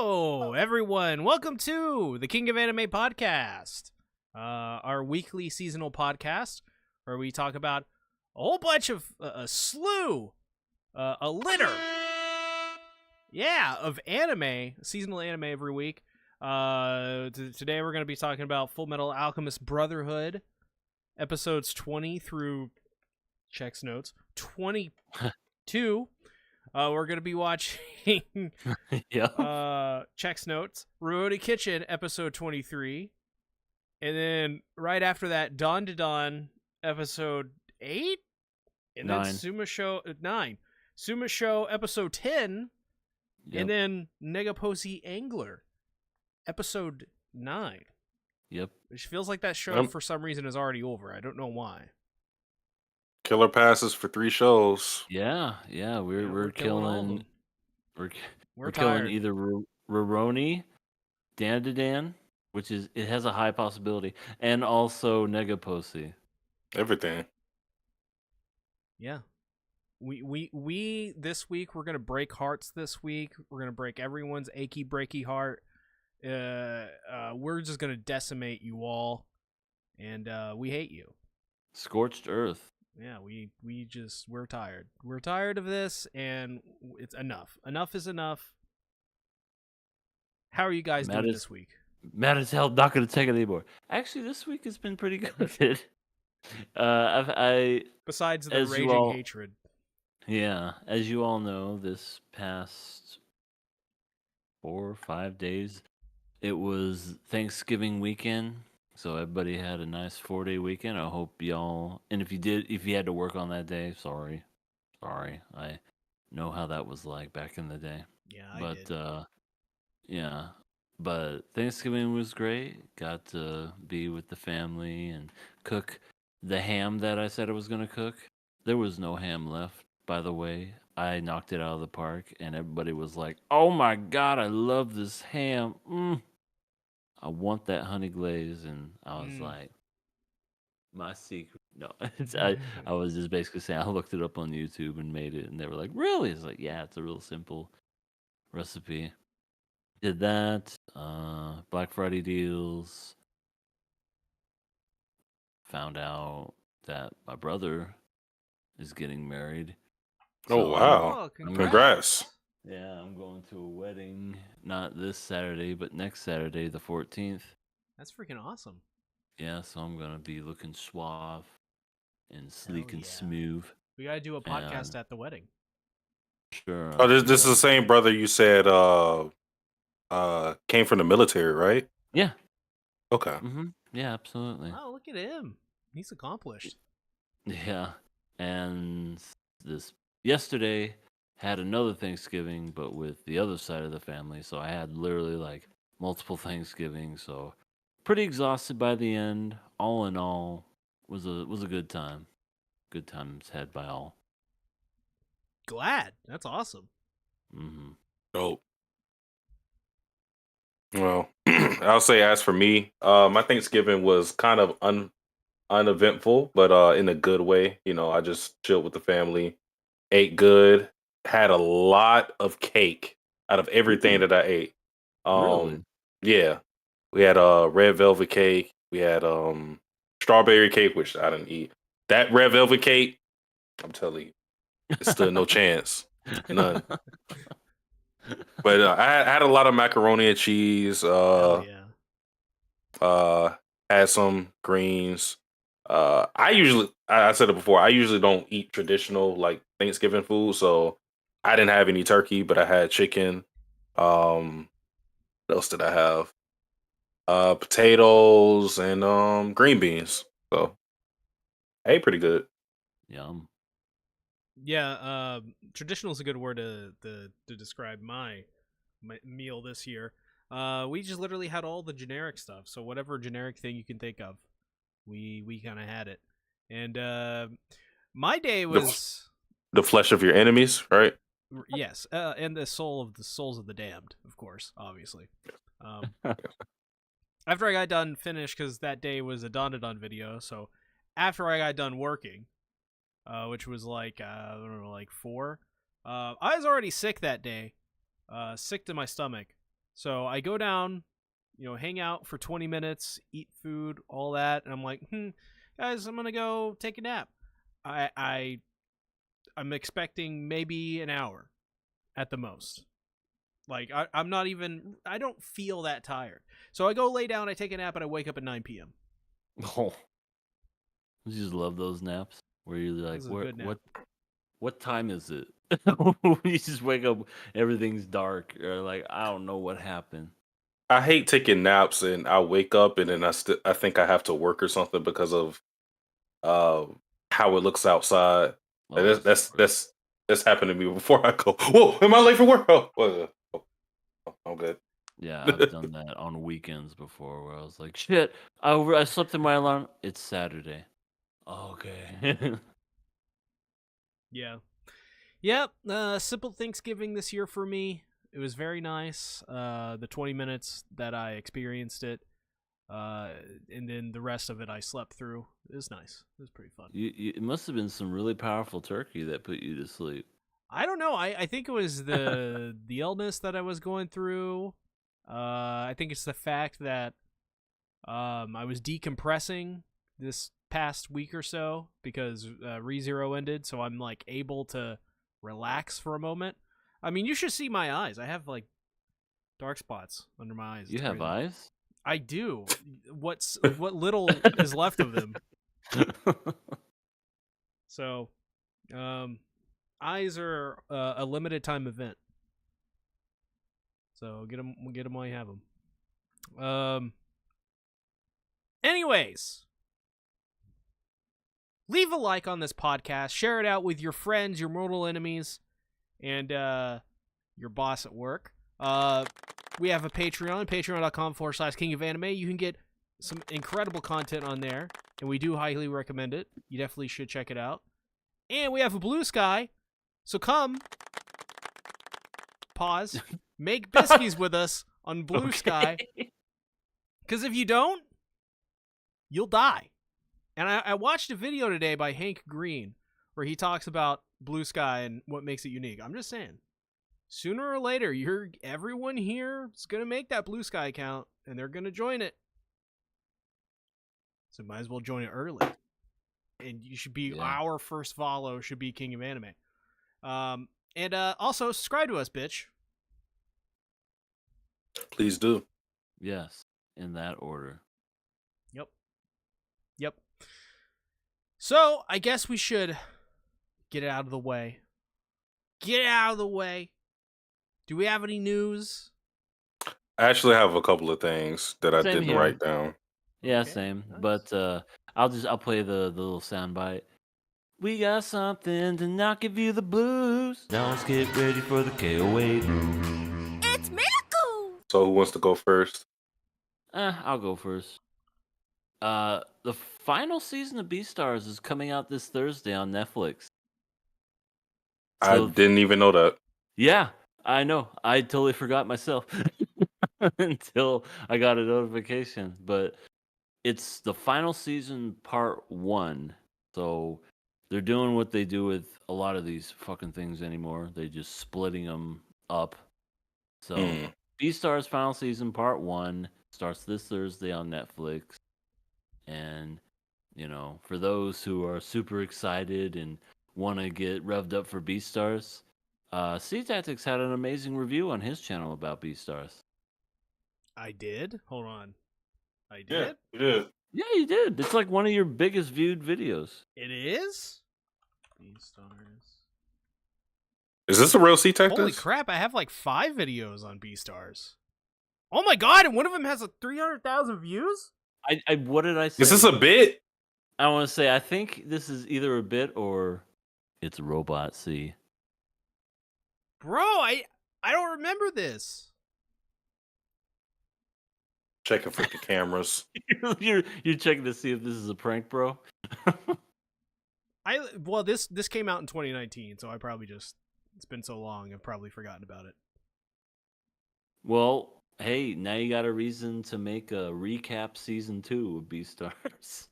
Hello, everyone. Welcome to the King of Anime podcast, our weekly seasonal podcast where we talk about a whole bunch of a litter, of anime, seasonal anime every week. Today we're going to be talking about Fullmetal Alchemist Brotherhood, episodes 20 through checks notes 22. We're going to be watching checks notes Rurouni Kitchen episode 23, and then right after that Dandadan episode 8, and 9. then Suma Show episode 10, and then NegaPosi Angler episode 9. Yep. Which feels like that show for some reason is already over. I don't know why. Killer passes for 3 shows. Yeah, we're killing. We're tired. killing either Rurouni, Dandadan, which is it has a high possibility, and also NegaPosi. Everything. Yeah. We this week we're gonna break hearts this week. We're gonna break everyone's achy breaky heart. We're just gonna decimate you all, and we hate you. Scorched earth. Yeah, we're tired. We're tired of this, and it's enough. Enough is enough. How are you guys doing this week? Mad as hell, not gonna take it anymore. Actually, this week has been pretty good. Besides the raging hatred. Yeah, as you all know, this past 4 or 5 days, it was Thanksgiving weekend. So everybody had a nice 4-day weekend. I hope y'all, and if you had to work on that day, sorry. I know how that was like back in the day. Yeah, I did. Yeah, but Thanksgiving was great. Got to be with the family and cook the ham that I said I was gonna cook. There was no ham left, by the way. I knocked it out of the park, and everybody was like, "Oh my god, I love this ham." I want that honey glaze, and I was like, my secret. No, I was just basically saying I looked it up on YouTube and made it, and they were like, really? It's like, yeah, it's a real simple recipe. Did that. Black Friday deals. Found out that my brother is getting married. Oh, wow. Congrats. Yeah, I'm going to a wedding, not this Saturday, but next Saturday, the 14th. That's freaking awesome. Yeah, so I'm going to be looking suave and sleek and smooth. We got to do a podcast at the wedding. Sure. Oh, this is the same brother you said came from the military, right? Yeah. Okay. Mm-hmm. Yeah, absolutely. Oh, look at him. He's accomplished. Yeah. And yesterday had another Thanksgiving, but with the other side of the family. So I had literally like multiple Thanksgivings. So pretty exhausted by the end. All in all, was a good time. Good times had by all. Glad. That's awesome. Mm-hmm. Dope. Well, I'll say as for me, my Thanksgiving was kind of uneventful, but in a good way. You know, I just chilled with the family, ate good, had a lot of cake out of everything that I ate. Really? Yeah. We had red velvet cake. We had strawberry cake, which I didn't eat. That red velvet cake, I'm telling you, it stood no chance. None. But I had a lot of macaroni and cheese. Hell yeah. Had some greens. I said it before, I usually don't eat traditional like Thanksgiving food, so I didn't have any turkey, but I had chicken. What else did I have? Potatoes and green beans. So I ate pretty good. Yum. Yeah, traditional is a good word to describe my meal this year. We just literally had all the generic stuff. So whatever generic thing you can think of, we kind of had it. And my day was the flesh of your enemies, right? Yes, and the souls of the damned, of course, obviously. After I got finished, because that day was a Dandadan video, so after I got done working, which was like, I don't know, like 4, I was already sick that day, sick to my stomach, So I go down, hang out for 20 minutes, eat food, all that, and I'm like, guys, I'm gonna go take a nap. I'm expecting maybe an hour at the most. Like I'm not even. I don't feel that tired. So I go lay down, I take a nap, and I wake up at 9 p.m. Oh, you just love those naps where you're like, This is a good nap. what time is it? You just wake up, everything's dark, or like I don't know what happened. I hate taking naps, and I wake up, and then I think I have to work or something because of uh, how it looks outside. Oh, Like, that's happened to me before. I go, whoa, am I late for work? Oh, I'm good. yeah, I've done that on weekends before where I was like, shit, I slept in my alarm. It's Saturday. Okay. Yeah. Yep. Simple Thanksgiving this year for me. It was very nice. The 20 minutes that I experienced it, and then the rest of it I slept through. It was nice. It was pretty fun. It must have been some really powerful turkey that put you to sleep. I don't know. I think it was the illness that I was going through. I think it's the fact that I was decompressing this past week or so because ReZero ended, so I'm like able to relax for a moment. I mean, you should see my eyes. I have like dark spots under my eyes. You It's have crazy. eyes? I do. What little is left of them. So, eyes are a limited time event. So get them while you have them. Anyways, leave a like on this podcast. Share it out with your friends, your mortal enemies, and your boss at work. We have a Patreon, patreon.com/King of Anime. You can get some incredible content on there, and we do highly recommend it. You definitely should check it out. And we have a Blue Sky, so come, pause, make biscuits with us on Blue Sky. Because if you don't, you'll die. And I watched a video today by Hank Green where he talks about Blue Sky and what makes it unique. I'm just saying, sooner or later, everyone here is going to make that Blue Sky account, and they're going to join it. So might as well join it early. And you should be, our first follow should be King of Anime. And also, subscribe to us, bitch. Please do. Yes, in that order. Yep. So, I guess we should get it out of the way. Get it out of the way. Do we have any news? I actually have a couple of things that I didn't write down. Yeah, Okay, same. nice. But I'll play the little soundbite. We got something to not give you the blues. Now let's get ready for the KOA. It's Miracle! So who wants to go first? I'll go first. The final season of Beastars is coming out this Thursday on Netflix. I didn't even know that. Yeah, I know. I totally forgot myself until I got a notification. But it's the final season, part 1. So they're doing what they do with a lot of these fucking things anymore. They're just splitting them up. So Beastars final season, part 1 starts this Thursday on Netflix. And, for those who are super excited and want to get revved up for Beastars, Sea Tactics had an amazing review on his channel about Beastars. I did? Hold on. I did? Yeah, you did. Yeah, you did. It's like one of your biggest viewed videos. It is? Beastars. Is this a real Sea Tactics? Holy crap, I have like 5 videos on Beastars. Oh my god, and one of them has 300,000 views? What did I say? Is this a bit? I want to say, I think this is either a bit or it's Robot C. Bro, I don't remember this. Checking for the cameras. you're checking to see if this is a prank, bro? This came out in 2019, so I probably just, it's been so long, I've probably forgotten about it. Well, hey, now you got a reason to make a recap season 2 of Beastars.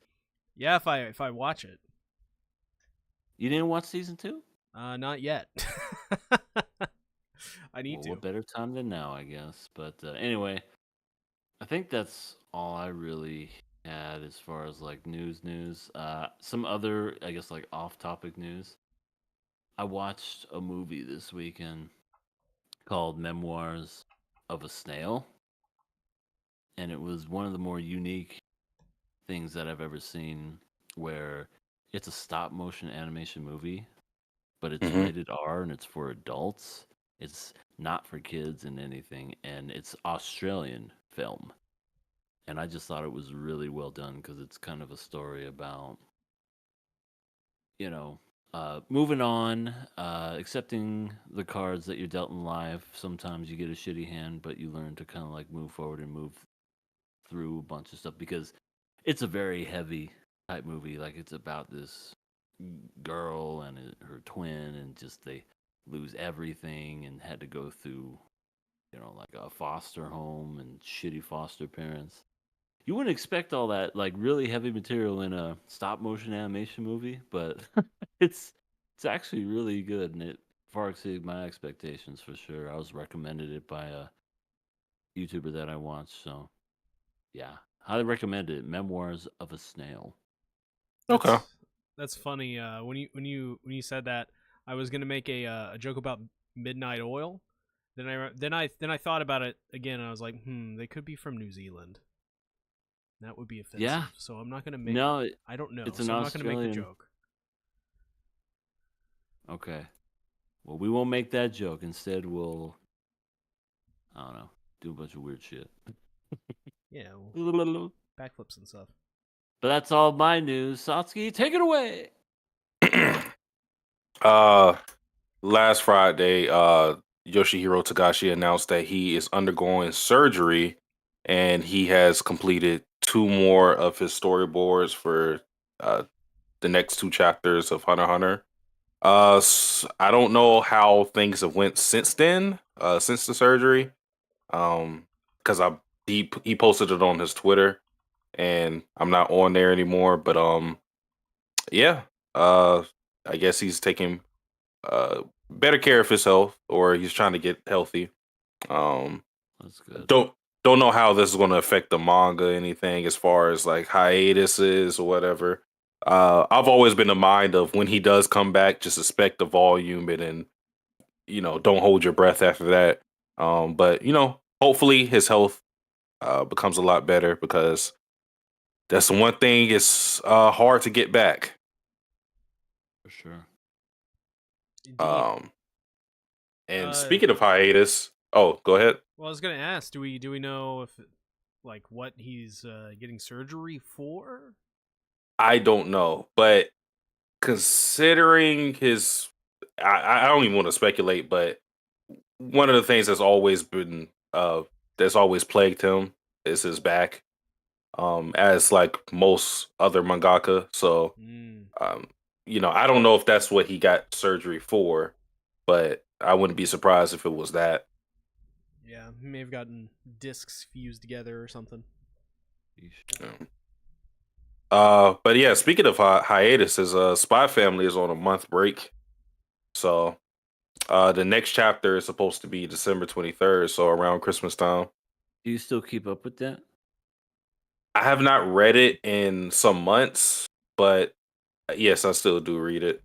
Yeah, if I watch it. You didn't watch season 2? Not yet. I need Well, to. what better time than now, I guess. But anyway, I think that's all I really had as far as like news. Some other, I guess, like off-topic news. I watched a movie this weekend called Memoirs of a Snail, and it was one of the more unique things that I've ever seen where it's a stop motion animation movie, but it's Hmm. rated R and it's for adults. It's not for kids and anything, and it's Australian film. And I just thought it was really well done because it's kind of a story about, you know, moving on, accepting the cards that you're dealt in life. Sometimes you get a shitty hand, but you learn to kind of like move forward and move through a bunch of stuff because it's a very heavy type movie. Like it's about this girl and her twin, and just they lose everything and had to go through, like a foster home and shitty foster parents. You wouldn't expect all that like really heavy material in a stop motion animation movie, but it's it's actually really good and it far exceeded my expectations for sure. I was recommended it by a YouTuber that I watched, so yeah, highly recommend it. Memoirs of a Snail. Okay. That's funny. When you said that, I was gonna make a joke about Midnight Oil. Then I thought about it again. And I was like, they could be from New Zealand. That would be Yeah, offensive. So I'm not gonna make. no, I don't know. it's an So I'm not gonna make the Australian. joke. Okay, well, we won't make that joke. Instead, we'll, I don't know, do a bunch of weird shit. Yeah, But backflips and stuff. that's all my news. Satsuki, take it away. uh, Last Friday, Yoshihiro Tagashi announced that he is undergoing surgery, and he has completed two more of his storyboards for uh the next two chapters of Hunter x Hunter. I don't know how things have went since then, since the surgery. Because he posted it on his Twitter, and I'm not on there anymore. But yeah, uh, I guess he's taking better care of his health, or he's trying to get healthy. Um, That's good. don't don't know how this is going to affect the manga, anything as far as like hiatuses or whatever. I've always been the mind of when he does come back, just expect the volume, and then don't hold your breath after that. But hopefully his health becomes a lot better because that's the one thing it's hard to get back. For sure. Indeed. And Uh, speaking of hiatus, oh, go ahead. well, I was gonna ask, do we know if like what he's getting surgery for? I don't know, but considering his, I don't even want to speculate, but one of the things that's always plagued him is his back. As like most other mangaka, so Mm, um, I don't know if that's what he got surgery for, but I wouldn't be surprised if it was that. yeah, he may have gotten discs fused together or something. Yeesh. Yeah. But yeah, speaking of hiatuses, Spy Family is on a month break, so the next chapter is supposed to be December 23rd, so around Christmas time. Do you still keep up with that? I have not read it in some months, but yes, I still do read it.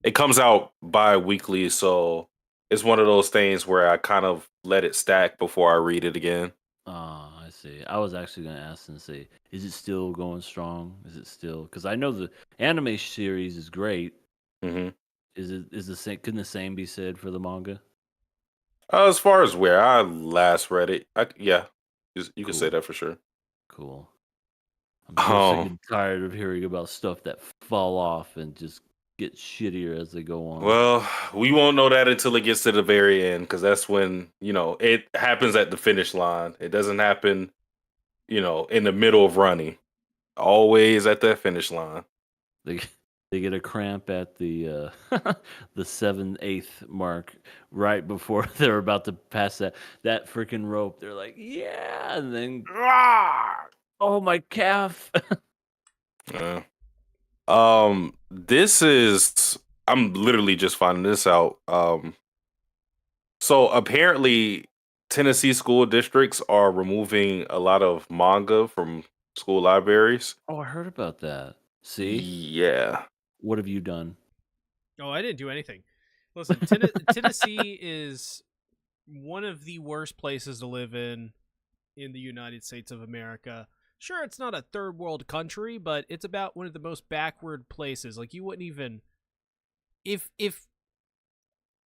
It comes out bi-weekly, so it's one of those things where I kind of let it stack before I read it again. Oh, I see. I was actually going to ask and say, is it still going strong? Is it still? Because I know the anime series is great. Hmm. Is the same? Couldn't the same be said for the manga? As far as where I last read it, yeah, you can say Cool, that for sure. cool. I'm so sick Um, and tired of hearing about stuff that fall off and just get shittier as they go on. well, we won't know that until it gets to the very end, because that's when it happens at the finish line. It doesn't happen, in the middle of running. Always at that finish line. They they get a cramp at the the 7/8 mark right before they're about to pass that freaking rope. They're like, yeah, and then oh my calf. Yeah. This is I'm literally just finding this out. So apparently, Tennessee school districts are removing a lot of manga from school libraries. Oh, I heard about that. See, Yeah. what have you done? Oh, I didn't do anything. Listen, Tennessee is one of the worst places to live in the United States of America. Sure, it's not a third world country, but it's about one of the most backward places. Like you wouldn't even if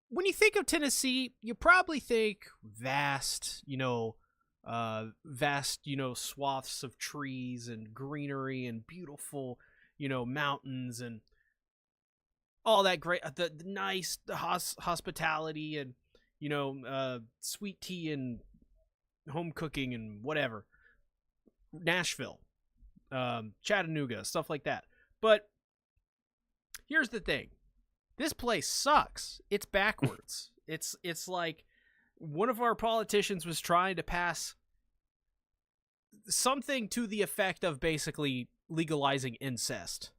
when you think of Tennessee, you probably think vast, swaths of trees and greenery and beautiful, mountains and all that great, the nice hospitality and sweet tea and home cooking and whatever. Nashville, Chattanooga, stuff like that. But here's the thing: this place sucks. It's backwards. It's like one of our politicians was trying to pass something to the effect of basically legalizing incest.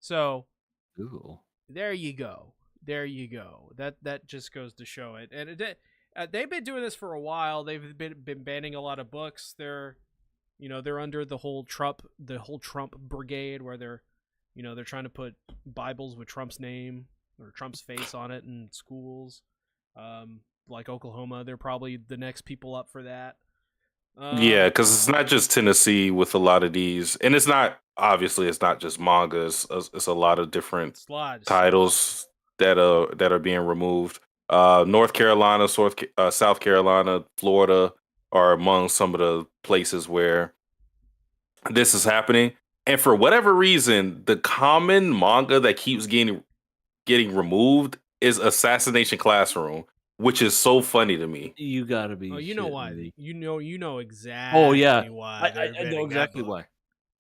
So Ooh. there you go. There you go. That just goes to show it. And they've been doing this for a while. They've been banning a lot of books. They're under the whole Trump brigade where they're trying to put Bibles with Trump's name or Trump's face on it in schools. Like Oklahoma, they're probably the next people up for that. Yeah, because it's not just Tennessee with a lot of these, and it's not just manga. It's a lot of different titles that are being removed. North Carolina, South Carolina, Florida are among some of the places where this is happening. And for whatever reason, the common manga that keeps getting removed is Assassination Classroom, which is so funny to me. You gotta be. Oh, you know why? Me. You know exactly. Oh yeah, why I know exactly why.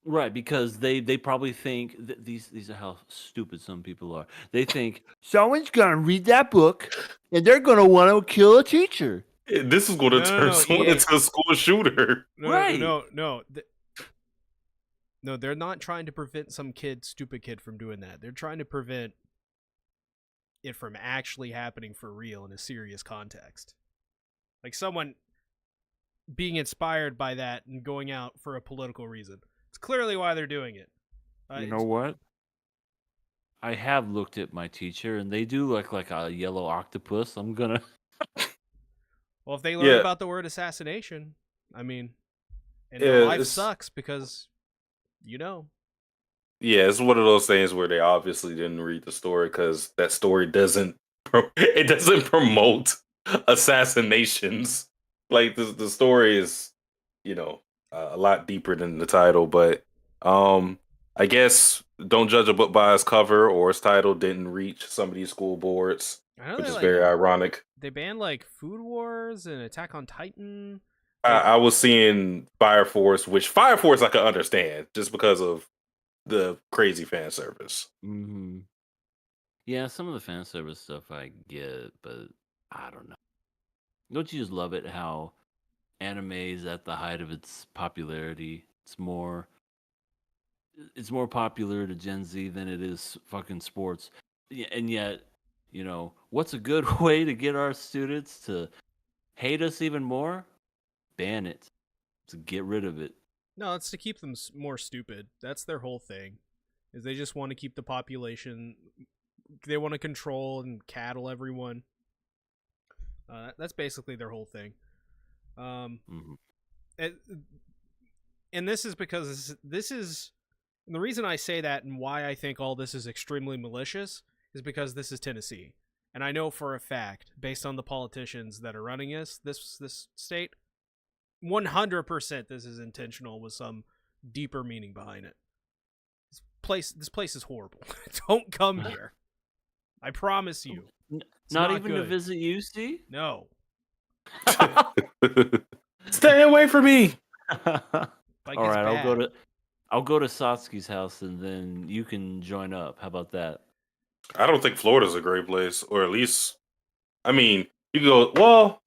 Right, because they probably think that these are how stupid some people are. They think someone's gonna read that book and they're gonna want to kill a teacher. This is going to turn someone into a school shooter. Right? No. No, they're not trying to prevent some stupid kid from doing that. They're trying to prevent it from actually happening for real in a serious context. Like someone being inspired by that and going out for a political reason. It's clearly why they're doing it. You know what? I have looked at my teacher and they do look like a yellow octopus. I'm gonna. Well, if they learn about the word assassination, I mean, and their life sucks because, Yeah, it's one of those things where they obviously didn't read the story because that story doesn't promote assassinations. Like the story is, a lot deeper than the title. But I guess don't judge a book by its cover or its title didn't reach some of these school boards, which is very ironic. They banned like Food Wars and Attack on Titan. I was seeing Fire Force, which Fire Force I can understand just because of the crazy fan service. Mm-hmm. Yeah, some of the fan service stuff I get, but I don't know. Don't you just love it how anime is at the height of its popularity? It's more popular to Gen Z than it is fucking sports. Yeah, and yet, what's a good way to get our students to hate us even more? Ban it. To get rid of it. No, it's to keep them more stupid. That's their whole thing. Is they just want to keep the population. They want to control and cattle everyone. That's basically their whole thing. And this is because this is and the reason I say that and why I think all this is extremely malicious is because this is Tennessee, and I know for a fact, based on the politicians that are running this state, 100% this is intentional with some deeper meaning behind it. This place is horrible. Don't come here. I promise you. Not even good. To visit UC? No. Stay away from me. Like, all right, I'll go to Satsuki's house and then you can join up. How about that? I don't think Florida's a great place, or at least, I mean, you go. Well,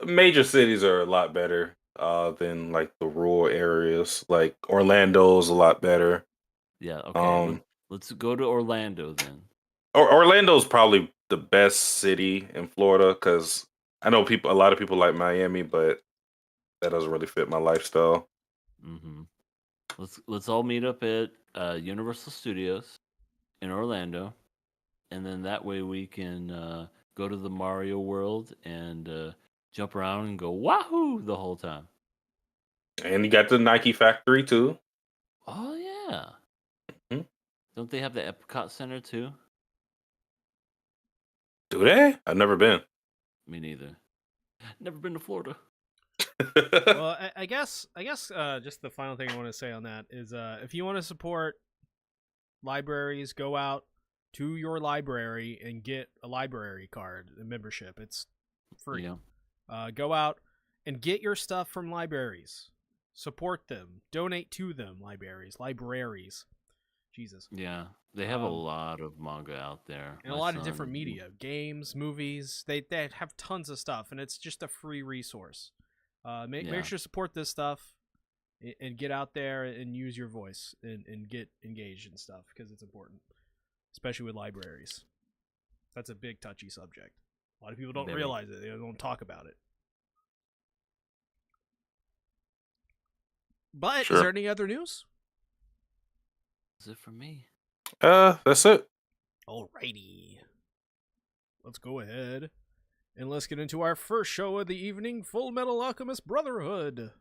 major cities are a lot better than like the rural areas. Like Orlando's a lot better. Yeah. Okay. Let's go to Orlando then. Orlando's probably the best city in Florida because I know a lot of people like Miami, but that doesn't really fit my lifestyle. Hmm. Let's all meet up at Universal Studios in Orlando, and then that way we can go to the Mario World and jump around and go wahoo the whole time. And you got the Nike factory too. Oh yeah, Hmm? don't they have the Epcot Center too? Do they? I've never been. Me neither. Never been to Florida. Well, I guess just the final thing I want to say on that is if you want to support libraries, go out to your library and get a library card, a membership. It's free. Yeah. Go out and get your stuff from libraries. Support them. Donate to them, libraries. Jesus. Yeah, they have a lot of manga out there. And a lot of different media, games, movies. They have tons of stuff, and it's just a free resource. Make sure to support this stuff and get out there and use your voice and get engaged and stuff because it's important, especially with libraries. That's a big touchy subject. A lot of people don't realize it. They don't talk about it. But Sure. Is there any other news? Is it for me? That's it. Alrighty. Let's go ahead and let's get into our first show of the evening, Fullmetal Alchemist Brotherhood.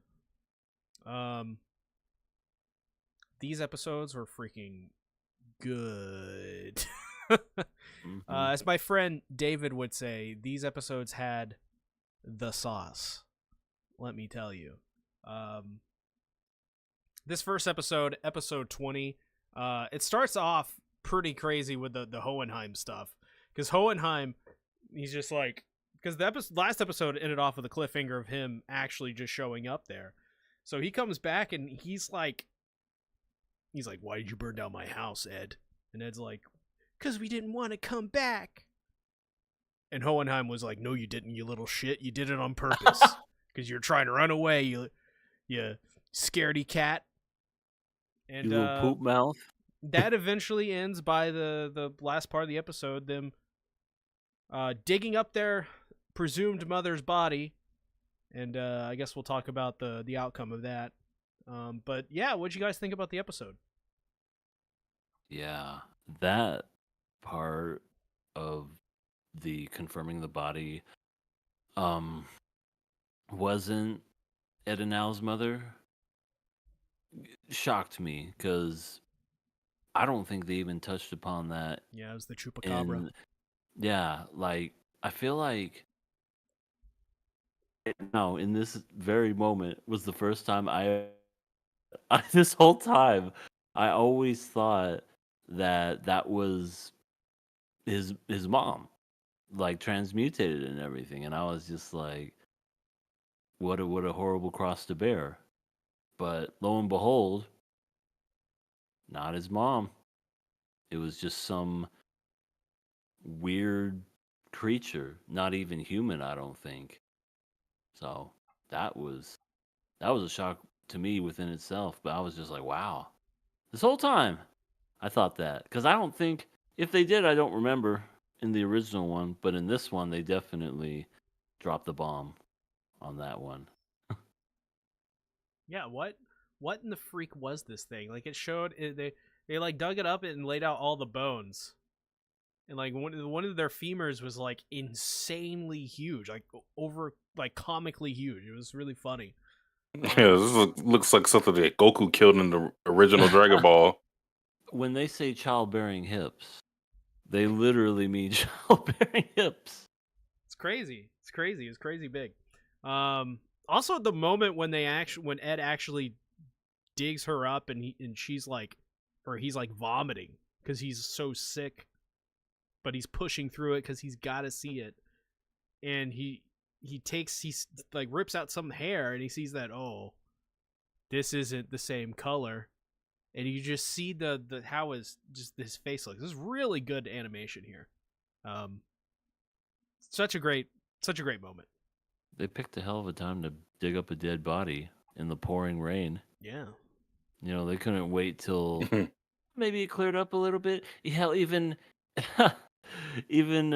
These episodes were freaking good. As my friend David would say, these episodes had the sauce. Let me tell you. This first episode, episode 20, it starts off pretty crazy with the Hohenheim stuff. Because Hohenheim, he's just like... Because the last episode ended off with a cliffhanger of him actually just showing up there. So he comes back and he's like, why did you burn down my house, Ed? And Ed's like, because we didn't want to come back. And Hohenheim was like, no, you didn't, you little shit. You did it on purpose. Because you're trying to run away, you scaredy cat. And you little poop mouth. That eventually ends by the last part of the episode, them digging up their presumed mother's body. And I guess we'll talk about the outcome of that. But yeah, what'd you guys think about the episode? Yeah, that part of the confirming the body wasn't Ed and Al's mother shocked me because I don't think they even touched upon that. Yeah, it was the chupacabra. Yeah, like I feel like now in this very moment was the first time I this whole time I always thought that was his mom, like transmutated and everything, and I was just like, what a horrible cross to bear. But lo and behold, not his mom. It was just some weird creature, not even human, I don't think. So that was a shock to me within itself. But I was just like, wow, this whole time I thought that, because I don't think, if they did, I don't remember in the original one, but in this one they definitely dropped the bomb on that one. Yeah, what in the freak was this thing? Like, it showed they like dug it up and laid out all the bones, and like one of their femurs was like insanely huge, like over like comically huge. It was really funny. Yeah, this looks like something that Goku killed in the original Dragon Ball. When they say childbearing hips, they literally mean childbearing hips. It's crazy. It's crazy big. Also, the moment when when Ed actually digs her up and she's like, or he's like vomiting because he's so sick, but he's pushing through it because he's got to see it, and he like rips out some hair and he sees that, oh, this isn't the same color, and you just see the how his face looks. This is really good animation here. Such a great moment. They picked a hell of a time to dig up a dead body in the pouring rain. Yeah. You know, they couldn't wait till maybe it cleared up a little bit. Hell, even Even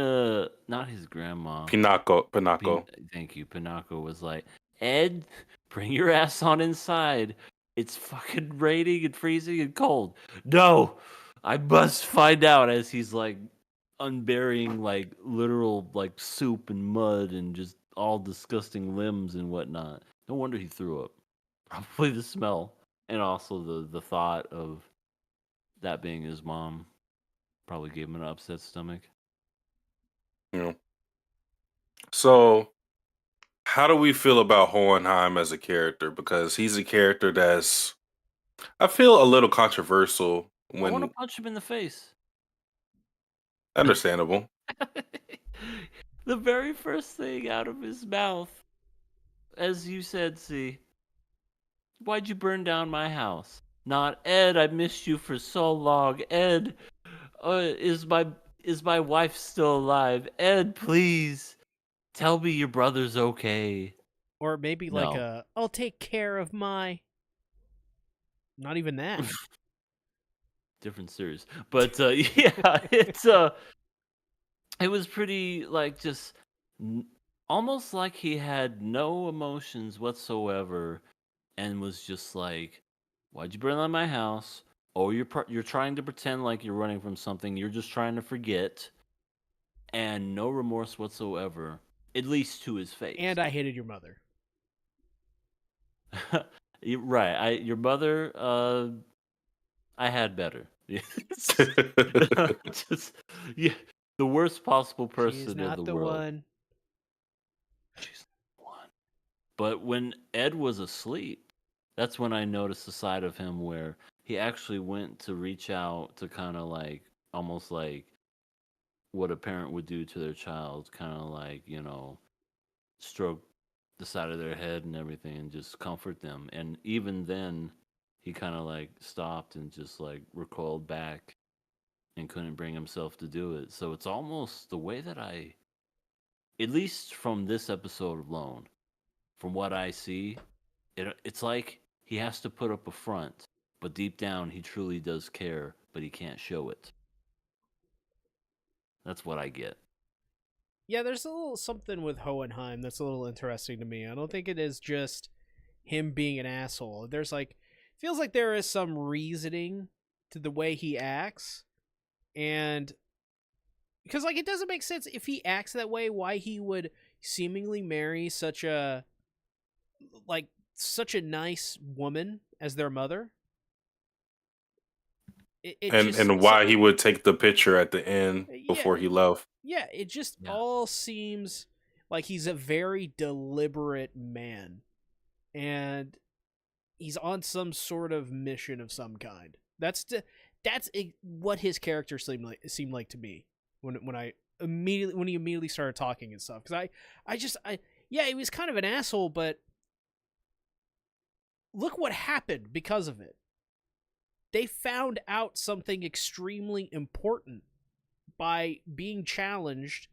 not his grandma. Pinako. Thank you. Pinako was like, Ed, bring your ass on inside. It's fucking raining and freezing and cold. No, I must find out. As he's like unburying like literal like soup and mud and just all disgusting limbs and whatnot. No wonder he threw up. Probably the smell and also the thought of that being his mom probably gave him an upset stomach. Yeah. So, how do we feel about Hohenheim as a character? Because he's a character that's, I feel, a little controversial. I want to When punch him in the face. understandable. The very first thing out of his mouth, as you said, see, why'd you burn down my house? Not Ed, I missed you for so long. Ed, is my wife still alive? Ed, please tell me your brother's okay. Or maybe like I'll take care of my. Not even that. Different series, but yeah, it was pretty like just almost like he had no emotions whatsoever, and was just like, "Why'd you burn down my house? Oh, you're trying to pretend like you're running from something. You're just trying to forget." And no remorse whatsoever, at least to his face. And I hated your mother. Right. Your mother, I had better. Just, yeah, the worst possible person She's in not the the world. one. She's not the one. But when Ed was asleep, that's when I noticed the side of him where he actually went to reach out to kind of like almost like what a parent would do to their child, kind of like, stroke the side of their head and everything and just comfort them. And even then, he kind of like stopped and just like recoiled back and couldn't bring himself to do it. So it's almost the way that at least from this episode alone, from what I see, it's like he has to put up a front, but deep down he truly does care, but he can't show it. That's what I get. Yeah, there's a little something with Hohenheim that's a little interesting to me. I don't think it is just him being an asshole. There's like, feels like there is some reasoning to the way he acts, and because like it doesn't make sense if he acts that way, why he would seemingly marry such a nice woman as their mother. It just and why he would take the picture at the end before he left. Yeah, it just all seems like he's a very deliberate man, and he's on some sort of mission of some kind. That's what his character seemed like to me when he immediately started talking and stuff. Because he was kind of an asshole, but look what happened because of it. They found out something extremely important by being challenged,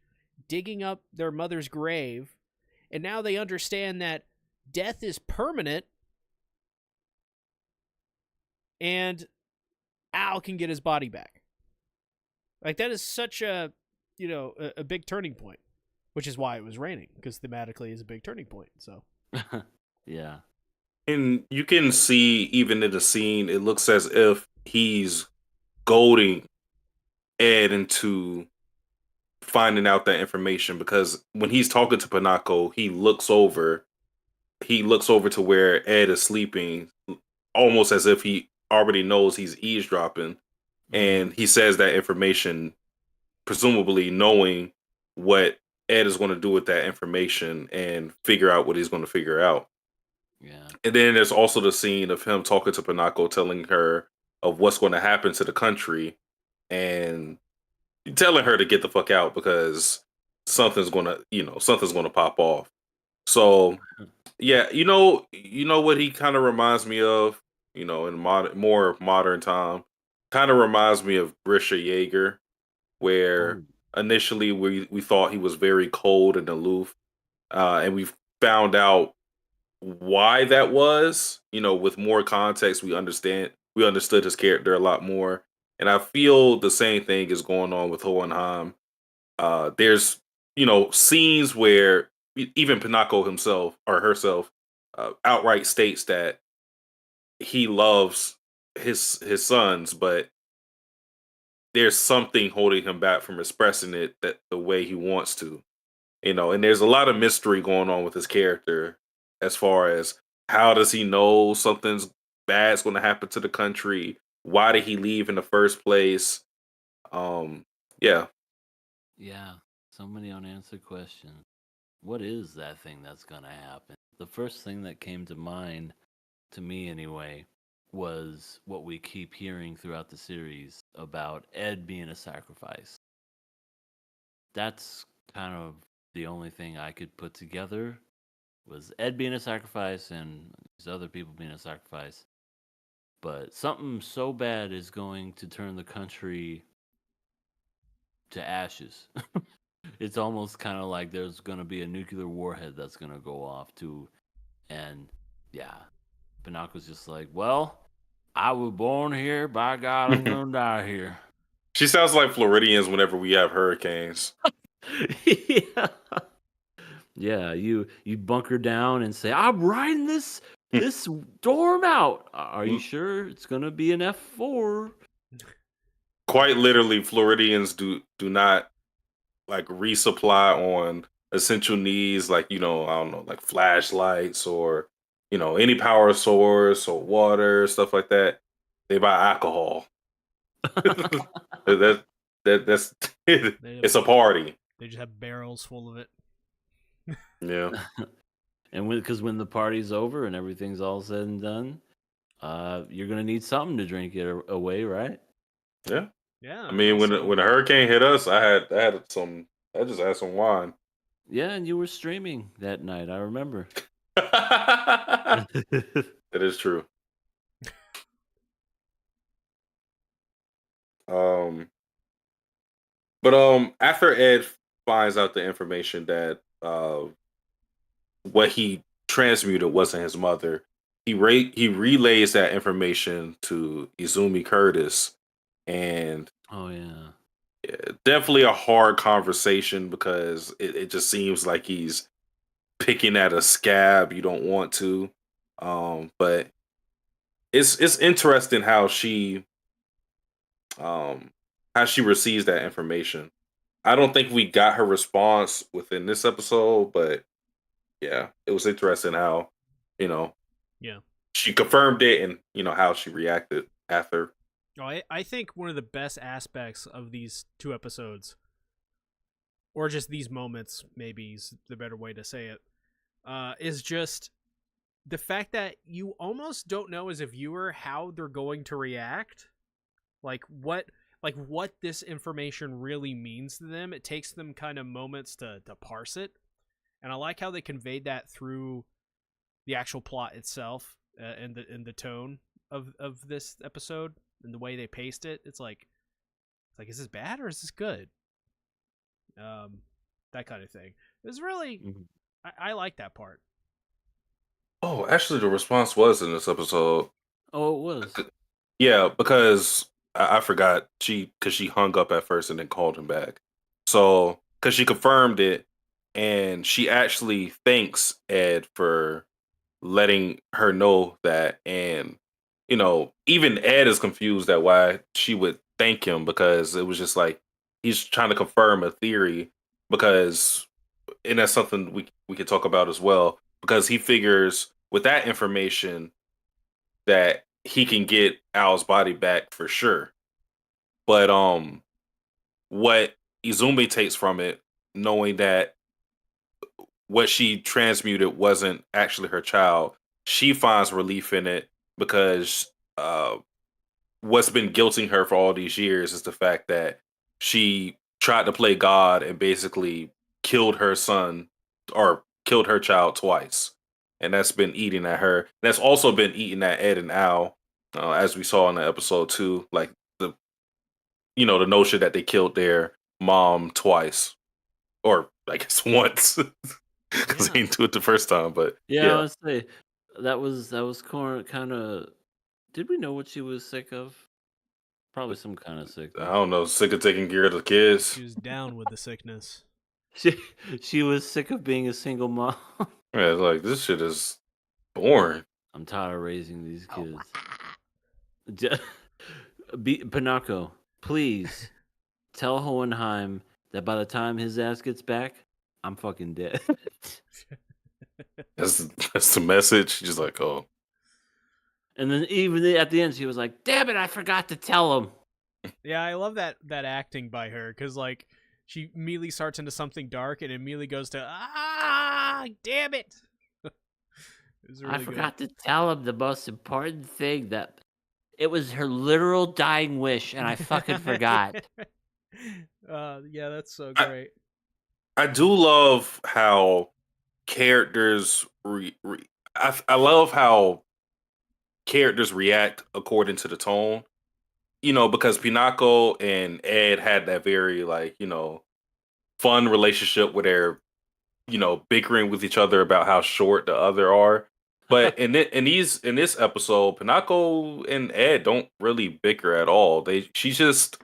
digging up their mother's grave, and now they understand that death is permanent, and Al can get his body back. Like, that is such a big turning point, which is why it was raining, because thematically is a big turning point. So Yeah. And you can see, even in the scene, it looks as if he's goading Ed into finding out that information, because when he's talking to Pinako, he looks over to where Ed is sleeping, almost as if he already knows he's eavesdropping, and he says that information, presumably knowing what Ed is going to do with that information and figure out what he's going to figure out. Yeah. And then there's also the scene of him talking to Pinako, telling her of what's going to happen to the country, and telling her to get the fuck out because something's gonna pop off. So yeah, what he kind of reminds me of, in more modern time, kind of reminds me of Grisha Yeager, where initially we thought he was very cold and aloof, and we found out why that was. With more context, we understood his character a lot more, and I feel the same thing is going on with Hohenheim. There's scenes where even Pinako himself or herself outright states that he loves his sons, but there's something holding him back from expressing it that the way he wants to. And there's a lot of mystery going on with his character as far as how does he know something's bad's going to happen to the country? Why did he leave in the first place? Um, yeah. Yeah, so many unanswered questions. What is that thing that's going to happen? The first thing that came to mind, to me anyway, was what we keep hearing throughout the series about Ed being a sacrifice. That's kind of the only thing I could put together was Ed being a sacrifice and these other people being a sacrifice. But something so bad is going to turn the country to ashes. It's almost kind of like there's going to be a nuclear warhead that's going to go off too. And yeah, Pinako's just like, well, I was born here. By God, I'm going to die here. She sounds like Floridians whenever we have hurricanes. Yeah. Yeah, you bunker down and say, I'm riding this storm out. Are you sure it's going to be an F4? Quite literally, Floridians do not like resupply on essential needs like I don't know, like flashlights or any power source or water, stuff like that. They buy alcohol. that that's it's a party. They just have barrels full of it. Yeah. And because when the party's over and everything's all said and done, you're gonna need something to drink it away, right? Yeah. Yeah. I mean, when a hurricane hit us, I just had some wine. Yeah, and you were streaming that night. I remember. That is true. But after Ed finds out the information that what he transmuted wasn't his mother, he relays that information to Izumi Curtis, and Oh yeah. definitely a hard conversation because it just seems like he's picking at a scab you don't want to. But it's interesting how she receives that information. I don't think we got her response within this episode, but yeah, it was interesting how, you know, Yeah. she confirmed it and, how she reacted after. Oh, I think one of the best aspects of these two episodes, or just these moments, maybe is the better way to say it, is just the fact that you almost don't know as a viewer how they're going to react. Like what this information really means to them. It takes them kind of moments to parse it. And I like how they conveyed that through the actual plot itself, and the tone of this episode and the way they paced it. It's like is this bad or is this good? That kind of thing. It was really I like that part. Oh, actually, the response was in this episode. Oh, it was. Yeah, because I forgot because she hung up at first and then called him back. So, because she confirmed it, and she actually thanks Ed for letting her know that. And, even Ed is confused at why she would thank him because it was just like he's trying to confirm a theory because, and that's something we could talk about as well because he figures with that information that he can get Al's body back for sure. But what Izumi takes from it, knowing that what she transmuted wasn't actually her child, she finds relief in it because what's been guilting her for all these years is the fact that she tried to play God and basically killed her son or killed her child twice. And that's been eating at her. That's also been eating at Ed and Al, as we saw in the episode 2. Like the notion that they killed their mom twice, or I guess once, because they didn't do it the first time. But Yeah, I would say that was kind of. Did we know what she was sick of? Probably some kind of I sickness. don't know, sick of taking care of the kids. She was down with the sickness. She she was sick of being a single mom. Yeah, like this shit is boring. I'm tired of raising these Oh, kids. Pinocchio, please tell Hohenheim that by the time his ass gets back, I'm fucking dead. That's the message. Just like, oh, And then even at the end, she was like, "Damn it, I forgot to tell him." Yeah, I love that acting by her because like she immediately starts into something dark and immediately goes to damn it. It was really I forgot to tell him the most important thing that it was her literal dying wish, and I fucking forgot. Yeah, that's so I, great. I do love how characters I love how characters react according to the tone. Because Pinako and Ed had that very like, fun relationship where they're, bickering with each other about how short the other are. But in this episode, Pinako and Ed don't really bicker at all. She just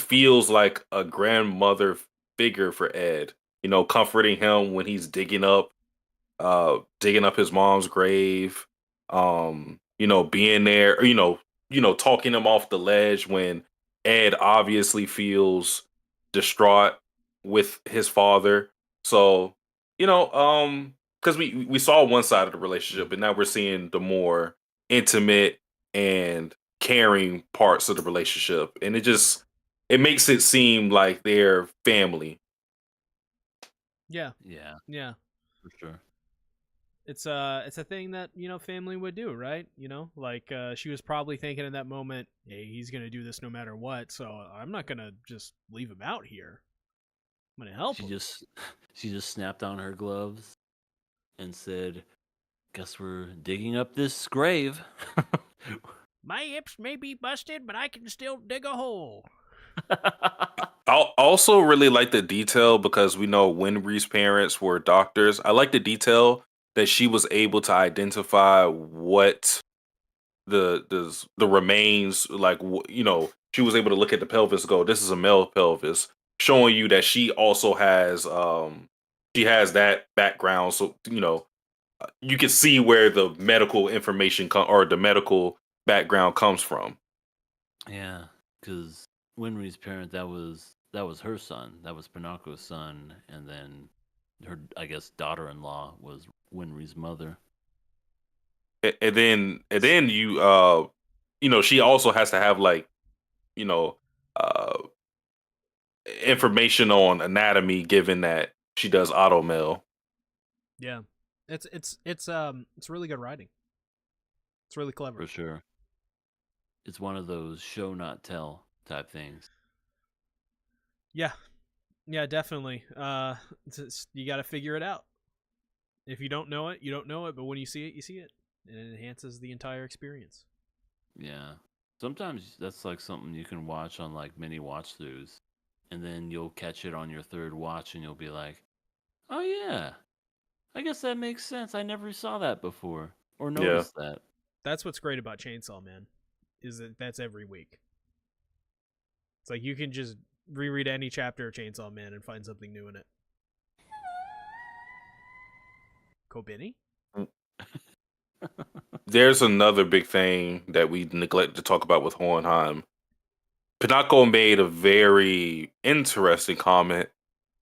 feels like a grandmother figure for Ed, comforting him when he's digging up his mom's grave, being there, or, talking him off the ledge when Ed obviously feels distraught with his father. So, because we saw one side of the relationship, and now we're seeing the more intimate and caring parts of the relationship, and it makes it seem like they're family. Yeah, Yeah, yeah. for sure. It's a thing that family would do, right? Like she was probably thinking in that moment, hey, he's gonna do this no matter what, so I'm not gonna just leave him out here. I'm gonna help She him. she just snapped on her gloves and said, "Guess we're digging up this grave." My hips may be busted, but I can still dig a hole. I also really like the detail because we know Winry's parents were doctors. I like the detail that she was able to identify what the remains like. She was able to look at the pelvis, and go, "This is a male pelvis," showing you that she has that background. So you can see where the medical information or the medical background comes from. Yeah, because Winry's parent, that was her son. That was Pinocchio's son, and then her, I guess, daughter-in-law was Winry's mother. And then she also has to have like you know uh information on anatomy, given that she does auto mail. Yeah, it's really good writing. It's really clever. For sure. It's one of those show not tell type things. Yeah, yeah, definitely. You got to figure it out. If you don't know it, you don't know it. But when you see it, you see it, and it enhances the entire experience. Yeah. Sometimes that's like something you can watch on like mini watch throughs, and then you'll catch it on your third watch, and you'll be like, "Oh yeah, I guess that makes sense. I never saw that before or Yeah. noticed that." That's what's great about Chainsaw Man, is that that's every week. It's like you can just reread any chapter of Chainsaw Man and find something new in it. Kobeni? There's another big thing that we neglect to talk about with Hohenheim. Pinako made a very interesting comment,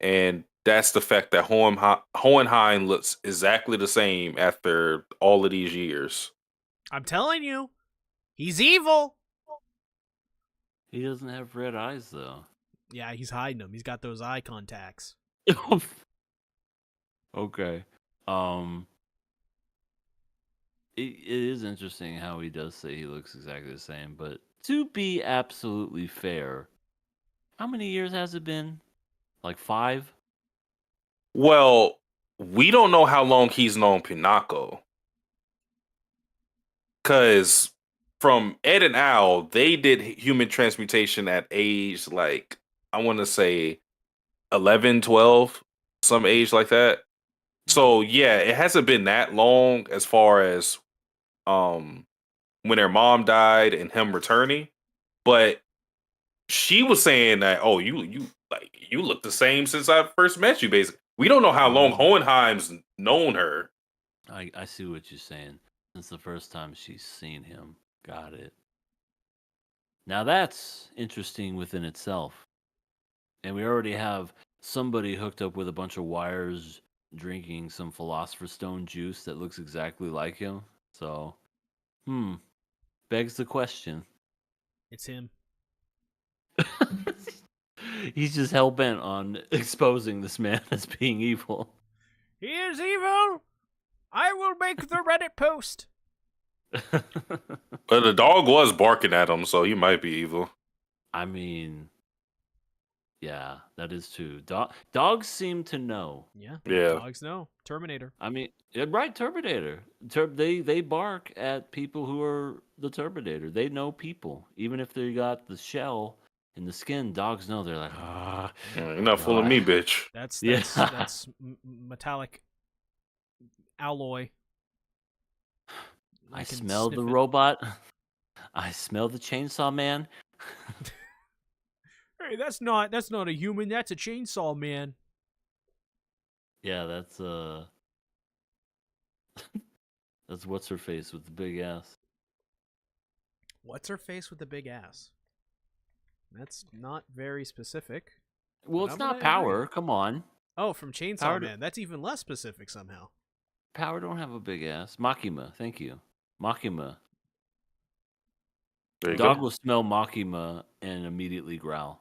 and that's the fact that Hohenheim looks exactly the same after all of these years. I'm telling you, he's evil. He doesn't have red eyes though. Yeah, he's hiding them. He's got those eye contacts. Okay. Um it is interesting how he does say he looks exactly the same, but to be absolutely fair, how many years has it been? Like 5? Well, we don't know how long he's known Pinako. Because from Ed and Al, they did human transmutation at age like, I want to say 11, 12, some age like that. So yeah, it hasn't been that long as far as when their mom died and him returning. But she was saying that, oh, you look the same since I first met you. Basically, we don't know how long Hohenheim's known her. I see what you're saying. Since the first time she's seen him. Got it. Now that's interesting within itself. And we already have somebody hooked up with a bunch of wires drinking some Philosopher's Stone juice that looks exactly like him. So, begs the question. It's him. He's just hell bent on exposing this man as being evil. He is evil. I will make the Reddit post. But the dog was barking at him, so he might be evil. I mean, yeah, that is true. Dogs seem to know. Yeah. Yeah. Dogs know. Terminator. I mean, right, Terminator. They bark at people who are the Terminator. They know people, even if they got the shell and the skin. Dogs know. They're like, You're not fooling me, bitch. That's Yeah. that's metallic alloy. I can smell sniff the it. robot. I smell the chainsaw man. Hey, that's not a human. That's a chainsaw man. Yeah, that's that's what's her face with the big ass. What's her face with the big ass? That's not very specific. Well, But it's I'm not gonna Power. agree. Come on, Oh, from Chainsaw Power- Man. That's even less specific somehow. Power don't have a big ass. Makima, thank you. Makima. There you Dog go. will smell Makima and immediately growl.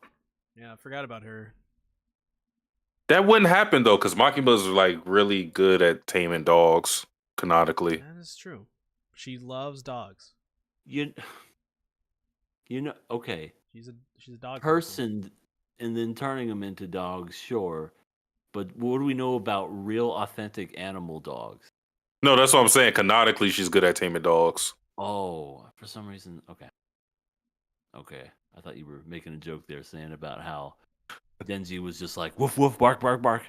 Yeah, I forgot about her. That wouldn't happen though, because Makima's like really good at taming dogs canonically. That is true. She loves dogs. You know, okay, She's a dog person, and then turning them into dogs, sure. But what do we know about real, authentic animal dogs? No, that's what I'm saying. Canonically, she's good at taming dogs. Oh, for some reason, okay. I thought you were making a joke there, saying about how Denji was just like woof woof, bark bark bark.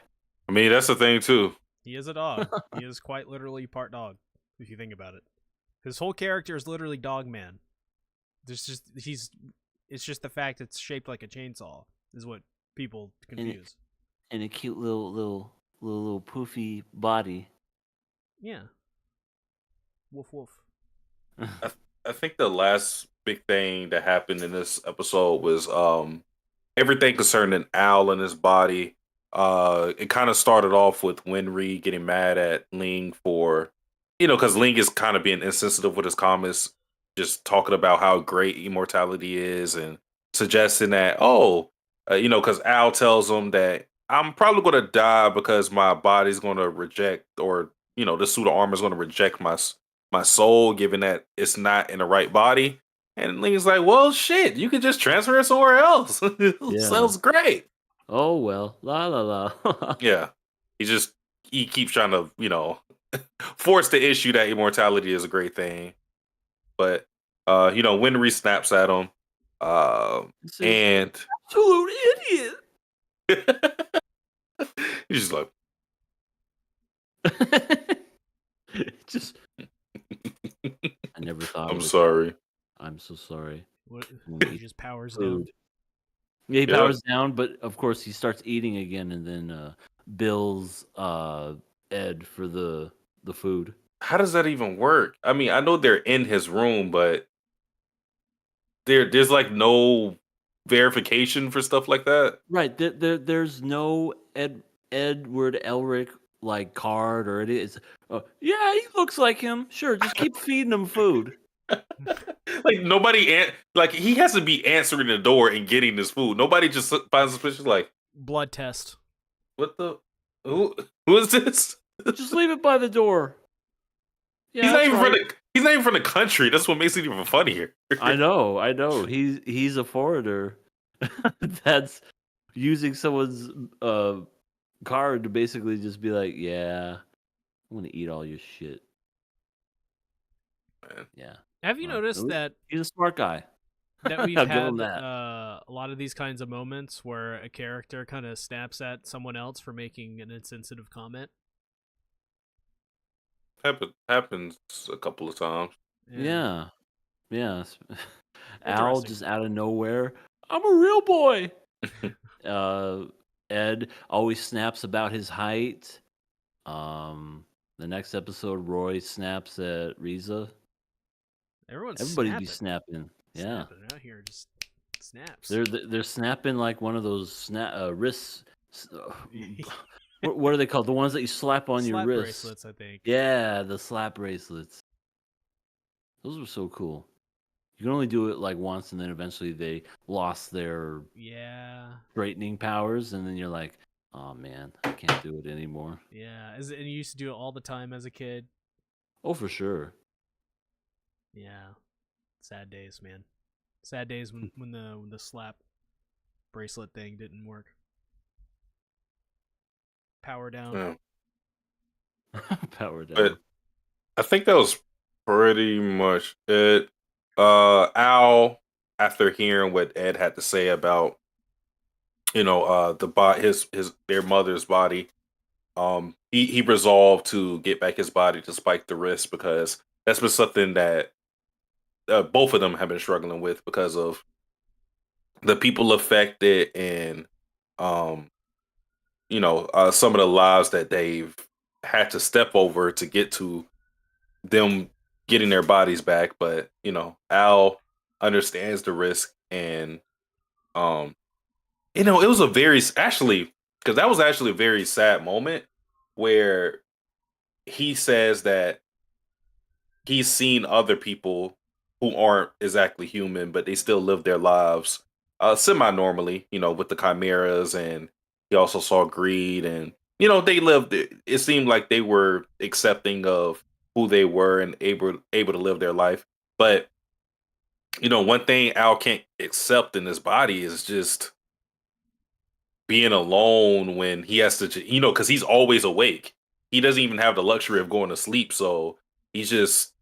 I mean, that's the thing too. He is a dog. He is quite literally part dog, if you think about it. His whole character is literally dog man. It's just the fact it's shaped like a chainsaw is what people confuse. And a cute little poofy body. Yeah. Woof woof. I think the last big thing that happened in this episode was everything concerning Al and his body. It kind of started off with Winry getting mad at Ling for, because Ling is kind of being insensitive with his comments, just talking about how great immortality is and suggesting that, because Al tells him that I'm probably going to die because my body's going to reject, or, this suit of armor is going to reject my soul, given that it's not in the right body. And Ling's like, well, shit, you can just transfer it somewhere else. Yeah. Sounds great. Oh, well, la la la. Yeah. He keeps trying to, force the issue that immortality is a great thing. But, Winry snaps at him. And Absolute idiot. he's just like, just. I never thought. I'm sorry. I'm so sorry. What, Mm. he just powers down. Yeah, he Yeah. powers down, but of course he starts eating again, and then bills Ed for the food. How does that even work? I mean, I know they're in his room, but there's like no verification for stuff like that. Right. There's no Edward Elric like card or it is. Yeah, he looks like him. Sure, just keep feeding him food. Like nobody like he has to be answering the door and getting this food. Nobody just finds suspicious like, Blood test. what the who is this? Just leave it by the door. Yeah, he's not that's even right. he's not even from the country. That's what makes it even funnier. I know. He's a foreigner that's using someone's card to basically just be like, yeah, I'm gonna eat all your shit. Man. Yeah. Have you Well, noticed at least that he's a smart guy. we've I'll give had him that. a lot of these kinds of moments where a character kind of snaps at someone else for making an insensitive comment? Happens a couple of times. Yeah. Al Interesting. just out of nowhere I'm a real boy. Ed always snaps about his height. The next episode, Roy snaps at Riza. Everyone's Everybody be snapping. snapping. Yeah, Snapping out here, just snaps. they're snapping like one of those wrists. What are they called? The ones that you slap on your Slap wrists. bracelets, I think. Yeah, the slap bracelets. Those were so cool. You can only do it like once, and then eventually they lost their Yeah. straightening powers, and then you're like, oh man, I can't do it anymore. Yeah. And you used to do it all the time as a kid. Oh, for sure. Yeah. Sad days, man. Sad days when the slap bracelet thing didn't work. Power down. Yeah. Power down. But I think that was pretty much it. Al, after hearing what Ed had to say about, their mother's body, he resolved to get back his body to spike the wrist because that's been something that both of them have been struggling with because of the people affected and um some of the lives that they've had to step over to get to them getting their bodies back. But Al understands the risk, and um it was a very actually because that was actually a very sad moment where he says that he's seen other people who aren't exactly human, but they still live their lives semi-normally, with the chimeras, and he also saw greed, and they lived. It seemed like they were accepting of who they were and able to live their life. But one thing Al can't accept in his body is just being alone when he has to, because he's always awake. He doesn't even have the luxury of going to sleep, so he's just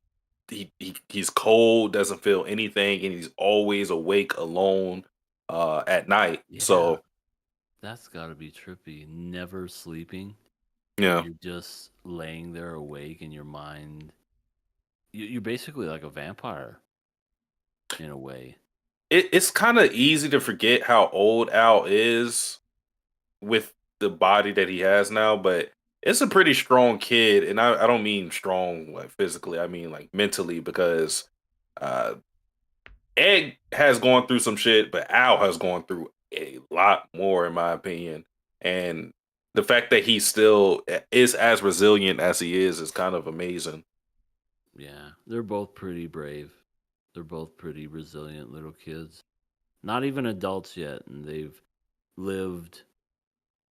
he's cold, doesn't feel anything, and he's always awake alone at night. Yeah, So that's got to be trippy. Never sleeping. yeah, You're just laying there awake in your mind. You're basically like a vampire in a way. it's kind of easy to forget how old Al is with the body that he has now, but it's a pretty strong kid, and I don't mean strong like physically, I mean like mentally, because uh Egg has gone through some shit, but Al has gone through a lot more, in my opinion. And the fact that he still is as resilient as he is kind of amazing. Yeah, they're both pretty brave. They're both pretty resilient little kids. Not even adults yet, and they've lived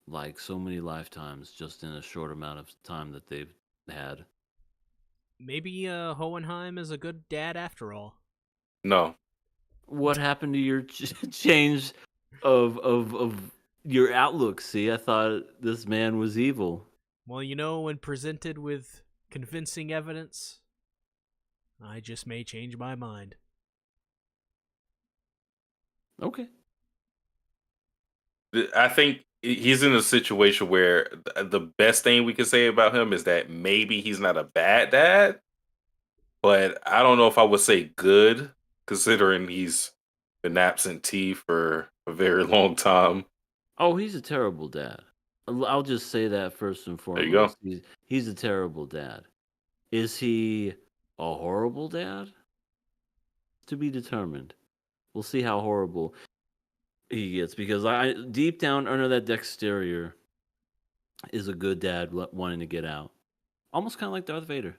like so many lifetimes just in a short amount of time that they've had. Maybe Hohenheim is a good dad after all. No. What happened to your change of your outlook? See, I thought this man was evil. Well, when presented with convincing evidence, I just may change my mind. Okay. I think he's in a situation where the best thing we can say about him is that maybe he's not a bad dad, but I don't know if I would say good, considering he's been absentee for a very long time. Oh, he's a terrible dad. I'll just say that first and There you go. foremost. He's a terrible dad. Is he a horrible dad? To be determined. We'll see how horrible he gets, because I deep down under that exterior is a good dad wanting to get out. Almost kind of like Darth Vader.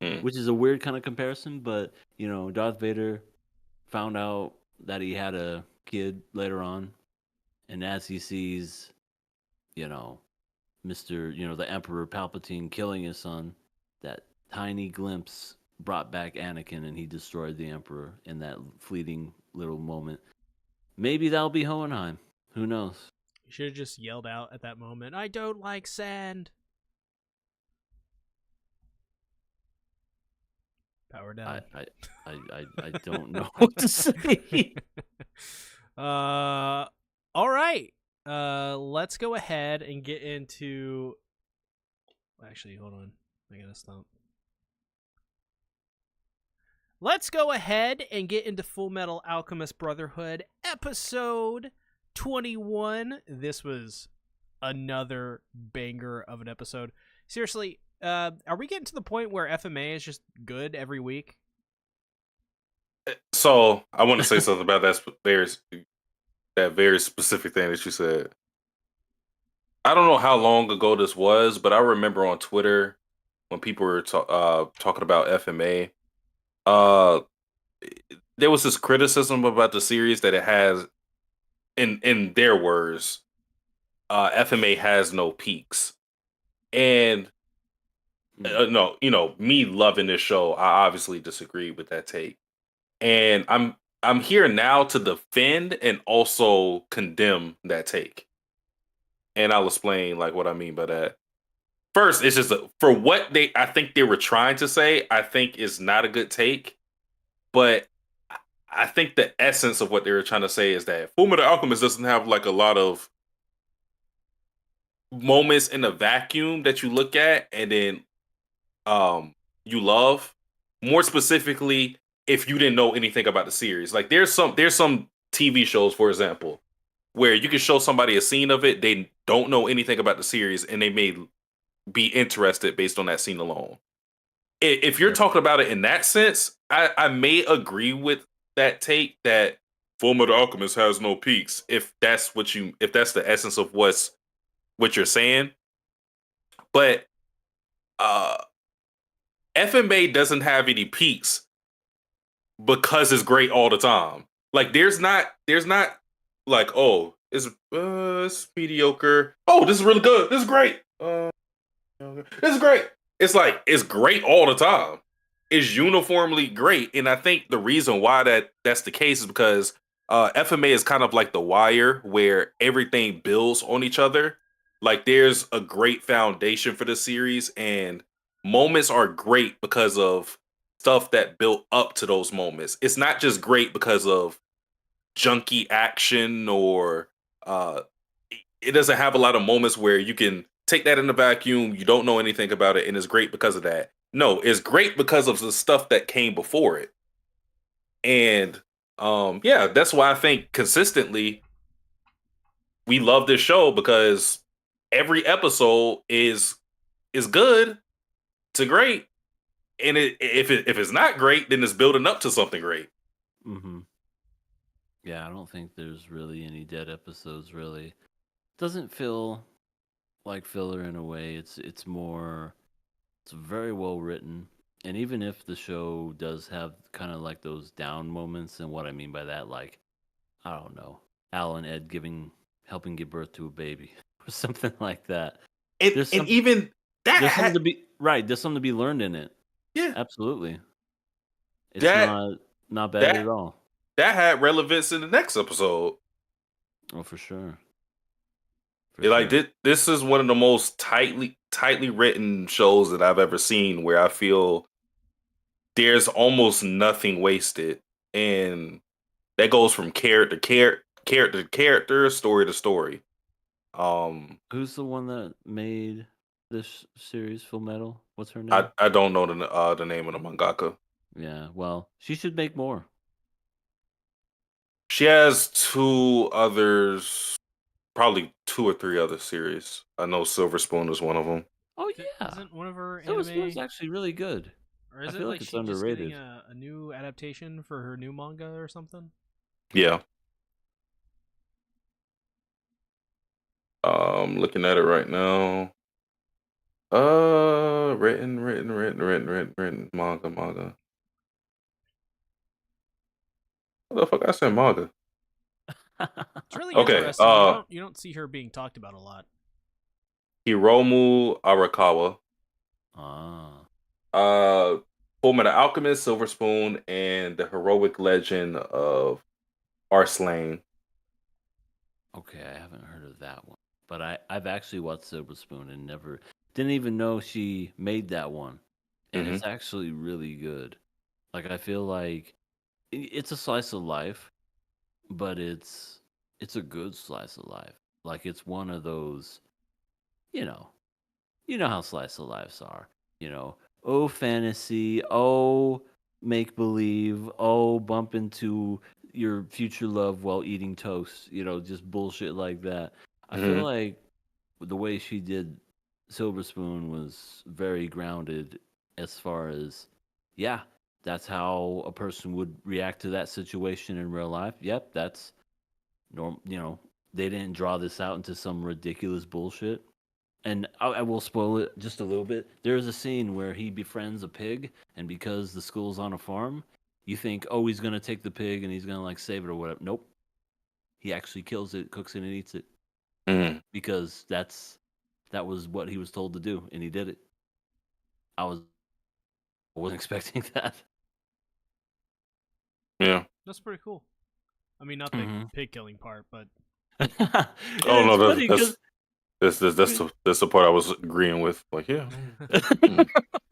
Hmm. Which is a weird kind of comparison, but Darth Vader found out that he had a kid later on, and as he sees, the Emperor Palpatine killing his son, that tiny glimpse brought back Anakin, and he destroyed the Emperor in that fleeting little moment. Maybe that'll be Hohenheim. Who knows? You should have just yelled out at that moment, "I don't like sand." Power down. I don't know what to say. All right. Let's go ahead and get into. Actually, hold on. I gotta stop. Let's go ahead and get into Fullmetal Alchemist Brotherhood, episode 21. This was another banger of an episode. Seriously, are we getting to the point where FMA is just good every week? So I want to say something about that very specific thing that you said. I don't know how long ago this was, but I remember on Twitter when people were talking about FMA, uh, there was this criticism about the series that it has, in their words, FMA has no peaks, and no, me loving this show, I obviously disagree with that take, and I'm here now to defend and also condemn that take, and I'll explain like what I mean by that. First, it's just for what I think they were trying to say. I think is not a good take, but I think the essence of what they were trying to say is that Fullmetal Alchemist doesn't have like a lot of moments in a vacuum that you look at and then you love. More specifically, if you didn't know anything about the series, like there's some TV shows, for example, where you can show somebody a scene of it, they don't know anything about the series, and they may be interested based on that scene alone. If you're talking about it in that sense, I may agree with that take that Fullmetal Alchemist has no peaks. If that's the essence of what you're saying, but uh, FMA doesn't have any peaks because it's great all the time. Like there's not like, oh, it's mediocre. Oh, this is really good. This is great. This is great. It's like it's great all the time. It's uniformly great, and I think the reason why that's the case is because FMA is kind of like The Wire, where everything builds on each other. Like there's a great foundation for the series, and moments are great because of stuff that built up to those moments. It's not just great because of junky action or uh, it doesn't have a lot of moments where you can take that in the vacuum, you don't know anything about it, and it's great because of that. No, it's great because of the stuff that came before it. And yeah, that's why I think consistently we love this show because every episode is good to great. And if it's not great, then it's building up to something great. Mm-hmm. Yeah, I don't think there's really any dead episodes. Really, doesn't feel like filler in a way. It's very well written, and even if the show does have kind of like those down moments, and what I mean by that, like I don't know, Al and Ed helping give birth to a baby or something like that. And even that there's something to be right. There's something to be learned in it. Yeah, absolutely. It's that not bad that at all. that had relevance in the next episode. Oh, for sure. Like this is one of the most tightly written shows that I've ever seen, where I feel there's almost nothing wasted, and that goes from character to character, story to story. Who's the one that made this series, Fullmetal? What's her name? I don't know the name of the mangaka. Yeah, well, she should make more. She has two others, probably 2 or 3 other series. I know Silver Spoon is one of them. Oh yeah, Isn't one of her Silver anime? Spoon's actually really good. Or is I it feel like it's she just underrated. getting a new adaptation for her new manga or something? Yeah. Looking at it right now. Written manga. What the fuck I said manga? It's really Okay, interesting. You don't see her being talked about a lot. Hiromu Arakawa. Ah. Fullmetal Alchemist, Silver Spoon, and the heroic legend of Arslan. Okay, I haven't heard of that one, but I've actually watched Silver Spoon and didn't even know she made that one, and it's actually really good. Like I feel like it's a slice of life, but it's a good slice of life. Like it's one of those, you know, how slice of lives are. Oh fantasy, oh make believe, oh bump into your future love while eating toast. Just bullshit like that. I feel Mhm. like the way she did Silver Spoon was very grounded as far as, yeah, that's how a person would react to that situation in real life. Yep, that's norm. They didn't draw this out into some ridiculous bullshit. And I will spoil it just a little bit. There's a scene where he befriends a pig, and because the school's on a farm, you think, oh, he's gonna take the pig and he's gonna like save it or whatever. Nope, he actually kills it, cooks it, and eats it Mhm. because that was what he was told to do, and he did it. I wasn't expecting that. Yeah. That's pretty cool. I mean, not the Mhm. pig killing part, but And Oh no, it's funny because that's the part I was agreeing with. Like, yeah,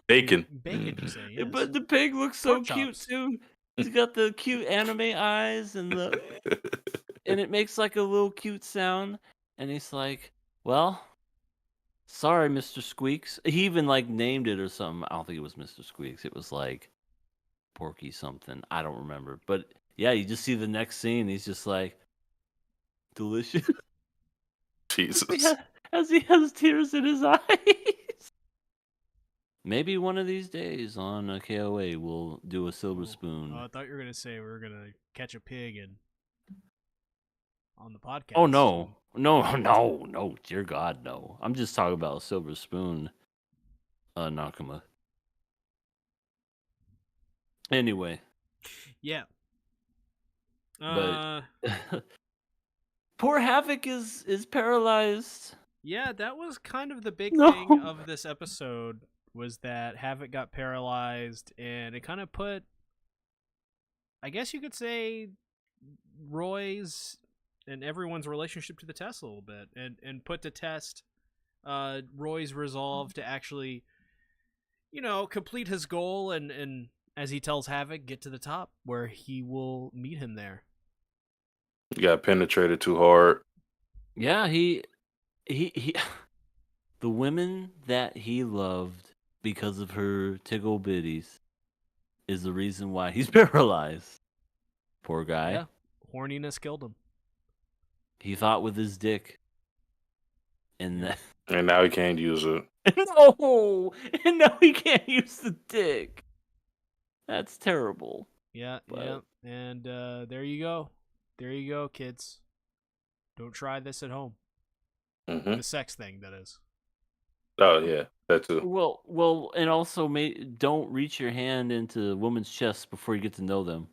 bacon. bacon, you say? Yes. but the pig looks so Pork cute chops. too. He's got the cute anime eyes and it makes like a little cute sound. And he's like, "Well, sorry, Mr. Squeaks." He even like named it or something. I don't think it was Mr. Squeaks. It was like Porky something. I don't remember. But yeah, you just see the next scene. He's just like, delicious. Jesus. As he has tears in his eyes. Maybe one of these days on a KOA we'll do a silver spoon. I thought you were gonna say we were gonna catch a pig and on the podcast. Oh no. No, dear God, no. I'm just talking about a silver spoon, Nakama. Anyway, Yeah. but poor Havoc is paralyzed. Yeah, that was kind of the big No. thing of this episode was that Havoc got paralyzed, and it kind of put, I guess you could say, Roy's and everyone's relationship to the test a little bit, and put to test Roy's resolve to actually, complete his goal and as he tells Havoc, get to the top where he will meet him there. You got penetrated too hard. Yeah, he the women that he loved because of her tickle bitties is the reason why he's paralyzed. Poor guy. Yeah, horniness killed him. He thought with his dick. And And now he can't use it. no, and now he can't use the dick. That's terrible. Yeah, But- yeah, and there you go, kids. Don't try this at home. Hmm. The sex thing, that is. Oh yeah, that too. Well, and also don't reach your hand into a woman's chest before you get to know them.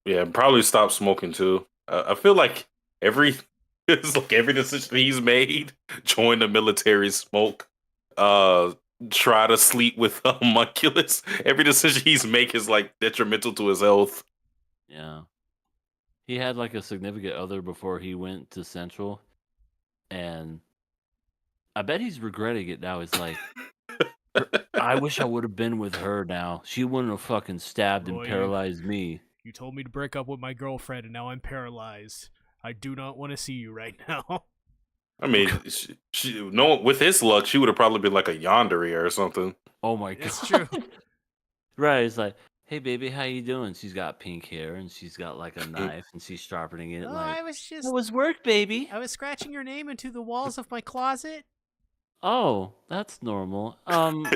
Yeah, and probably stop smoking too. I feel like it's like every decision he's made: join the military, smoke, try to sleep with a homunculus. Every decision he's make is like detrimental to his health. Yeah. He had like a significant other before he went to Central, and I bet he's regretting it now. He's like, I wish I would have been with her now. She wouldn't have fucking stabbed Roy, and paralyzed me. You told me to break up with my girlfriend, and now I'm paralyzed. I do not want to see you right now. I mean, no, with his luck, she would have probably been like a yandere or something. Oh my god. It's true. Right, it's like, hey baby, how you doing? She's got pink hair and she's got like a knife and she's sharpening it like, was it was work, baby. I was scratching your name into the walls of my closet. Oh, that's normal. What?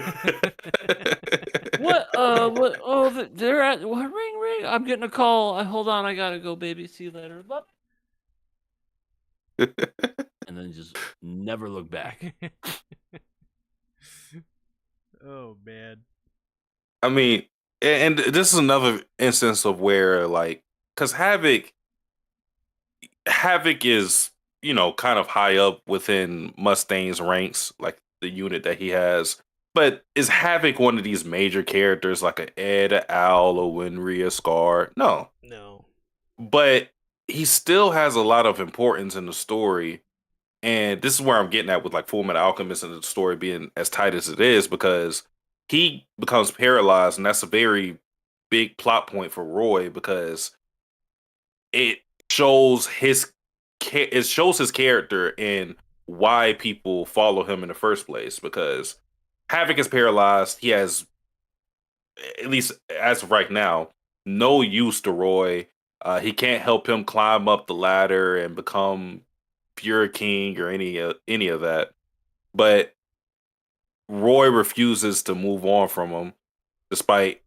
Oh, they're at what? Ring. I'm getting a call. Hold on, I gotta go, baby. See you later. Bye. And then just never look back. Oh man. I mean, and this is another instance of where, like, because Havoc is, kind of high up within Mustang's ranks, like the unit that he has. But is Havoc one of these major characters, like a Ed, a Al, a Winry, a Scar? No. No. But he still has a lot of importance in the story. And this is where I'm getting at with like Fullmetal Alchemist and the story being as tight as it is, because he becomes paralyzed, and that's a very big plot point for Roy, because it shows his character and why people follow him in the first place. Because Havoc is paralyzed, he has, at least as of right now, no use to Roy. He can't help him climb up the ladder and become pure king or any of that. But Roy refuses to move on from him, despite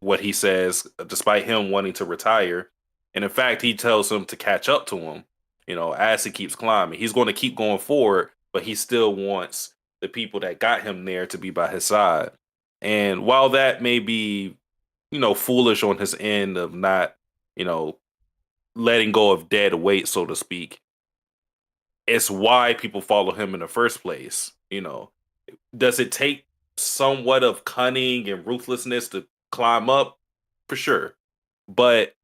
what he says, despite him wanting to retire. And in fact, he tells him to catch up to him. As he keeps climbing, he's going to keep going forward, but he still wants the people that got him there to be by his side. And while that may be, foolish on his end of not, you know, letting go of dead weight, so to speak, it's why people follow him in the first place. Does it take somewhat of cunning and ruthlessness to climb up? For sure. But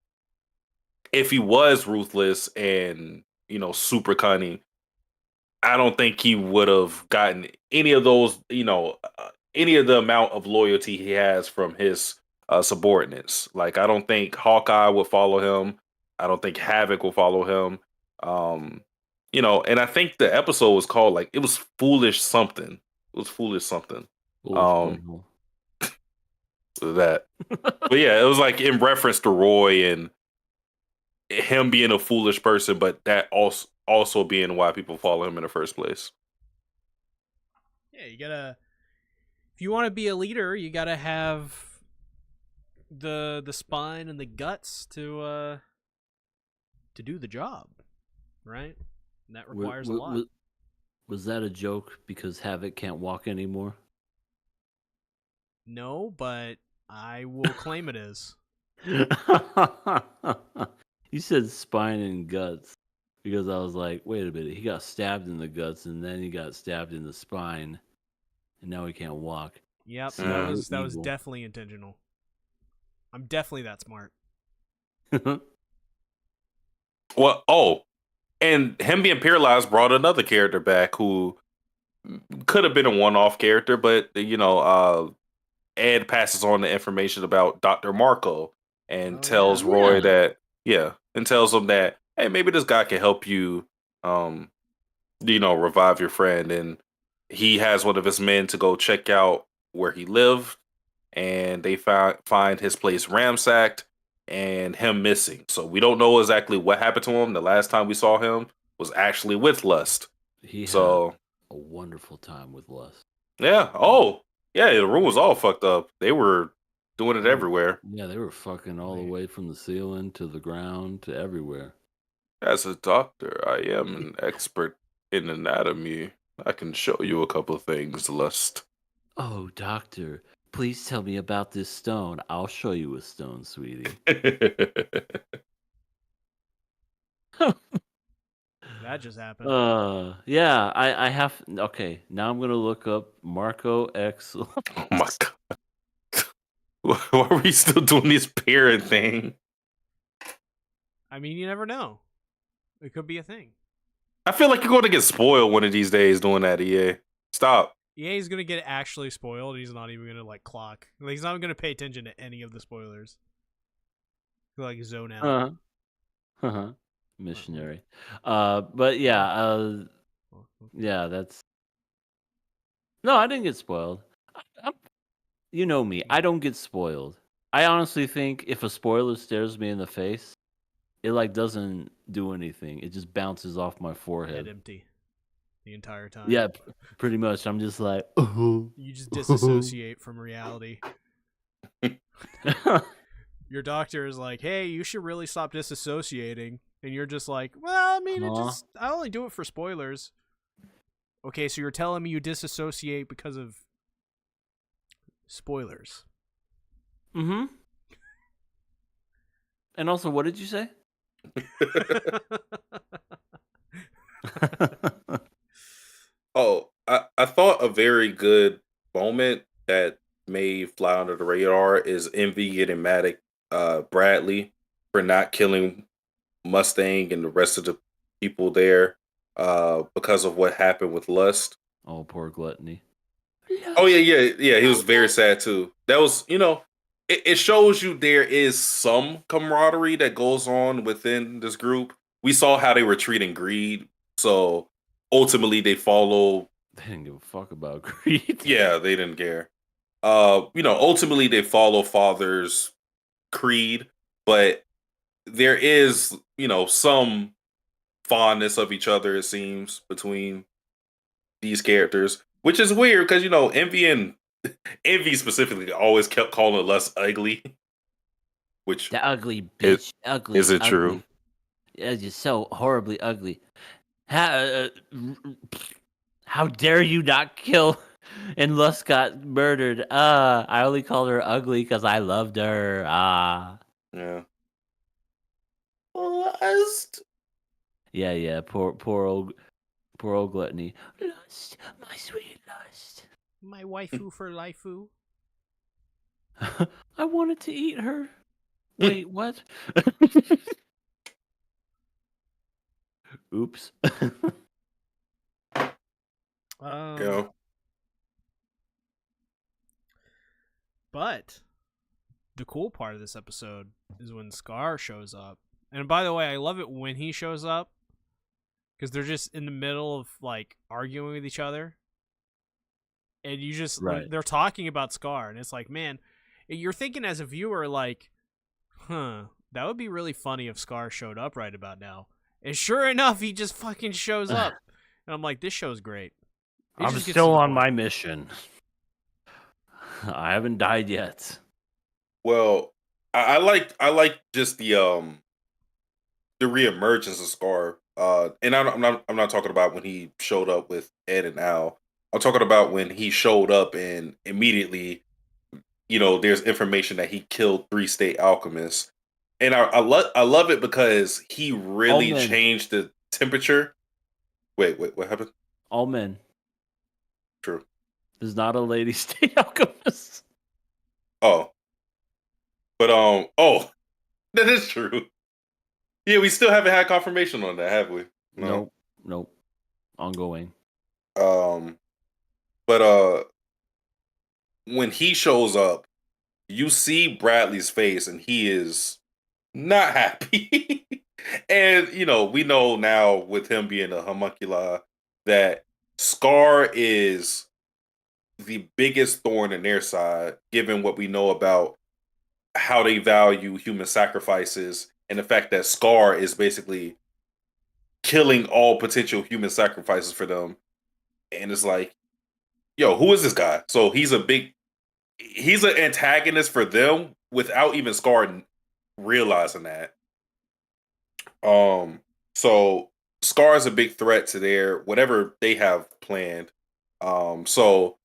if he was ruthless and, super cunning, I don't think he would have gotten any of those, any of the amount of loyalty he has from his subordinates. Like, I don't think Hawkeye would follow him. I don't think Havoc will follow him. Um, and I think the episode was called like it was foolish something. It was foolish something. Foolish Um, butthole. that, but yeah, it was like in reference to Roy and him being a foolish person, but that also being why people follow him in the first place. Yeah, you gotta. If you want to be a leader, you gotta have the spine and the guts to do the job, right? And that requires a lot. Was that a joke because Havoc can't walk anymore? No, but I will claim it is. You said spine and guts because I was like, wait a minute, he got stabbed in the guts and then he got stabbed in the spine, and now he can't walk. Yep, So that you're was evil. definitely intentional. I'm definitely that smart. Well, and him being paralyzed brought another character back who could have been a one-off character, but Ed passes on the information about Dr. Marco and tells Roy that, and tells him that, hey, maybe this guy can help you, revive your friend. And he has one of his men to go check out where he lived, and they find his place ransacked and him missing. So we don't know exactly what happened to him. The last time we saw him was actually with Lust. He had So a wonderful time with Lust. yeah. Oh, yeah. The room was all fucked up. They were doing it everywhere. Yeah, they were fucking all the way from the ceiling to the ground to everywhere. As a doctor, I am an expert in anatomy. I can show you a couple of things, Lust. Oh, doctor, please tell me about this stone. I'll show you a stone, sweetie. That just happened. Yeah, I have. Okay, now I'm gonna look up Marco X. Oh my god. Why are we still doing this parent thing? I mean, you never know. It could be a thing. I feel like you're going to get spoiled one of these days doing that, EA. Stop. He's gonna get actually spoiled. He's not even gonna like clock. Like, he's not even gonna pay attention to any of the spoilers. He'll, like, zone out. Missionary. But yeah, yeah, that's. No, I didn't get spoiled. You know me, I don't get spoiled. I honestly think if a spoiler stares me in the face, it like doesn't do anything. It just bounces off my Head forehead. empty the entire time. Yeah, pretty much. I'm just like, oh. You just disassociate from reality. Your doctor is like, hey, you should really stop disassociating. And you're just like, well, I mean, I only do it for spoilers. Okay, so you're telling me you disassociate because of spoilers. Mm-hmm. And also, what did you say? Oh, I thought a very good moment that may fly under the radar is Envy getting mad at Bradley for not killing Mustang and the rest of the people there because of what happened with Lust. Oh, poor Gluttony. Oh yeah. He was very sad too. That was, it shows you there is some camaraderie that goes on within this group. We saw how they were treating Greed, so ultimately they follow. They didn't give a fuck about Greed. Yeah, they didn't care. Ultimately they follow Father's creed, but there is, some fondness of each other, it seems, between these characters, which is weird because, Envy specifically always kept calling us ugly, which The ugly is, bitch. Ugly. is it true? Ugly. Yeah, just so horribly ugly. How, how dare you not kill and Lust got murdered? I only called her ugly because I loved her. Yeah. Lust. Yeah. Poor old gluttony. Lust, my sweet Lust. My waifu for lifeu. I wanted to eat her. Wait, what? Oops. Yeah. But the cool part of this episode is when Scar shows up. And by the way, I love it when he shows up because they're just in the middle of like arguing with each other. And you just Right. they're talking about Scar, and it's like, man, you're thinking as a viewer, like, that would be really funny if Scar showed up right about now. And sure enough, he just fucking shows up, and I'm like, this show's great. It I'm just gets still to the on point. my mission. I haven't died yet. Well, I like just the reemergence of Scar. And I'm not talking about when he showed up with Ed and Al. I'm talking about when he showed up and immediately, there's information that he killed 3 state alchemists, and I love it because he really men. changed the temperature. Wait, what happened? All men. True. There's not a lady state alchemist. Oh, but that is true. Yeah, we still haven't had confirmation on that, have we? No. Nope. Ongoing. But when he shows up, you see Bradley's face, and he is not happy. And we know now with him being a homunculi that Scar is the biggest thorn in their side, given what we know about how they value human sacrifices and the fact that Scar is basically killing all potential human sacrifices for them. And it's like, yo, who is this guy? So he's an antagonist for them without even Scar realizing that. So Scar is a big threat to their whatever they have planned. So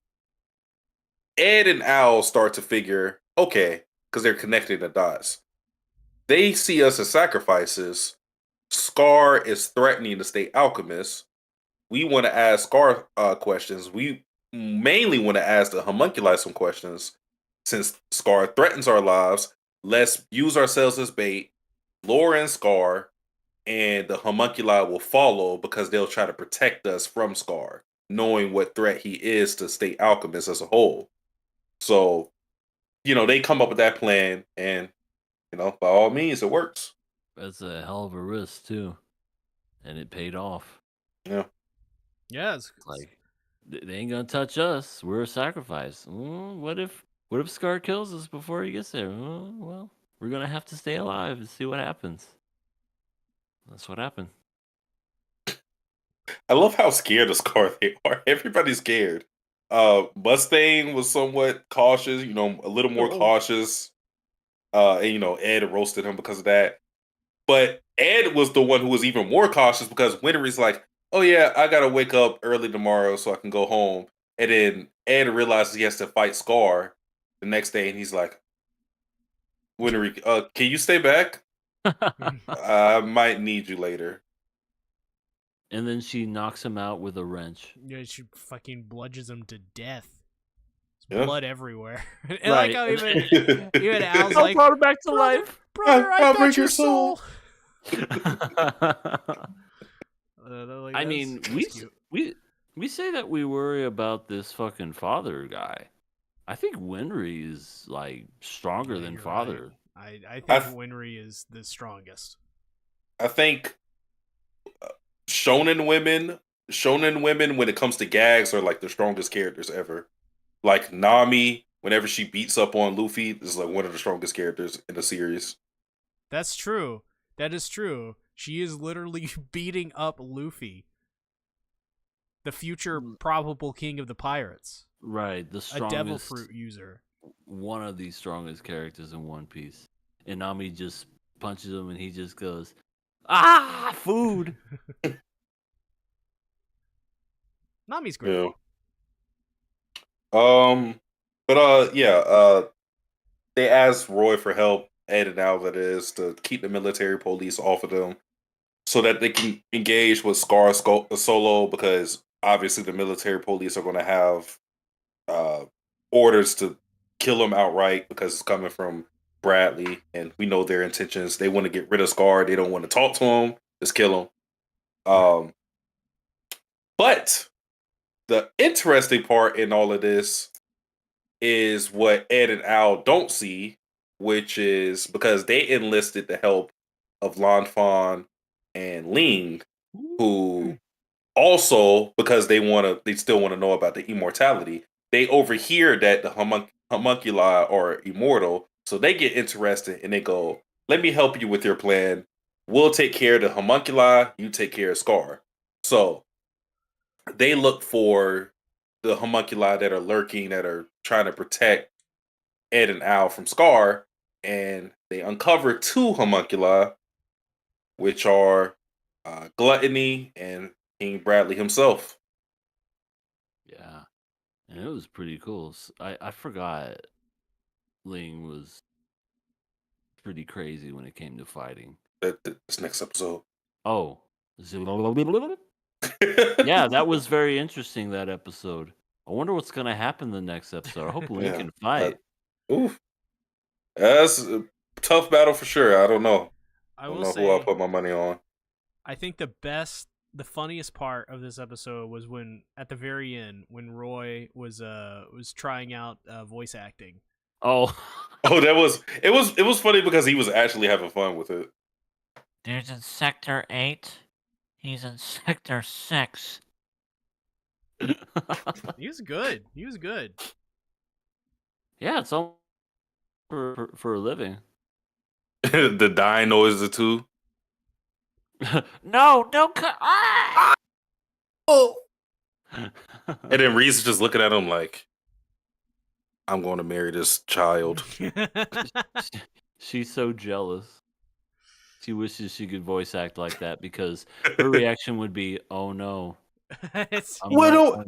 Ed and Al start to figure, okay, because they're connecting the dots. They see us as sacrifices. Scar is threatening the state alchemists. We want to ask Scar questions. We mainly want to ask the homunculi some questions. Since Scar threatens our lives, let's use ourselves as bait, lure in Scar, and the homunculi will follow because they'll try to protect us from Scar, knowing what threat he is to state alchemists as a whole. So, they come up with that plan, and by all means, it works. That's a hell of a risk too, and it paid off. Yeah. Yeah, It's like they ain't gonna touch us. We're a sacrifice. What if Scar kills us before he gets there? Well, we're gonna have to stay alive and see what happens. That's what happened. I love how scared of Scar they are. Everybody's scared. Mustang was somewhat cautious, a little more cautious. And Ed roasted him because of that. But Ed was the one who was even more cautious because Winry's like, oh yeah, I gotta wake up early tomorrow so I can go home. And then Ed realizes he has to fight Scar the next day, and he's like, Winry, can you stay back? I might need you later. And then she knocks him out with a wrench. Yeah, she fucking bludgeons him to death. Yeah. Blood everywhere. And Right. like how even Al's I like, brought her back to life. brother, I I'll got break your your soul. soul. I mean, we say that we worry about this fucking father guy. I think Winry is like stronger than You're father. right. I think Winry is the strongest. I think shonen women, when it comes to gags, are like the strongest characters ever. Like Nami, whenever she beats up on Luffy, is like one of the strongest characters in the series. That's true. That is true. She is literally beating up Luffy, the future probable king of the pirates, Right, the a devil strongest, fruit user. one of the strongest characters in One Piece. And Nami just punches him, and he just goes, "Ah, food." Nami's great. Yeah. But yeah. They asked Roy for help, Ed and Al, that is, to keep the military police off of them, so that they can engage with Solo, because obviously the military police are going to have uh, orders to kill him outright because it's coming from Bradley, and we know their intentions. They want to get rid of Scar. They don't want to talk to him. Just kill him. Um, but the interesting part in all of this is what Ed and Al don't see, which is because they enlisted the help of Lan Fan and Ling, who also, because they still want to know about the immortality. They overhear that the homunculi are immortal, so they get interested and they go, "Let me help you with your plan. We'll take care of the homunculi. You take care of Scar." So they look for the homunculi that are lurking, that are trying to protect Ed and Al from Scar, and they uncover two homunculi, which are Gluttony and King Bradley himself. Yeah, and it was pretty cool. I forgot Ling was pretty crazy when it came to fighting. This next episode. Oh, yeah, that was very interesting, that episode. I wonder what's gonna happen the next episode. I hope Ling Yeah. can fight. Oof. That's a tough battle for sure. I don't know. I I don't will know who I'll say, put my money on. I think the funniest part of this episode was when, at the very end, when Roy was trying out voice acting. Oh, Oh, it was funny because he was actually having fun with it. There's in Sector 8. He's in Sector 6. He was good. He was good. yeah, it's all for a living. The dying noises too. No, don't cut. Ah! Oh. And then Reese is just looking at him like, "I'm going to marry this child." She's so jealous. She wishes she could voice act like that, because her reaction would be, "Oh no, It's- I'm What?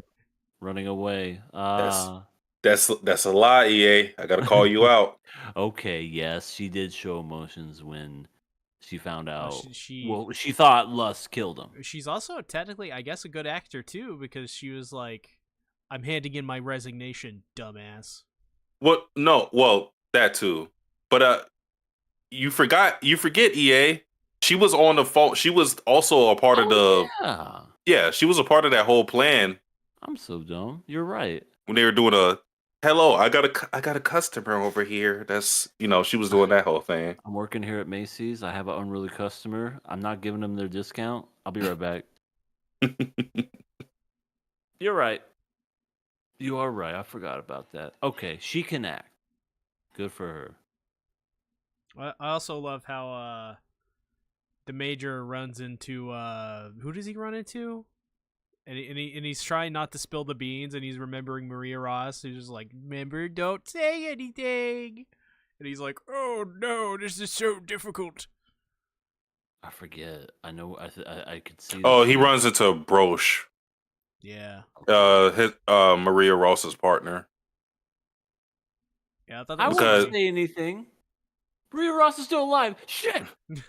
running away." That's a lie, EA. I gotta call you out. Okay, yes, she did show emotions when she found out. she- Well, she thought Lust killed him. she's also technically, I guess, a good actor too, because she was like, "I'm handing in my resignation, dumbass." What? No, well, that too. But you forget, EA. She was on the phone. She was also a part of the. Yeah, Yeah, she was a part of that whole plan I'm so dumb. You're right. when they were doing a. Hello, I got a customer over here. That's she was doing that whole thing. I'm working here at Macy's. I have an unruly customer. I'm not giving them their discount. I'll be right back. You're right. You are right. I forgot about that. Okay, she can act. Good for her. I also love how the Major runs into who does he run into? And he's trying not to spill the beans, and he's remembering Maria Ross. He's just like, "Remember, don't say anything." And he's like, "Oh no, this is so difficult." I forget. I know. I could see. Oh, this. he runs into Broche, Yeah, his Maria Ross's partner. yeah. I thought I that was Because- wouldn't say anything. Maria Ross is still alive. Shit.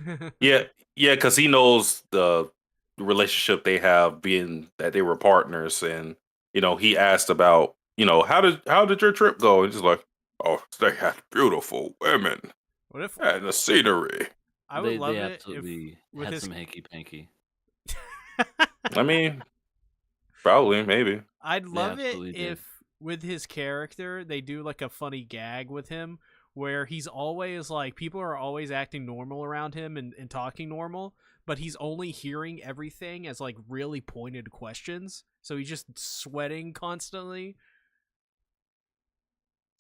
funny. Yeah, because he knows the relationship they have, being that they were partners, and he asked about how did your trip go, and he's like, "Oh, they had beautiful women What if and the scenery." I would love they it absolutely if with had his some hanky panky. I mean, probably, maybe. I'd love it absolutely did. if with his character they do like a funny gag with him where he's always like, people are always acting normal around him and talking normal, but he's only hearing everything as like really pointed questions. So he's just sweating constantly.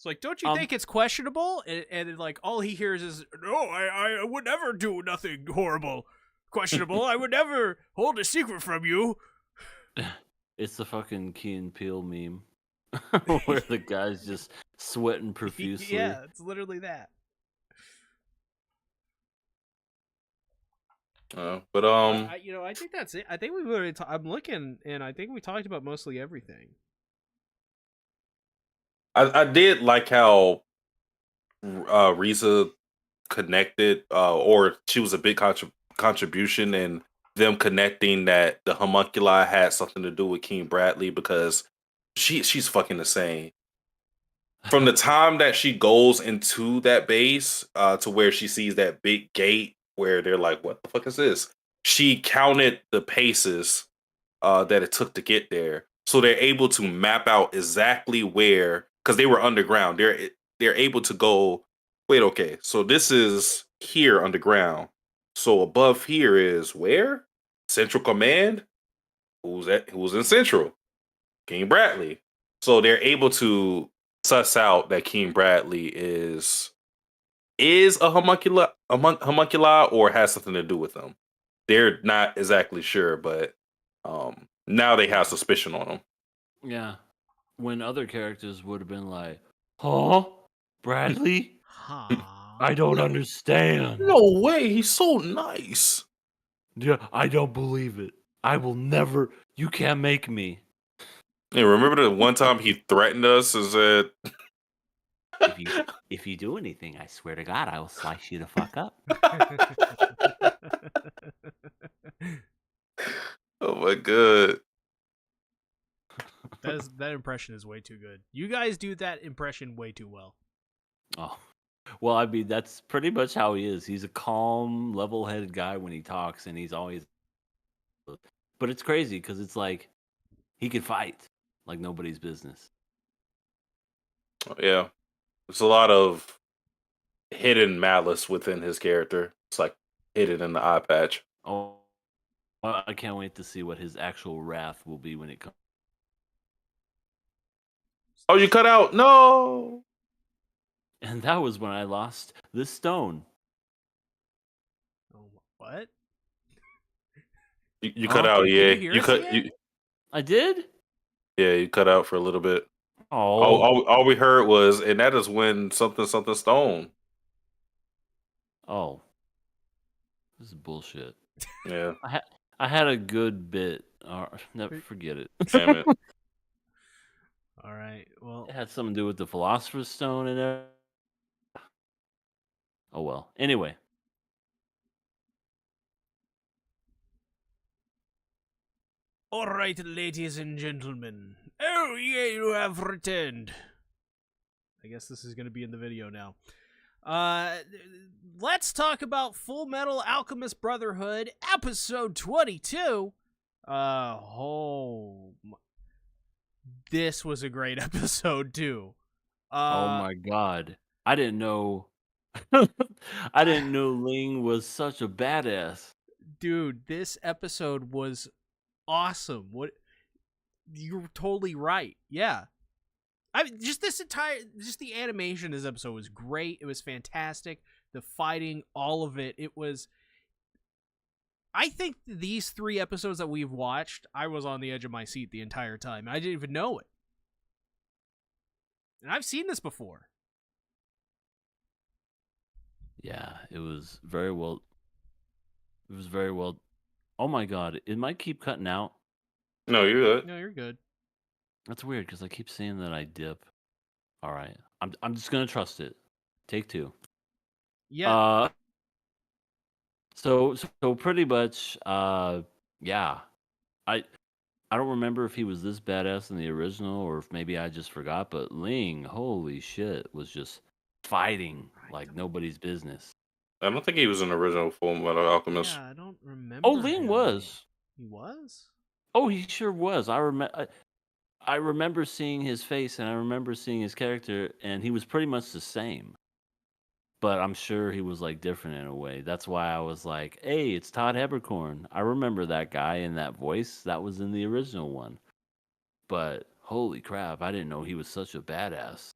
It's like, don't you think it's questionable? And like all he hears is, no, I would never do nothing horrible, questionable. I would never hold a secret from you. It's the fucking Key and Peele meme where the guy's just sweating profusely. Yeah, it's literally that. But I think that's it. I think we literally. I'm looking, and I think we talked about mostly everything. I did like how Riza connected, or she was a big contribution in them connecting that the homunculi had something to do with King Bradley, because she's fucking insane. From the time that she goes into that base to where she sees that big gate where they're like, what the fuck is this? She counted the paces that it took to get there. So they're able to map out exactly where, because they were underground. They're able to go, wait, okay, so this is here underground. So above here is where? Central Command? Who's in Central? King Bradley. So they're able to suss out that King Bradley is a homunculi or has something to do with them. They're not exactly sure, but now they have suspicion on him. Yeah. When other characters would have been like, huh? Bradley? I don't understand. No way, he's so nice. Yeah, I don't believe it. I will never. You can't make me. Yeah, remember the one time he threatened us? Is that If you do anything, I swear to God, I will slice you the fuck up. oh my god. That impression is way too good. You guys do that impression way too well. Oh, well, I mean, that's pretty much how he is. He's a calm, level-headed guy when he talks, and he's always. But it's crazy because it's like he could fight like nobody's business. Yeah. There's a lot of hidden malice within his character. It's like hidden in the eye patch. Oh, well, I can't wait to see what his actual wrath will be when it comes. Oh, you cut out? No. And that was when I lost this stone. Oh, what? You cut out, Can yeah. you hear You us cut again? you I did? Yeah, you cut out for a little bit. Oh. All we heard was, and that is when something stone. Oh. This is bullshit. Yeah. I had a good bit. Never forget it. Damn it. All right. Well, It had something to do with the Philosopher's Stone and everything. Oh well. Anyway. all right, ladies and gentlemen. Oh, yeah, you have returned. I guess this is going to be in the video now. Let's talk about Fullmetal Alchemist Brotherhood, episode 22. This was a great episode too. Oh my god. I didn't know I didn't know Ling was such a badass. Dude, this episode was awesome. What, you're totally right. Yeah. I mean, just the animation of this episode was great. It was fantastic. The fighting, all of it. It was. I think these 3 episodes that we've watched, I was on the edge of my seat the entire time. I didn't even know it. And I've seen this before. Yeah, it was very well. It was very well. Oh my god, it might keep cutting out. No, you're good. No, you're good. That's weird because I keep seeing that I dip. All right, I'm just gonna trust it. Take 2. Yeah. So pretty much, yeah. I don't remember if he was this badass in the original or if maybe I just forgot. But Ling, holy shit, was just fighting like nobody's business. I don't think he was an original Full Metal Alchemist. Yeah, I don't remember. Oh, Ling him. was. He was? Oh, he sure was. I remember seeing his face and I remember seeing his character, and he was pretty much the same. But I'm sure he was like different in a way. That's why I was like, "Hey, it's Todd Hebercorn. I remember that guy and that voice. That was in the original one." But holy crap, I didn't know he was such a badass.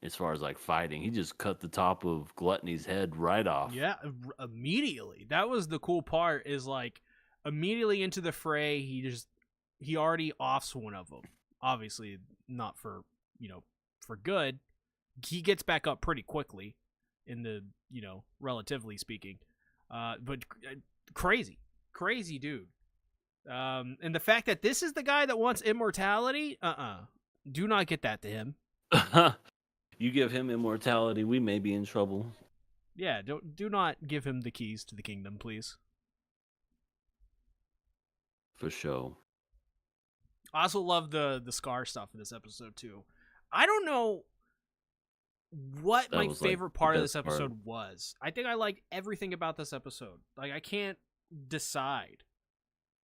as far as like fighting. He just cut the top of Gluttony's head right off. Yeah, immediately. That was the cool part. Is like immediately into the fray. He already offs one of them. Obviously, not for for good. He gets back up pretty quickly, in the relatively speaking, but crazy dude. And the fact that this is the guy that wants immortality, do not get that to him. You give him immortality, we may be in trouble. Yeah, do not give him the keys to the kingdom, please. For sure. I also love the Scar stuff in this episode too. I don't know what That my was, like, favorite the part of this best part. episode was. I think I liked everything about this episode. Like, I can't decide.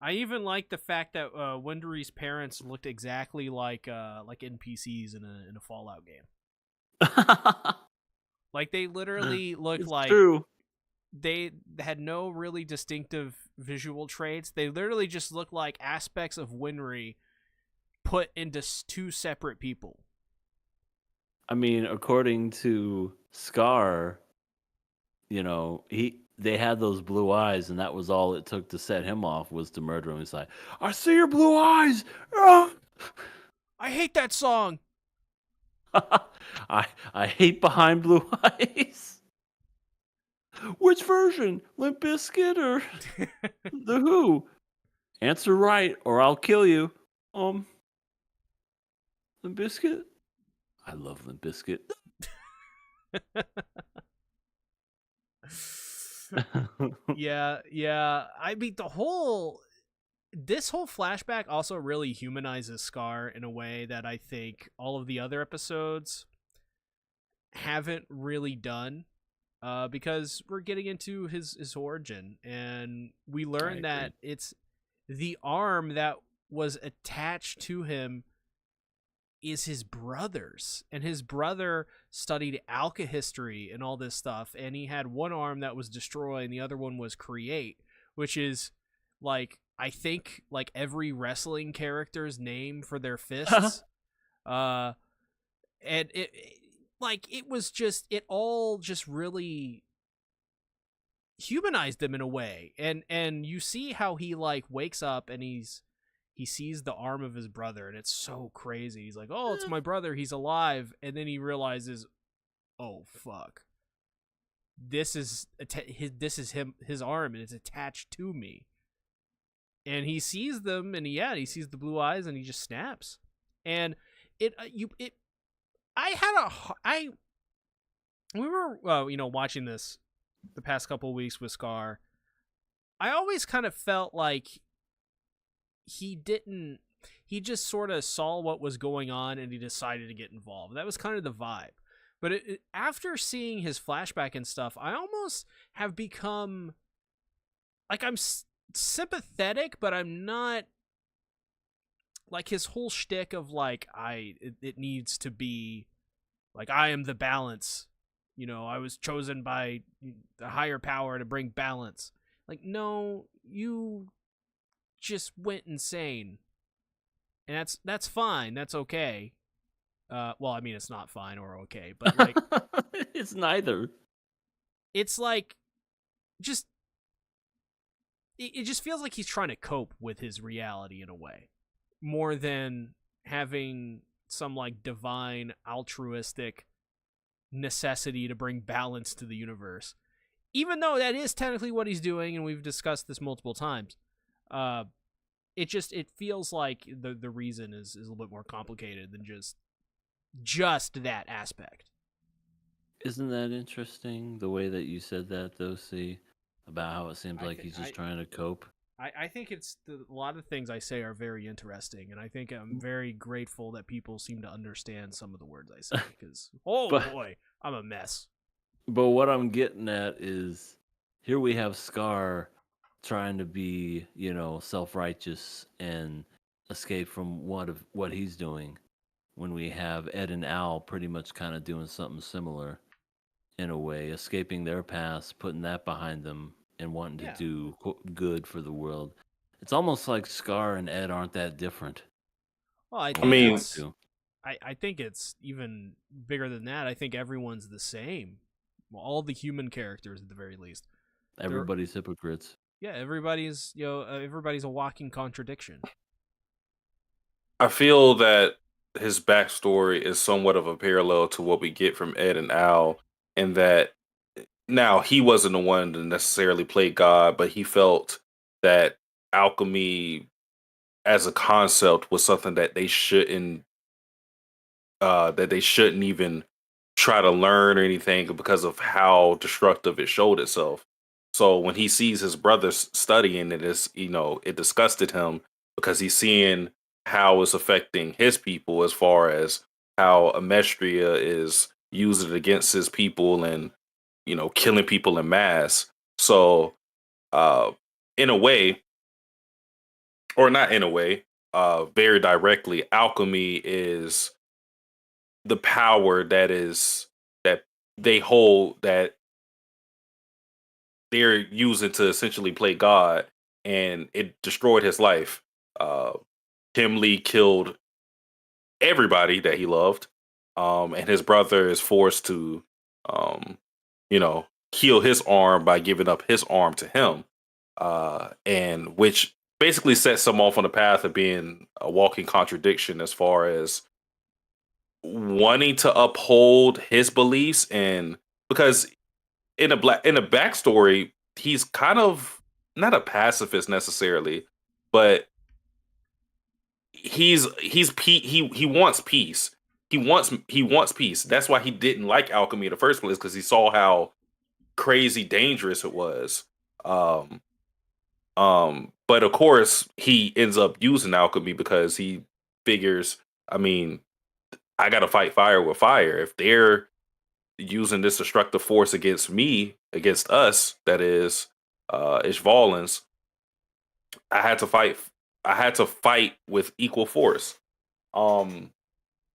I even like the fact that Wendery's parents looked exactly like NPCs in a Fallout game. Like, they literally looked It's like true. they had no really distinctive visual traits. They literally just looked like aspects of Winry put into two separate people. I mean, according to Scar, they had those blue eyes, and that was all it took to set him off, was to murder him. He's like, I see your blue eyes. Ah! I hate that song. I hate Behind Blue Eyes. Which version? Limp Bizkit or The Who? Answer right, or I'll kill you. Limp Bizkit? I love Limp Bizkit. Yeah. I mean, this whole flashback also really humanizes Scar in a way that I think all of the other episodes haven't really done. Because we're getting into his origin, and we learn that it's the arm that was attached to him is his brother's, and his brother studied alchemy and all this stuff, and he had one arm that was destroy and the other one was create, which is like, I think, like every wrestling character's name for their fists. And it all just really humanized him in a way, and you see how he like wakes up and he sees the arm of his brother, and it's so crazy. He's like, oh, it's my brother, he's alive. And then he realizes, oh fuck, this is his arm, and it's attached to me. And he sees them, and he sees the blue eyes, and he just snaps. And we were watching this the past couple of weeks with Scar. I always kind of felt like he just sort of saw what was going on and he decided to get involved. That was kind of the vibe. But after seeing his flashback and stuff, I almost have become like, I'm sympathetic, but I'm not like his whole shtick of like, it needs to be like, I am the balance. I was chosen by the higher power to bring balance. Like, no, you just went insane. And that's fine. That's okay. Well, I mean, it's not fine or okay, but like, it's neither. It's like, it just feels like he's trying to cope with his reality in a way, more than having some like divine altruistic necessity to bring balance to the universe. Even though that is technically what he's doing, and we've discussed this multiple times, it feels like the reason is a little bit more complicated than just that aspect. Isn't that interesting, the way that you said that, though, C, about how it seems like he's just trying to cope? I think a lot of things I say are very interesting, and I think I'm very grateful that people seem to understand some of the words I say, because, boy, I'm a mess. But what I'm getting at is, here we have Scar trying to be, self-righteous and escape from what he's doing, when we have Ed and Al pretty much kind of doing something similar, in a way, escaping their past, putting that behind them, and wanting to do good for the world. It's almost like Scar and Ed aren't that different. Well, I I think it's even bigger than that. I think everyone's the same. Well, all the human characters at the very least. Everybody's hypocrites. Yeah, everybody's everybody's a walking contradiction. I feel that his backstory is somewhat of a parallel to what we get from Ed and Al, in that now he wasn't the one to necessarily play God, but he felt that alchemy as a concept was something that they shouldn't even try to learn or anything because of how destructive it showed itself. So when he sees his brothers studying it, it disgusted him because he's seeing how it's affecting his people as far as how Amestria is using it against his people and killing people in mass. So uh in a way, or not in a way, very directly, alchemy is the power that they hold, that they're using to essentially play God, and it destroyed his life. Uh, Tim Lee killed everybody that he loved, and his brother is forced to, um, heal his arm by giving up his arm to him, and which basically sets him off on the path of being a walking contradiction as far as wanting to uphold his beliefs, and because in a backstory, he's kind of not a pacifist necessarily, but he wants peace. He wants peace. That's why he didn't like alchemy in the first place, because he saw how crazy dangerous it was. Um, but of course, he ends up using alchemy because he figures, I mean, I got to fight fire with fire. If they're using this destructive force against me, against us, that is, Ishvalans, I had to fight. I had to fight with equal force. Um,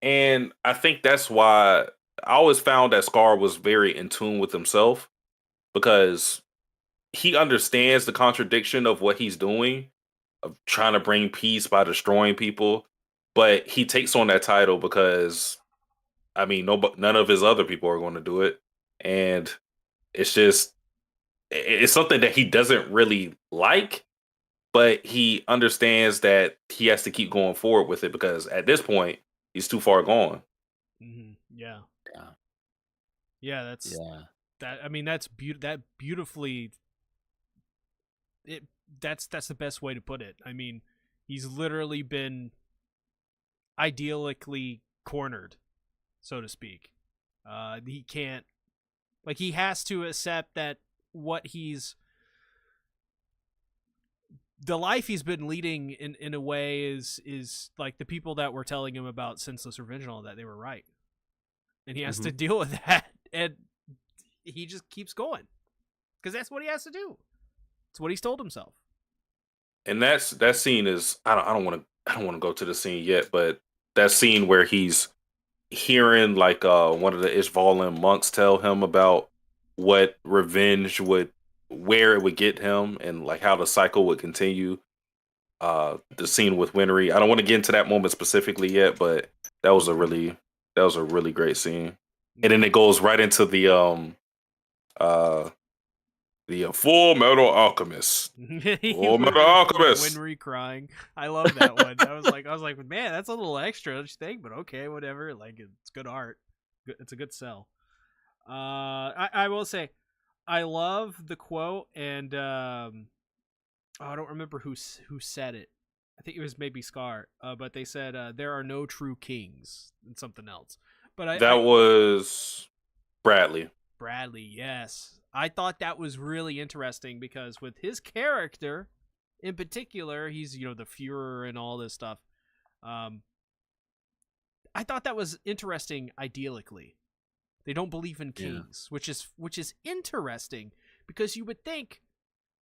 and I think that's why I always found that Scar was very in tune with himself, because he understands the contradiction of what he's doing, of trying to bring peace by destroying people, but he takes on that title because, I mean, none of his other people are going to do it, and it's just it's something that he doesn't really like, but he understands that he has to keep going forward with it because at this point he's too far gone. Yeah, Yeah. yeah. That's Yeah. that. I mean, that beautifully. It that's the best way to put it. I mean, he's literally been idealically cornered, so to speak. He can't, like, he has to accept that what he's the life he's been leading in a way is like the people that were telling him about senseless revenge and all that, they were right, and he has to deal with that, and he just keeps going because that's what he has to do. It's what he's told himself. And that scene is, I don't want to go to the scene yet, but that scene where he's hearing like one of the Ishvalan monks tell him about what revenge would, where it would get him, and like how the cycle would continue. The scene with Winry, I don't want to get into that moment specifically yet, but that was a really great scene. And then it goes right into uh the Full Metal Alchemist. Full Metal Alchemist. Winry crying. I love that one. I was like, man, that's a little extra, don't you think? But okay, whatever. Like, it's good art. It's a good sell. I will say, I love the quote, and I don't remember who said it. I think it was maybe Scar. But they said there are no true kings, and something else. But That was Bradley. Bradley, yes. I thought that was really interesting because with his character in particular, he's, the Führer and all this stuff. I thought that was interesting idealically. They don't believe in kings, which is interesting because you would think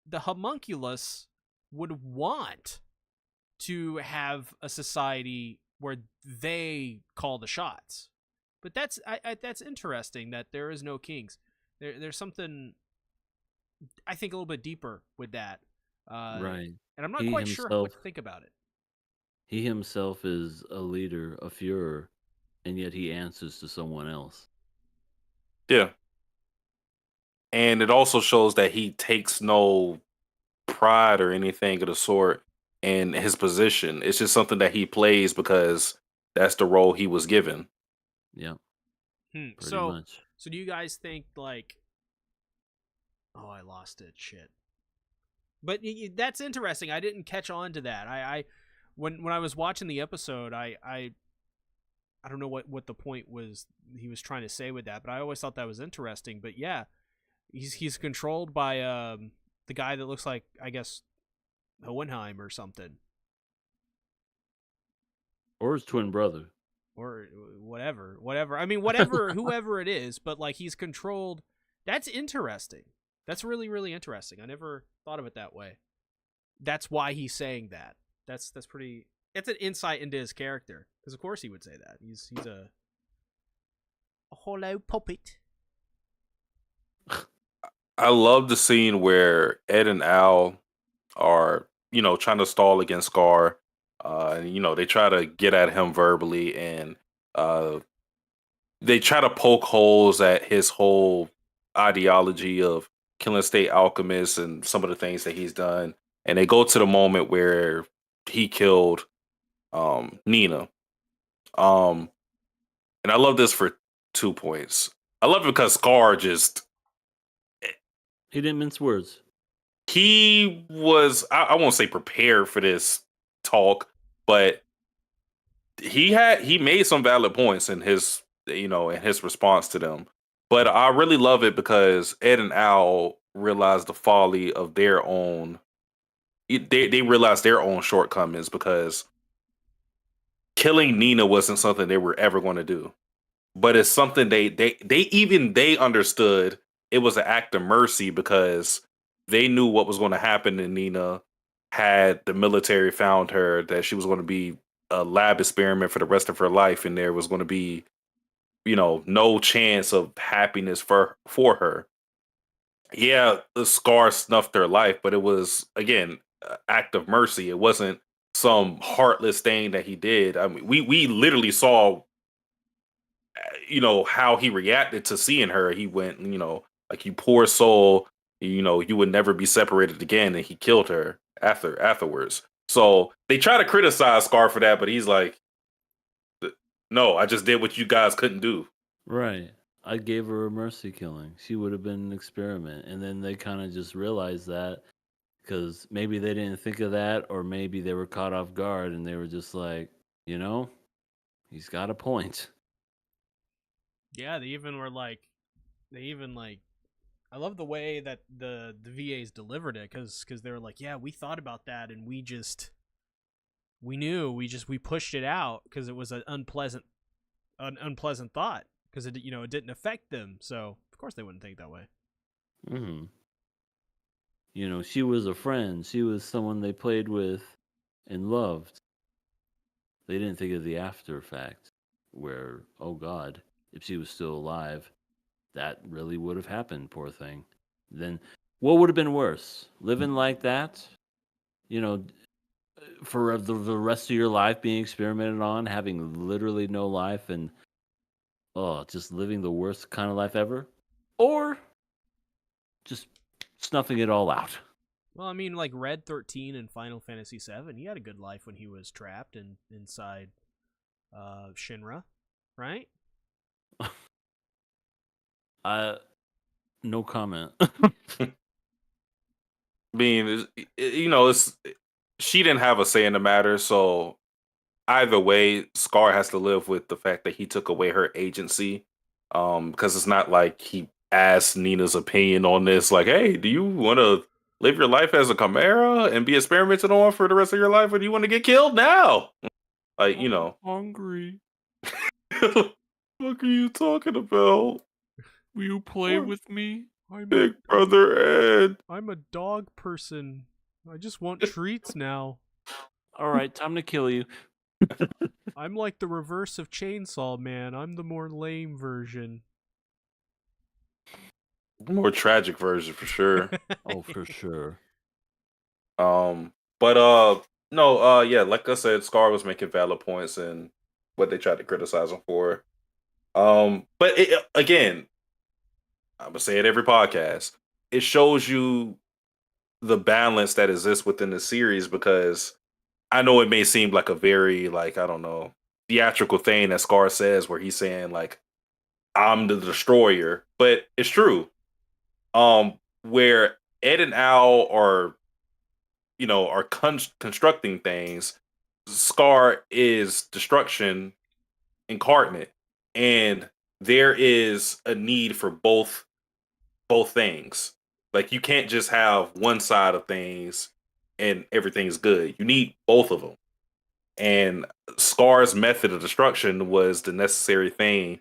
the homunculus would want to have a society where they call the shots. But that's interesting that there is no kings. There's something, I think, a little bit deeper with that. Right. And I'm not quite sure what to think about it. He himself is a leader, a Führer, and yet he answers to someone else. Yeah. And it also shows that he takes no pride or anything of the sort in his position. It's just something that he plays because that's the role he was given. Yep, pretty So much. do you guys think like? Oh, I lost it. Shit. But that's interesting. I didn't catch on to that. When I was watching the episode, I don't know what the point was he was trying to say with that, but I always thought that was interesting. But yeah, he's controlled by the guy that looks like, I guess, Hohenheim or something, Or his twin brother. or whatever. I mean, whatever, whoever it is, but like he's controlled. That's interesting. That's really, really interesting. I never thought of it that way. That's why he's saying that. That's pretty. It's an insight into his character, because of course he would say that. He's a hollow puppet. I love the scene where Ed and Al are, trying to stall against Scar. And, they try to get at him verbally, and they try to poke holes at his whole ideology of killing state alchemists and some of the things that he's done. And they go to the moment where he killed Nina. And I love this for 2 points. I love it because Scar just He didn't mince words. he was I won't say prepared for this talk, but he made some valid points in his in his response to them. But I really love it because Ed and Al realized the folly of their own. They realized their own shortcomings because killing Nina wasn't something they were ever going to do. But it's something they understood it was an act of mercy because they knew what was going to happen to Nina had the military found her, that she was going to be a lab experiment for the rest of her life, and there was going to be no chance of happiness for her. Yeah, the Scar snuffed her life, but it was again an act of mercy. It wasn't some heartless thing that he did. I mean, we literally saw how he reacted to seeing her. He went, like, you poor soul, you would never be separated again, and he killed her afterwards. So they try to criticize Scar for that, but he's like, no, I just did what you guys couldn't do. Right. I gave her a mercy killing. She would have been an experiment. And then they kind of just realized that because maybe they didn't think of that, or maybe they were caught off guard and they were just like, he's got a point. Yeah, they even I love the way that the VAs delivered it, because they were like, yeah, we thought about that, and we knew, we pushed it out because it was an unpleasant thought, because it didn't affect them, so of course they wouldn't think that way. Mm-hmm. She was a friend. She was someone they played with and loved. They didn't think of the after fact where, oh God, if she was still alive, that really would have happened, poor thing. Then what would have been worse? Living like that, for the rest of your life, being experimented on, having literally no life, and just living the worst kind of life ever? Or just snuffing it all out? Well, I mean, like Red 13 in Final Fantasy VII, he had a good life when he was trapped inside Shinra, right? No comment. I mean, she didn't have a say in the matter, so either way, Scar has to live with the fact that he took away her agency. Because it's not like he asked Nina's opinion on this, like, hey, do you want to live your life as a chimera and be experimented on for the rest of your life, or do you want to get killed now? Like, I'm hungry. what are you talking about? Will you play with me? Big brother Ed. I'm a dog person. I just want treats now. All right, time to kill you. I'm like the reverse of Chainsaw Man. I'm the more lame version. More tragic version for sure. Oh, for sure. But no, yeah, like I said, Scar was making valid points, and what they tried to criticize him for. But again, I'm gonna say it every podcast. It shows you the balance that exists within the series because I know it may seem like a very like I don't know theatrical thing that Scar says where he's saying like I'm the destroyer, but it's true. Where Ed and Al are are constructing things, Scar is destruction incarnate, and there is a need for both things. Like you can't just have one side of things and everything's good. You need both of them. And Scar's method of destruction was the necessary thing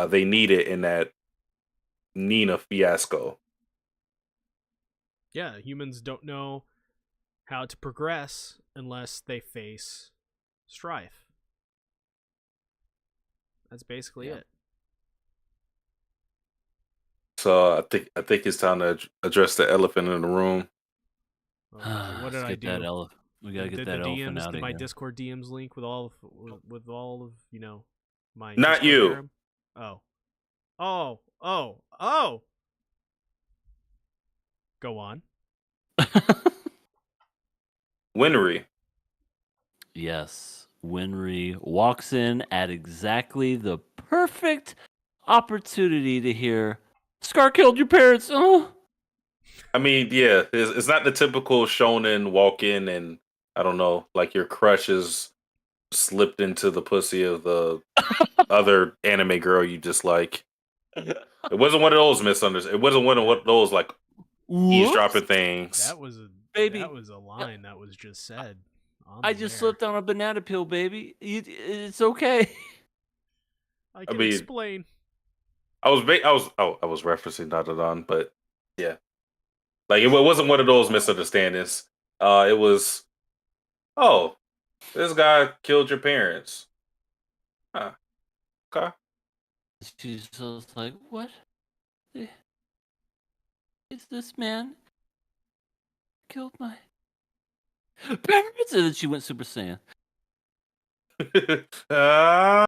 they needed in that Nina fiasco. Yeah, humans don't know how to progress unless they face strife. That's basically it. So I think it's time to address the elephant in the room. Oh, God, what did I do? We gotta get Did that the elephant DMs, out did of my here. Discord DMs link with all of my Not Discord you. harem? Oh. Go on. Winry. Yes, Winry walks in at exactly the perfect opportunity to hear, "Scar killed your parents." Oh. I mean, yeah, it's not the typical shonen walk in and I don't know, like your crush is slipped into the pussy of the other anime girl you dislike. It wasn't one of those misunderstandings. It wasn't one of those like Whoops, eavesdropping things. That was a baby. line that was just said on I the just air. slipped on a banana peel, baby. It's okay. I I can mean, explain. I was referencing Dandadan, but yeah, like it wasn't one of those misunderstandings. It was oh, this guy killed your parents. Huh. Okay. She's just like, "What? Eh, is this man killed my parents?" And then she went Super Saiyan. Ah.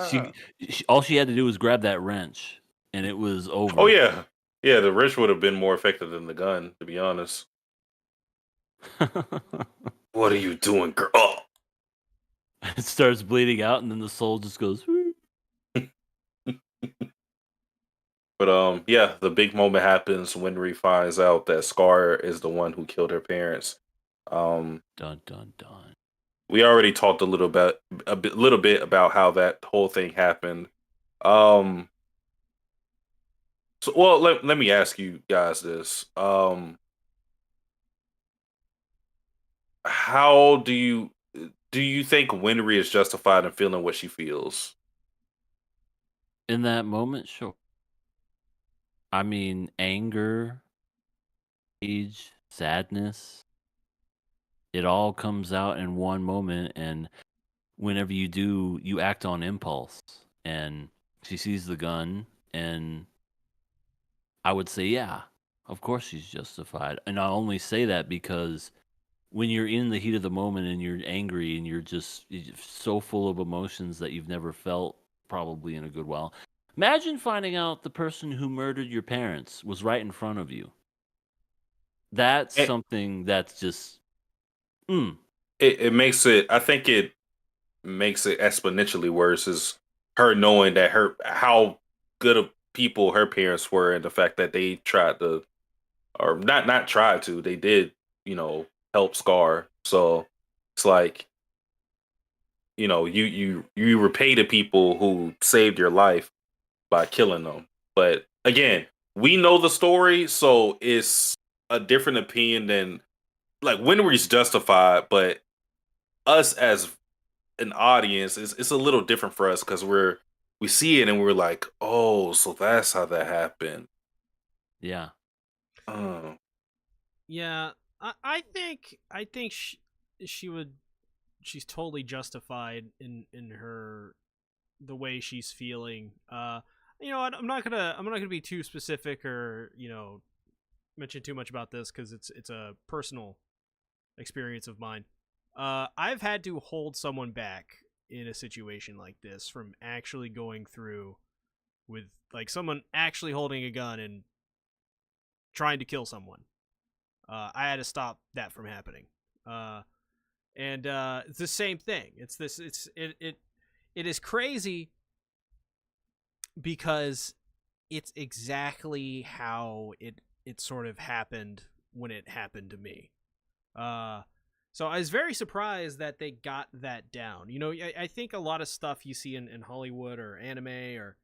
she, all she had to do was grab that wrench, and it was over. Oh yeah, yeah. The wrench would have been more effective than the gun, to be honest. What are you doing, girl? Oh. It starts bleeding out, and then the soul just goes. But yeah, the big moment happens when Ree finds out that Scar is the one who killed her parents. Dun dun dun. We already talked little bit about how that whole thing happened. Um, so well, let me ask you guys this. How do you think Winry is justified in feeling what she feels? In that moment, sure. I mean, anger, rage, sadness, it all comes out in one moment, and whenever you do, you act on impulse. And she sees the gun, and I would say, yeah, of course she's justified. And I only say that because when you're in the heat of the moment and you're angry and you're so full of emotions that you've never felt probably in a good while. Imagine finding out the person who murdered your parents was right in front of you. That's It, something that's just it makes it. I think it makes it exponentially worse. Is her knowing that how good of people her parents were, and the fact that they tried to, or not tried to, they did, help Scar. So it's like you repay the people who saved your life by killing them. But again, we know the story, so it's a different opinion than like Winry's justified, but us as an audience, it's a little different for us because we see it and we're like, oh, so that's how that happened. yeah. Oh. Yeah, I think she's totally justified in her the way she's feeling. I'm not gonna be too specific or mention too much about this because it's a personal experience of mine. I've had to hold someone back in a situation like this from actually going through with like someone actually holding a gun and trying to kill someone. I had to stop that from happening. And it's the same thing. It is crazy because it's exactly how it sort of happened when it happened to me. So I was very surprised that they got that down. You know, I think a lot of stuff you see in Hollywood or anime or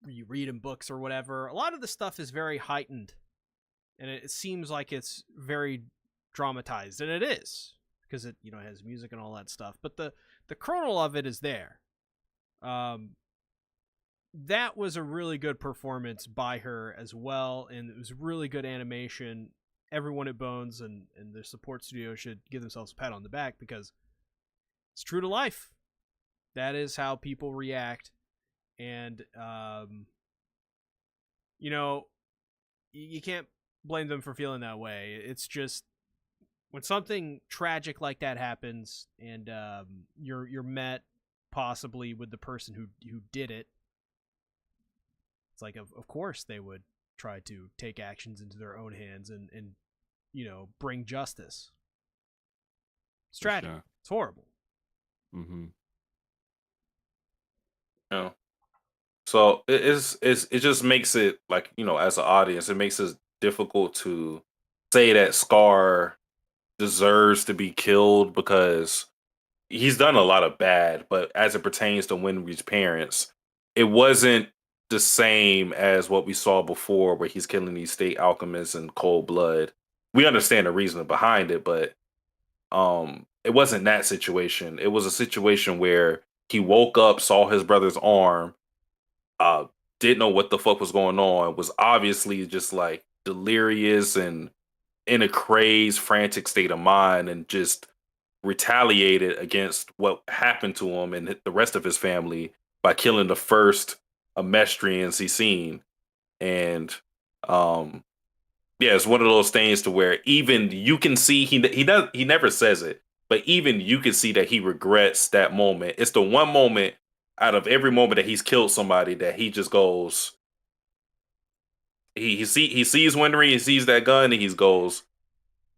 you read in books or whatever, a lot of the stuff is very heightened, and it seems like it's very dramatized, and it is because it has music and all that stuff. But the kernel of it is there. That was a really good performance by her as well, and it was really good animation. Everyone at Bones and the support studio should give themselves a pat on the back because it's true to life. That is how people react, and you can't blame them for feeling that way. It's just when something tragic like that happens, and you're met possibly with the person who did it. It's like of course they would try to take actions into their own hands and bring justice. It's tragic. Sure. It's horrible. Mm-hmm. Yeah. So it just makes it like, as an audience, it makes it difficult to say that Scar deserves to be killed because he's done a lot of bad, but as it pertains to Winry's parents, it wasn't the same as what we saw before where he's killing these state alchemists in cold blood. We understand the reason behind it, but it wasn't that situation. It was a situation where he woke up, saw his brother's arm, uh didn't know what the fuck was going on, was obviously just like delirious and in a crazed, frantic state of mind, and just retaliated against what happened to him and the rest of his family by killing the first Amestrians he seen. And um yeah, it's one of those things to where even you can see he never says it, but even you can see that he regrets that moment. It's the one moment out of every moment that he's killed somebody that he just goes, he sees Winry, he sees that gun, and he goes,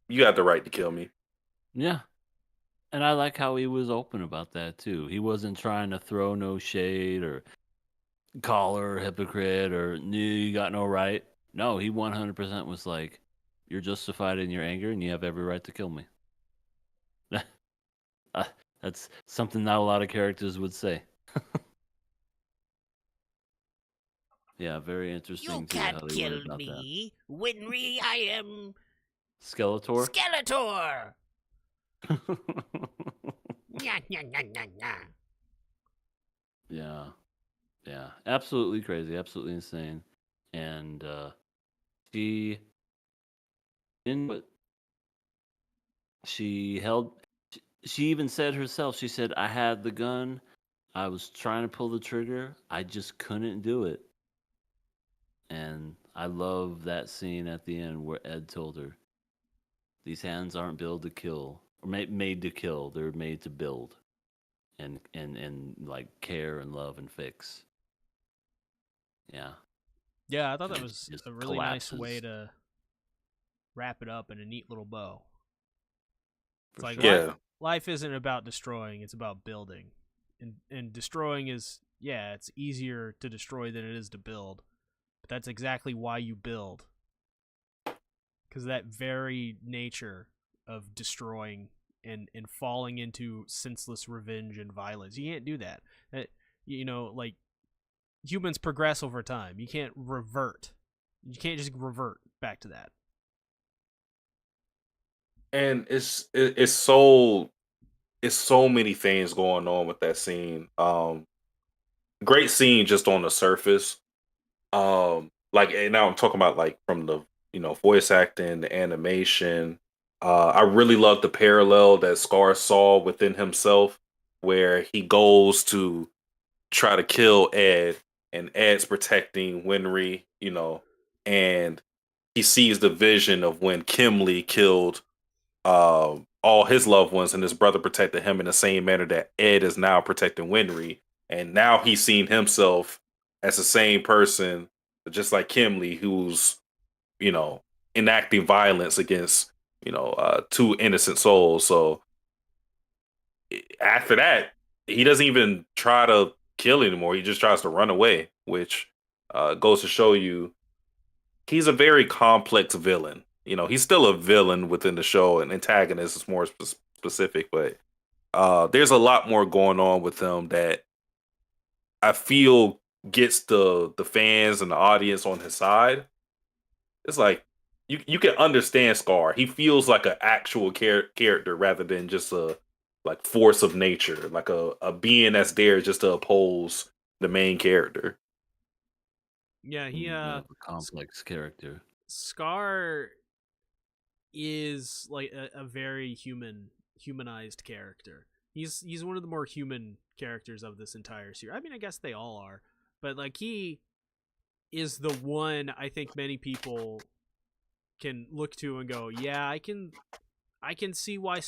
"You got the right to kill me." Yeah. And I like how he was open about that too. He wasn't trying to throw no shade or call her a hypocrite or you got no right. No, he 100% was like, you're justified in your anger and you have every right to kill me. Uh, that's something not a lot of characters would say. Yeah, very interesting You too how can't they went kill about me. Winry, I am that. Skeletor? Skeletor. Nya, nya, nya, nya, nya. Yeah. Yeah. Absolutely crazy, absolutely insane. And she didn't but she held she even said herself, she said, I had the gun, I was trying to pull the trigger, I just couldn't do it. And I love that scene at the end where Ed told her, these hands aren't built to kill or made to kill, they're made to build and like care and love and fix. Yeah. Yeah, I thought And that then was she just a really nice way collapses. to wrap it up in a neat little bow. It's For like sure. Yeah. life isn't about destroying; it's about building. And destroying is it's easier to destroy than it is to build. But that's exactly why you build, because that very nature of destroying and falling into senseless revenge and violence, you can't do that. Like humans progress over time. You can't revert. You can't just revert back to that. And it's so many things going on with that scene. Great scene just on the surface. Like, and now I'm talking about like from the voice acting, the animation. I really love the parallel that Scar saw within himself, where he goes to try to kill Ed, and Ed's protecting Winry, and he sees the vision of when Kimley killed all his loved ones, and his brother protected him in the same manner that Ed is now protecting Winry. And now he's seen himself as the same person, just like Kimley, who's, you know, enacting violence against, two innocent souls. So after that, he doesn't even try to kill anymore. He just tries to run away, which goes to show you he's a very complex villain. He's still a villain within the show, and antagonist is more specific, but there's a lot more going on with him that I feel gets the fans and the audience on his side. It's like you can understand Scar. He feels like an actual character rather than just a like force of nature, like a being that's there just to oppose the main character. Yeah, he A complex character. Scar is like a very humanized character. He's one of the more human characters of this entire series. I mean, I guess they all are, but like he is the one I think many people can look to and go, yeah, I can see why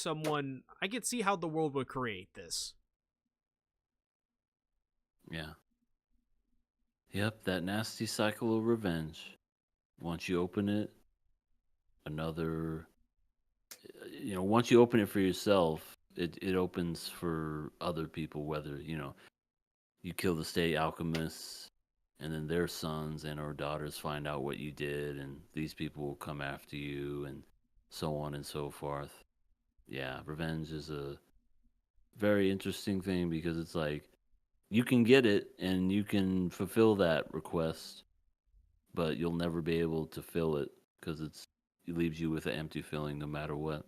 I can see how the world would create this. Yeah. Yep, that nasty cycle of revenge. Once you open it, once you open it for yourself, it opens for other people, whether, you kill the state alchemists and then their sons and or daughters find out what you did, and these people will come after you, and so on and so forth. Yeah, revenge is a very interesting thing because it's like you can get it and you can fulfill that request, but you'll never be able to fill it because it leaves you with an empty feeling no matter what.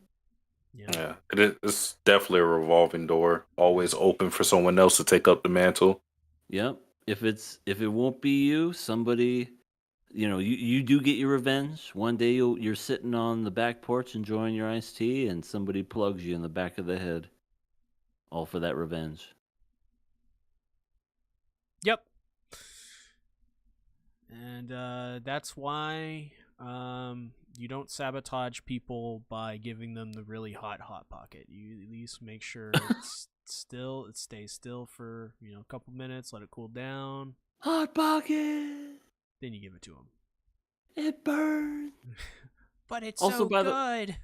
Yeah, it's definitely a revolving door, always open for someone else to take up the mantle. Yep. If it won't be you, somebody, you do get your revenge. One day you're sitting on the back porch enjoying your iced tea, and somebody plugs you in the back of the head, all for that revenge. Yep. And that's why you don't sabotage people by giving them the really hot pocket. You at least make sure it stays still for a couple minutes, let it cool down, Hot pocket. then you give it to them. It burns. But it's Also, so good.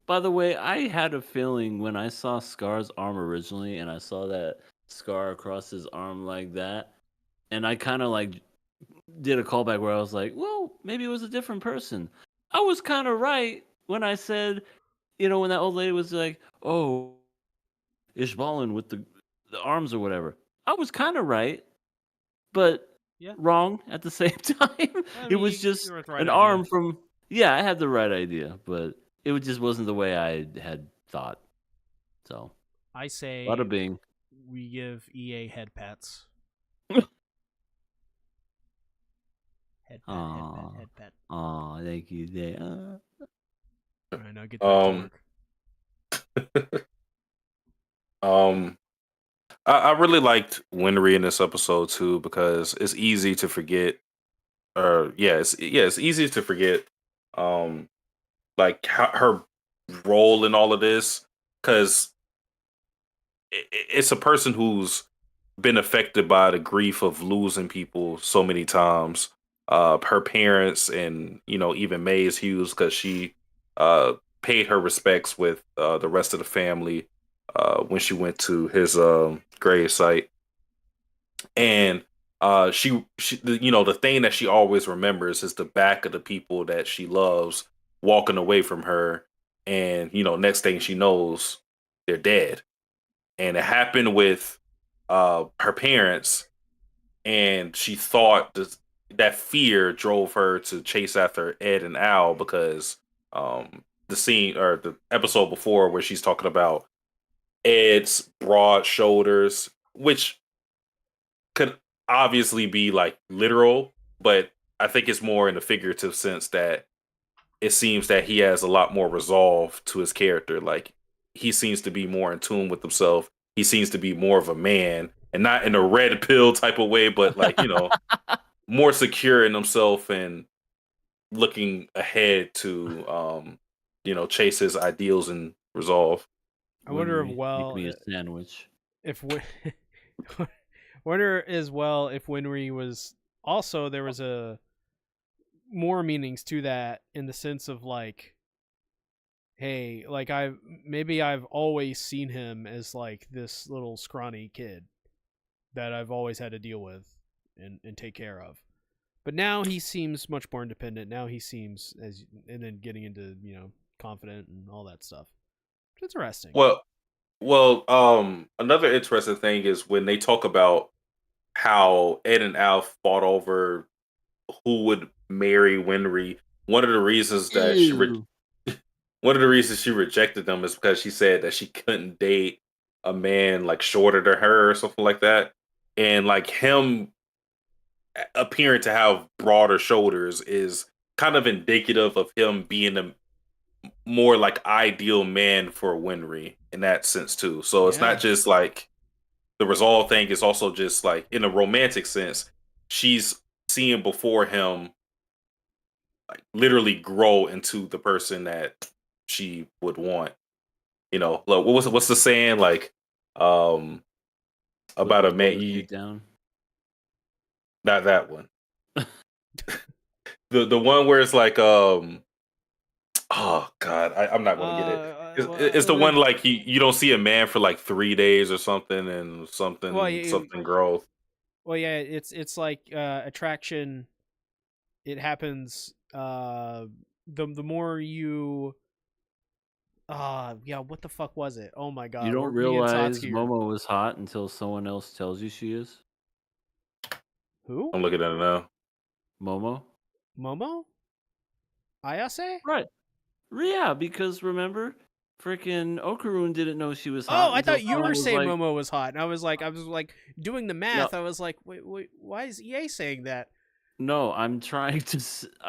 By the way, I had a feeling when I saw Scar's arm originally, and I saw that scar across his arm like that, and I kind of like did a callback where I was like, well, maybe it was a different person. I was kind of right when I said, when that old lady was like, oh, Ishbalin with the arms or whatever. I was kind of right, but Yeah. wrong at the same time. It was just you were with the right an idea. arm from. Yeah, I had the right idea, but it just wasn't the way I had thought. So I say bada bing. we give EA head pats. Head pat. Aw, thank you. All right, now get back to work. I really liked Winry in this episode too because it's easy to forget. It's easy to forget. Like her role in all of this because it's a person who's been affected by the grief of losing people so many times. Her parents and even Maze Hughes because she paid her respects with the rest of the family when she went to his grave site, and the thing that she always remembers is the back of the people that she loves walking away from her, and next thing she knows, they're dead, and it happened with her parents, and she thought that fear drove her to chase after Ed and Al because the scene or the episode before where she's talking about Ed's broad shoulders, which could obviously be like literal, but I think it's more in the figurative sense that it seems that he has a lot more resolve to his character. Like he seems to be more in tune with himself. He seems to be more of a man, and not in a red pill type of way, but like more secure in himself and looking ahead to chase his ideals and resolve. I wonder Make me a sandwich. if wonder as well if Winry was also there was a more meanings to that in the sense of like, hey, like I've always seen him as like this little scrawny kid that I've always had to deal with and take care of. But now he seems much more independent. Now he seems and then getting into, confident and all that stuff. It's interesting. Another interesting thing is when they talk about how Ed and Alf fought over who would marry Winry. One of the reasons that Ew. one of the reasons she rejected them is because she said that she couldn't date a man like shorter than her or something like that, and like him appearing to have broader shoulders is kind of indicative of him being a more like ideal man for Winry in that sense too. So it's Yeah. not just like the resolve thing, is also just like in a romantic sense, she's seeing before him like literally grow into the person that she would want. Look, what's the saying like about a man? You down. not that one. The one where it's like oh god, I'm not gonna get it. It's the one like you don't see a man for like 3 days or something, and something growth. Well, yeah, it's like attraction. It happens. The more you. Yeah. What the fuck was it? Oh my god! You don't me and realize Satsuki Momo was hot until someone else tells you she is. Who? I'm looking at it now. Momo. Momo? Ayase? Right. Yeah, because remember, freaking Okarun didn't know she was hot. Oh, I thought you someone were was saying like, Momo was hot, and I was like doing the math. No. I was like, wait, why is EA saying that? No, I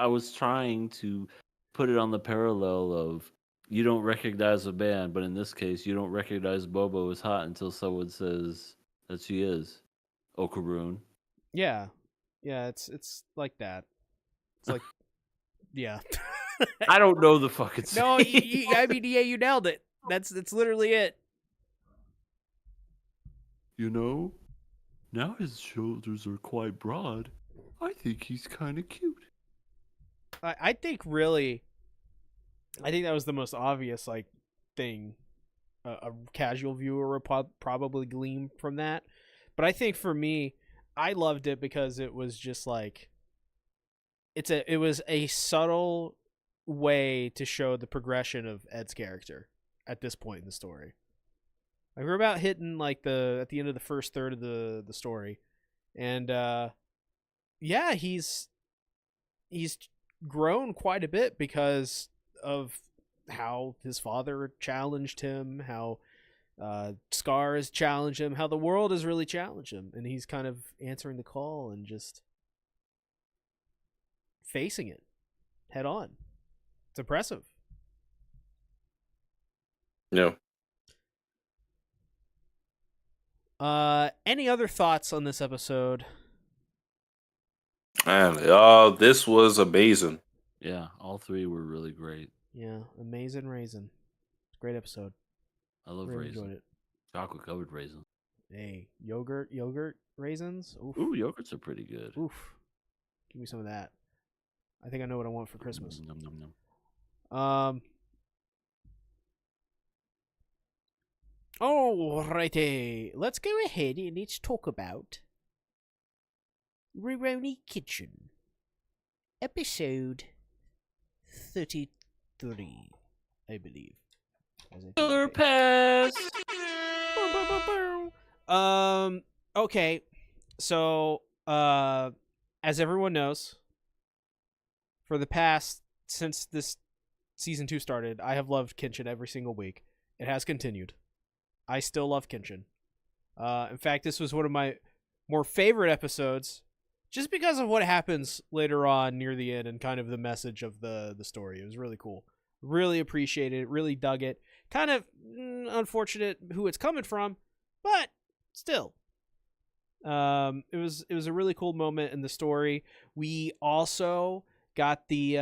was trying to put it on the parallel of you don't recognize a band, but in this case, you don't recognize Bobo as hot until someone says that she is. Okarun. Yeah, it's like that. It's like, yeah. I don't know the fucking No, saying. I mean, yeah, you nailed it. That's literally it. Now his shoulders are quite broad. I think he's kind of cute. I think that was the most obvious like thing a casual viewer would probably glean from that. But I think for me, I loved it because it was just like it was a subtle way to show the progression of Ed's character at this point in the story. Like we're about hitting like at the end of the first third of the story, and yeah, he's grown quite a bit because of how his father challenged him, how Scar has challenged him, how the world has really challenged him, and he's kind of answering the call and just facing it head on. It's impressive. Yeah. Any other thoughts on this episode? Man, this was amazing. Yeah, all three were really great. Yeah, amazing raisin. Great episode. I love Really raisins. enjoyed it. Chocolate covered raisins. Hey, yogurt raisins. Oof. Ooh, yogurts are pretty good. Oof. Give me some of that. I think I know what I want for Christmas. Nom, nom, nom. Alrighty. Let's go ahead and let's talk about Rurouni Kitchen. Episode 33, I believe. Killer Pass! Okay. So, as everyone knows, for the past, since this season 2 started, I have loved Kenshin every single week. It has continued. I still love Kenshin. In fact, this was one of my more favorite episodes, just because of what happens later on near the end and kind of the message of the story. It was really cool. Really appreciated it. Really dug it. Kind of unfortunate who it's coming from, but still. It was a really cool moment in the story. We also got the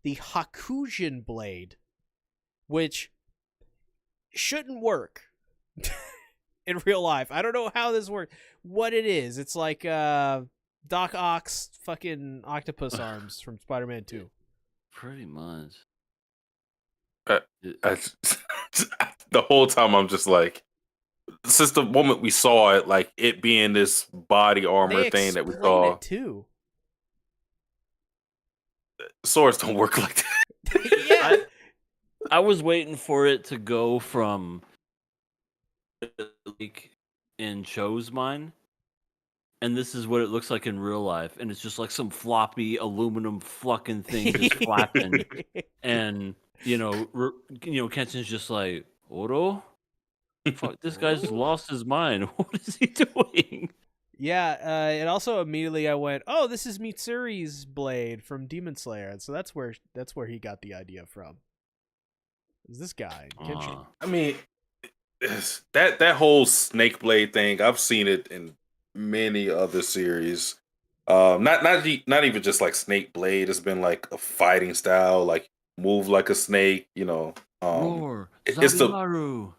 Hakugen blade which shouldn't work in real life. I don't know how this works. What it is, it's like Doc Ock's fucking octopus arms from Spider-Man 2. Pretty much. I, the whole time I'm just like, since the moment we saw it, like it being this body armor They thing that we explain saw, it too. swords don't work like that. Yeah. I was waiting for it to go from like in Cho's mind, and this is what it looks like in real life, and it's just like some floppy aluminum fucking thing just flapping, and Kenshin's just like, Oro, fuck, this guy's lost his mind. What is he doing? Yeah, and also immediately I went, "Oh, this is Mitsuri's blade from Demon Slayer." And so that's where he got the idea from. Is this guy Kenshin? I mean, that whole snake blade thing, I've seen it in many other series. Not even just like snake blade. It's been like a fighting style, like move like a snake. Roar, It's the Zabimaru.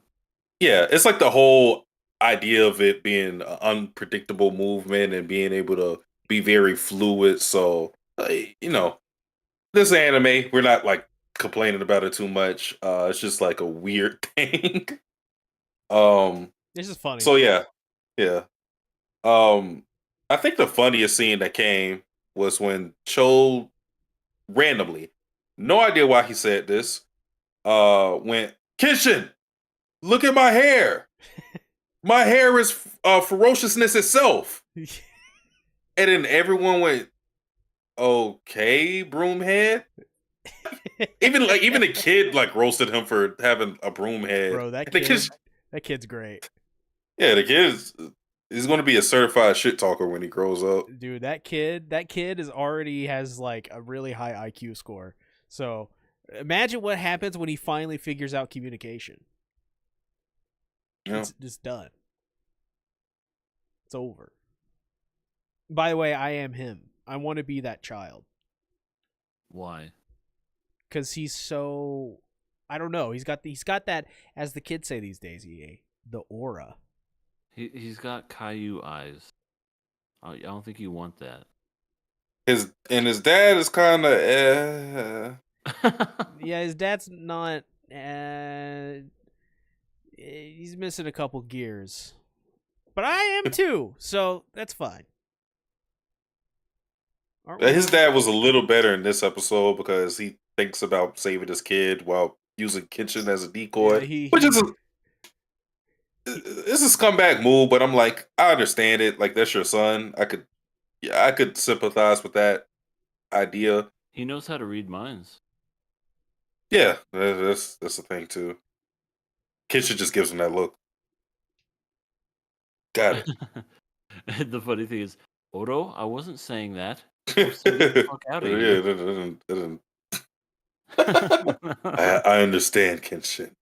it's like the whole idea of it being an unpredictable movement and being able to be very fluid. So this anime, we're not like complaining about it too much. It's just like a weird thing. This is funny. So yeah. I think the funniest scene that came was when Cho randomly, no idea why he said this, went, Kenshin, look at my hair. My hair is ferociousness itself. And then everyone went, okay, broomhead. Even a kid like roasted him for having a broom head. Bro, that kid's great. Yeah, the kid he's going to be a certified shit talker when he grows up. Dude, that kid already has like a really high IQ score. So imagine what happens when he finally figures out communication. Yeah. It's just done. It's over. By the way, I am him. I want to be that child. Why? Because he's so, I don't know. He's got that, as the kids say these days, EA, the aura. He's got Caillou eyes. I don't think you want that. His dad is kind of Yeah, his dad's not. He's missing a couple gears, but I am too. So that's fine. His dad was a little better in this episode because he thinks about saving his kid while using Kenshin as a decoy, which is it's a scumbag move. But I'm like, I understand it. Like that's your son. I could sympathize with that idea. He knows how to read minds. Yeah, that's the thing too. Kenshin just gives him that look. Got it. The funny thing is, Oro, I wasn't saying that. Get the fuck out of here. I understand, Kenshin.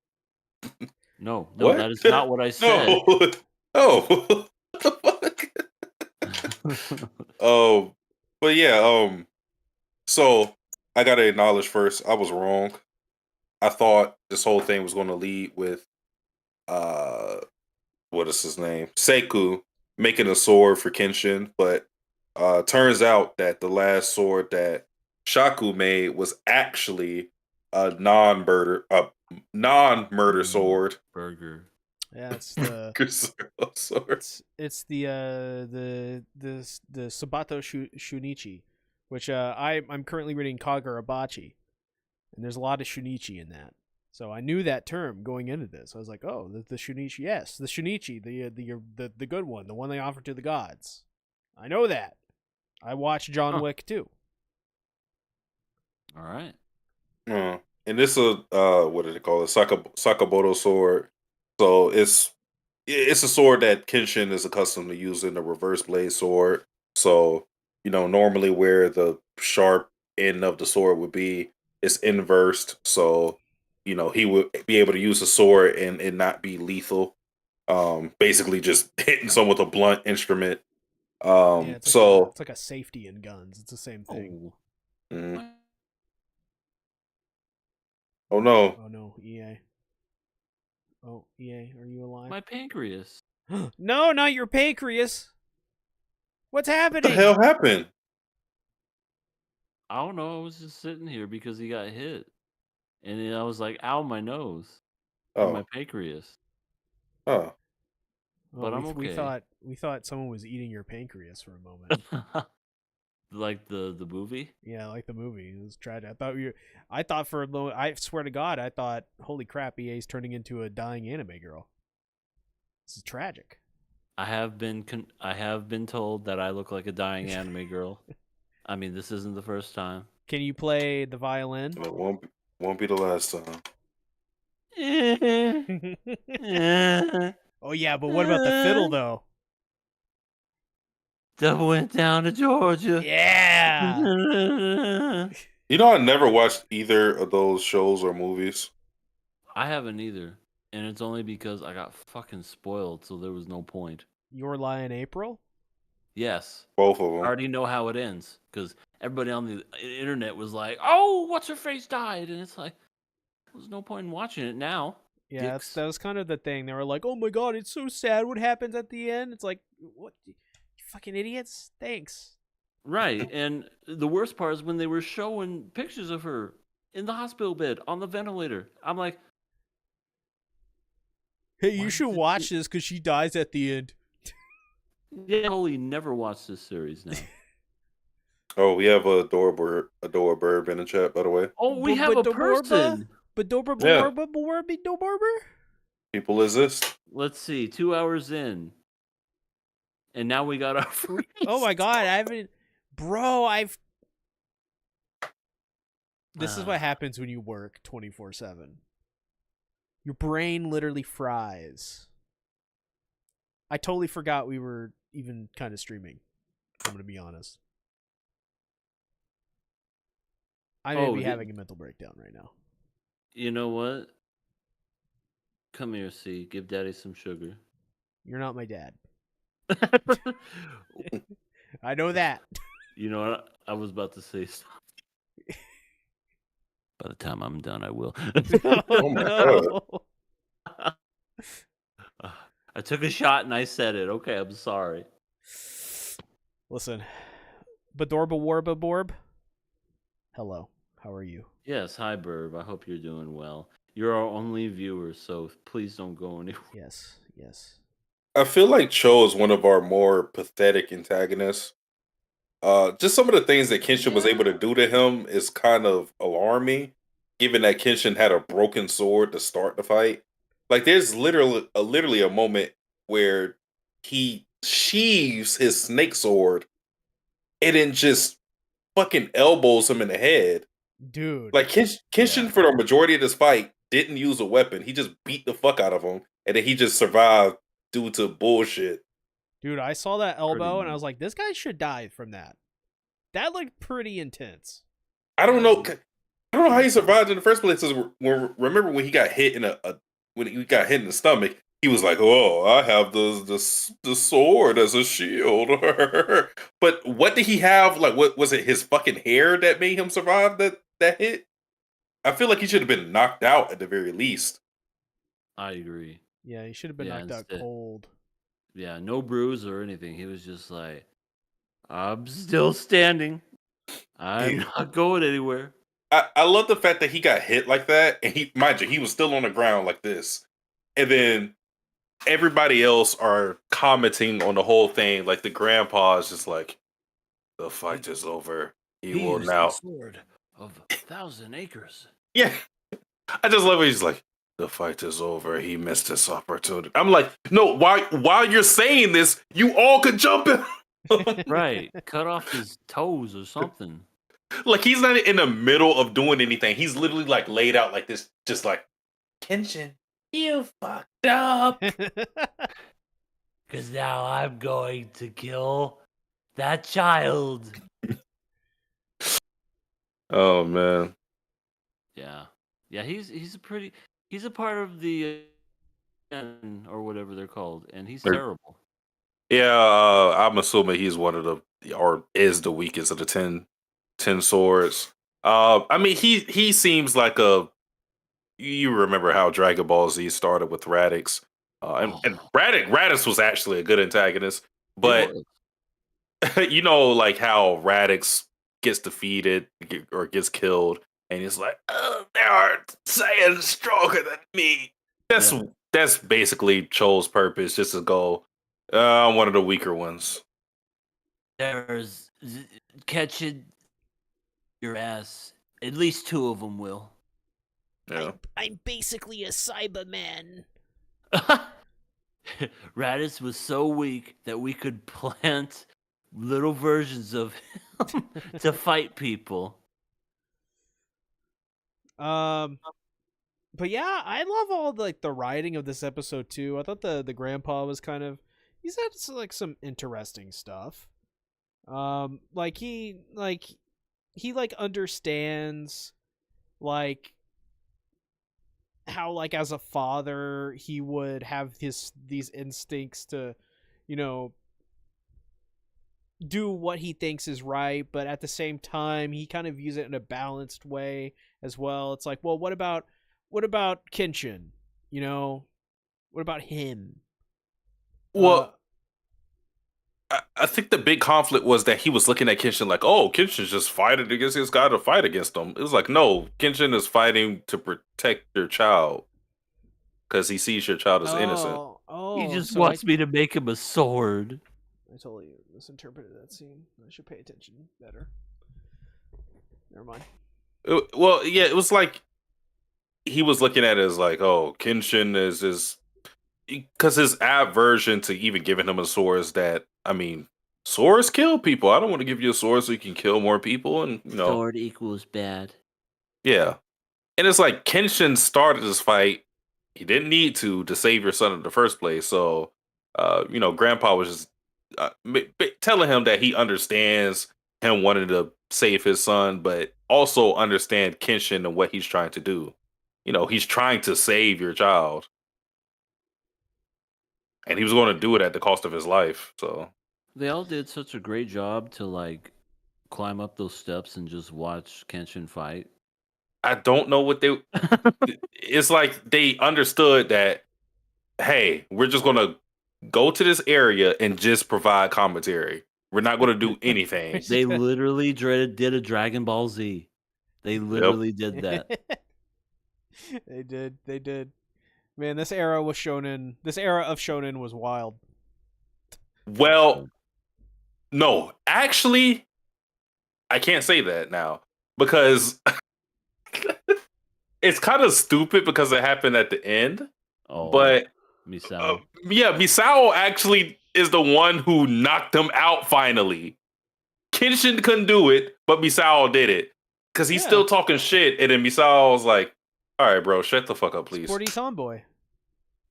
No, What? that is not what I said. No. Oh, what the fuck? But yeah, so I gotta acknowledge first, I was wrong. I thought this whole thing was gonna lead with what is his name? Seku making a sword for Kenshin, but turns out that the last sword that Shaku made was actually a non-murder sword. Burger. Yeah, it's the sword. it's the Sabato Shunichi, which I'm currently reading Kagurabachi, and there's a lot of Shunichi in that. So I knew that term going into this. I was like, oh, the Shunichi, yes, the Shunichi, the good one, the one they offer to the gods. I know that. I watched John Wick too. All right. And this is what do they call it? Sakamoto sword. So it's a sword that Kenshin is accustomed to using, a reverse blade sword. So normally where the sharp end of the sword would be, it's inversed. So he would be able to use a sword and not be lethal. Basically just hitting someone with a blunt instrument. It's like a safety in guns. It's the same thing. Oh. Oh no. Oh no, EA. Oh, EA, are you alive? My pancreas. No, not your pancreas. What's What the happening? hell happened? I don't know. I was just sitting here because he got hit, and then I was like, "Ow, my nose and my Oh. pancreas." Oh. But I'm we okay. thought someone was eating your pancreas for a moment. Like the movie. Yeah, like the movie. It was tragic. I thought for a moment. I swear to God, I thought, holy crap, EA's turning into a dying anime girl. This is tragic. I have been told that I look like a dying anime girl. I mean, this isn't the first time. Can you play the violin? It won't be the last time. Oh yeah, but what about the fiddle though? Devil went down to Georgia. Yeah. You know, I never watched either of those shows or movies. I haven't either, and it's only because I got fucking spoiled, so there was no point. Your Lie in April? Both Yes, of I them. already know how it ends because everybody on the internet was like, "Oh, what's her face died," and it's like, there's no point in watching it now. Yeah, Dicks. that was kind of the thing. They were like, "Oh my god, it's so sad. What happens at the end?" It's like, what? You fucking idiots. Thanks. Right, and the worst part is when they were showing pictures of her in the hospital bed on the ventilator. I'm like, Hey, Why you should does it- watch this because she dies at the end. yeah, holy, never watched this series now. Oh, we have a Adora Burb in the chat, by the way. Oh, we have a person. Yeah. Barber. People exist. Let's see, 2 hours in, and now we got our free. Oh my god, I haven't, bro. This is what happens when you work 24/7. Your brain literally fries. I totally forgot we were even kind of streaming. I'm gonna be honest. I may be having a mental breakdown right now. You know what? Come here, C. Give Daddy some sugar. You're not my dad. I know that. You know what? I was about to say something. By the time I'm done, I will. Oh my god. I took a shot and I said it. Okay, I'm sorry. Listen, Badorba Warba Borb. Hello, how are you? Yes, hi, Burb. I hope you're doing well. You're our only viewer, so please don't go anywhere. Yes, yes. I feel like Cho is one of our more pathetic antagonists. Just some of the things that Kenshin was able to do to him is kind of alarming, given that Kenshin had a broken sword to start the fight. Like, there's literally a moment where he sheaves his snake sword and then just fucking elbows him in the head. Dude. Like, Kenshin for the majority of this fight didn't use a weapon. He just beat the fuck out of him, and then he just survived due to bullshit. Dude, I saw that elbow and I was like, this guy should die from that. That looked pretty intense. I don't know how he survived in the first place. 'Cause remember when he got hit when he got hit in the stomach, he was like, "Oh, I have the sword as a shield." But what did he have? Like, what was it? His fucking hair that made him survive that hit? I feel like he should have been knocked out at the very least. I agree. Yeah, he should have been knocked out cold. Yeah, no bruise or anything. He was just like, I'm still standing. I'm not going anywhere. I love the fact that he got hit like that, and mind you, he was still on the ground like this, and then everybody else are commenting on the whole thing. Like the grandpa is just like, the fight is over. He will used now. the sword of 1,000 acres. Yeah, I just love it. He's like, the fight is over. He missed this opportunity. I'm like, no. While you're saying this, you all could jump him. Right, cut off his toes or something. Like, he's not in the middle of doing anything. He's literally like laid out like this, just like, Kenshin, you fucked up. Because now I'm going to kill that child. Oh man. Yeah, he's a part of the or whatever they're called, and he's terrible. Yeah, I'm assuming he's one of or is the weakest of the 10 swords. I mean, he seems like a you remember how Dragon Ball Z started with Radix, and Oh, Radix was actually a good antagonist, it but was. you know, like how Radix gets defeated or gets killed, and he's like, oh, "They are Saiyans stronger than me." That's Yeah. that's basically Cho's purpose, just to go, I'm one of the weaker ones. There's catching your ass. At least two of them will. Yeah. I'm basically a Cyberman. Raditz was so weak that we could plant little versions of him to fight people. Um, but yeah, I love all the writing of this episode too. I thought the grandpa was kind of he's had like some interesting stuff. Like he like understands like how like as a father he would have these instincts to, you know, do what he thinks is right, but at the same time he kind of views it in a balanced way as well. It's like, well, what about Kenshin? You know, what about him? Uh Well, I think the big conflict was that he was looking at Kenshin like, oh, Kenshin's just fighting against his guy to fight against him. It was like, no, Kenshin is fighting to protect your child because he sees your child as innocent. He oh, just so wants me to make him a sword. I totally misinterpreted that scene. I should pay attention better. Never mind. Well, yeah, it was like he was looking at it as like, oh, Kenshin is because his aversion to even giving him a sword is that, I mean, swords kill people. I don't want to give you a sword so you can kill more people, and Sword equals bad. yeah. And it's like Kenshin started this fight. He didn't need to save your son in the first place. So, Grandpa was just telling him that he understands him wanting to save his son, but also understand Kenshin and what he's trying to do. He's trying to save your child, and he was going to do it at the cost of his life. So, They all did such a great job to like climb up those steps and just watch Kenshin fight. I don't know what they. It's like they understood that, hey, we're just going to go to this area and just provide commentary. We're not going to do anything. They literally did a Dragon Ball Z. They Yep. literally did that. They did. Man, this era was shonen. This era of shonen was wild. Well, no, actually, I can't say that now because it's kind of stupid because it happened at the end. Oh, But Misao. yeah, Misao actually is the one who knocked him out finally. Kenshin couldn't do it, but Misao did it because he's Yeah. still talking shit. And then Misao was like, all right, bro, shut the fuck up, please. Sporty tomboy,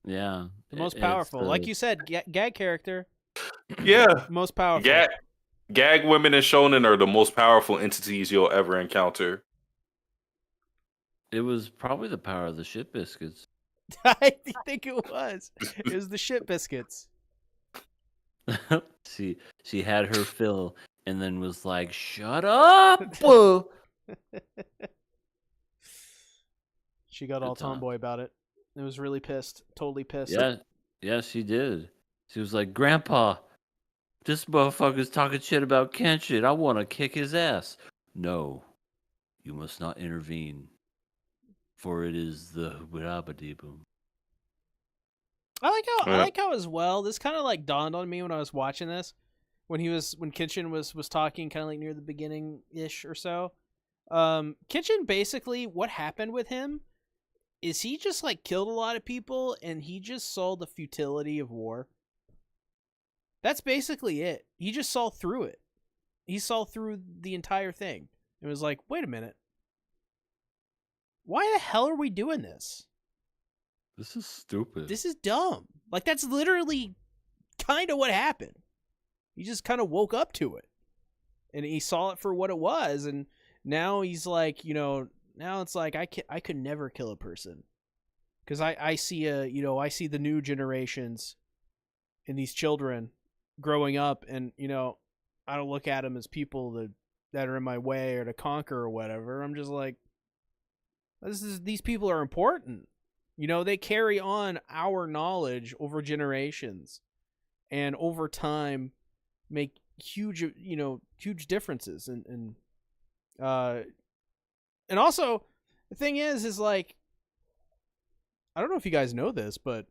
Yeah. the most It's, powerful. Like you said, gag character, Yeah. most powerful. Gag women in shonen are the most powerful entities you'll ever encounter. It was probably the power of the shit biscuits. I think it was. It was the shit biscuits. she had her fill and then was like, "Shut up!" Whoa. She got Good all time. tomboy about it. It was really pissed. Totally pissed. Yeah, she did. She was like, "Grandpa, this motherfucker's talking shit about Kenshin. I want to kick his ass." No, you must not intervene, for it is the Wirabadiboom. I like how as well. This kind of like dawned on me when I was watching this, when Kenshin was talking, kind of like near the beginning ish or so. Kenshin basically, what happened with him is he just like killed a lot of people and he just saw the futility of war. That's basically it. He just saw through it. He saw through the entire thing. It was like, wait a minute. Why the hell are we doing this? This is stupid. This is dumb. Like, that's literally kind of what happened. He just kind of woke up to it. And he saw it for what it was. And now he's like, now it's like, I could never kill a person. Because I see I see the new generations and these children growing up. And, I don't look at them as people that are in my way or to conquer or whatever. I'm just like, These people are important. They carry on our knowledge over generations, and over time make huge differences. And also the thing is like, I don't know if you guys know this, but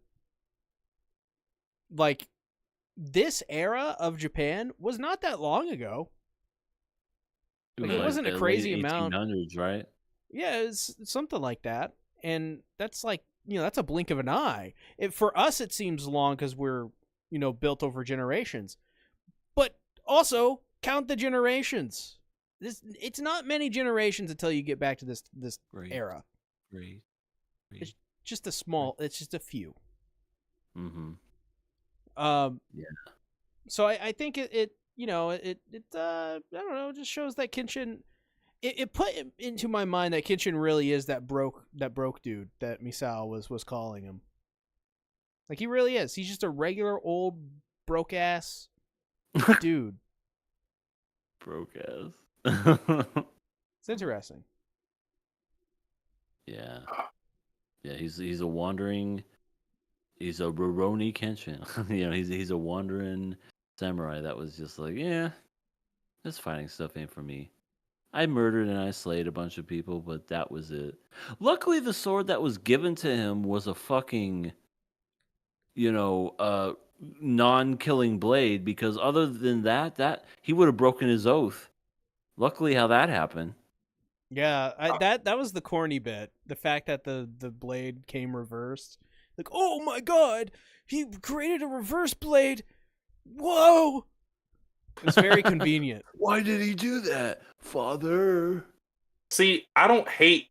like this era of Japan was not that long ago. Like, it wasn't a the crazy late amount. 1800s, right? Yeah, it's something like that. And that's like, that's a blink of an eye. For us, it seems long because we're, built over generations. But also, count the generations. It's not many generations until you get back to this Great. era. Great. It's just it's just a few. Mm-hmm. Yeah. So I think it I don't know, just shows that Kenshin. It put into my mind that Kenshin really is that broke dude that Misao was calling him. Like, he really is. He's just a regular old broke ass dude. Broke ass. It's interesting. Yeah. Yeah, he's a wandering. He's a Rurouni Kenshin. He's a wandering samurai that was just like, yeah, this fighting stuff ain't for me. I murdered and I slayed a bunch of people, but that was it. Luckily, the sword that was given to him was a fucking, non-killing blade. Because other than that he would have broken his oath. Luckily, how that happened. Yeah, that was the corny bit. The fact that the blade came reversed. Like, oh my god, he created a reverse blade. Whoa! It's very convenient. Why did he do that, Father? See, I don't hate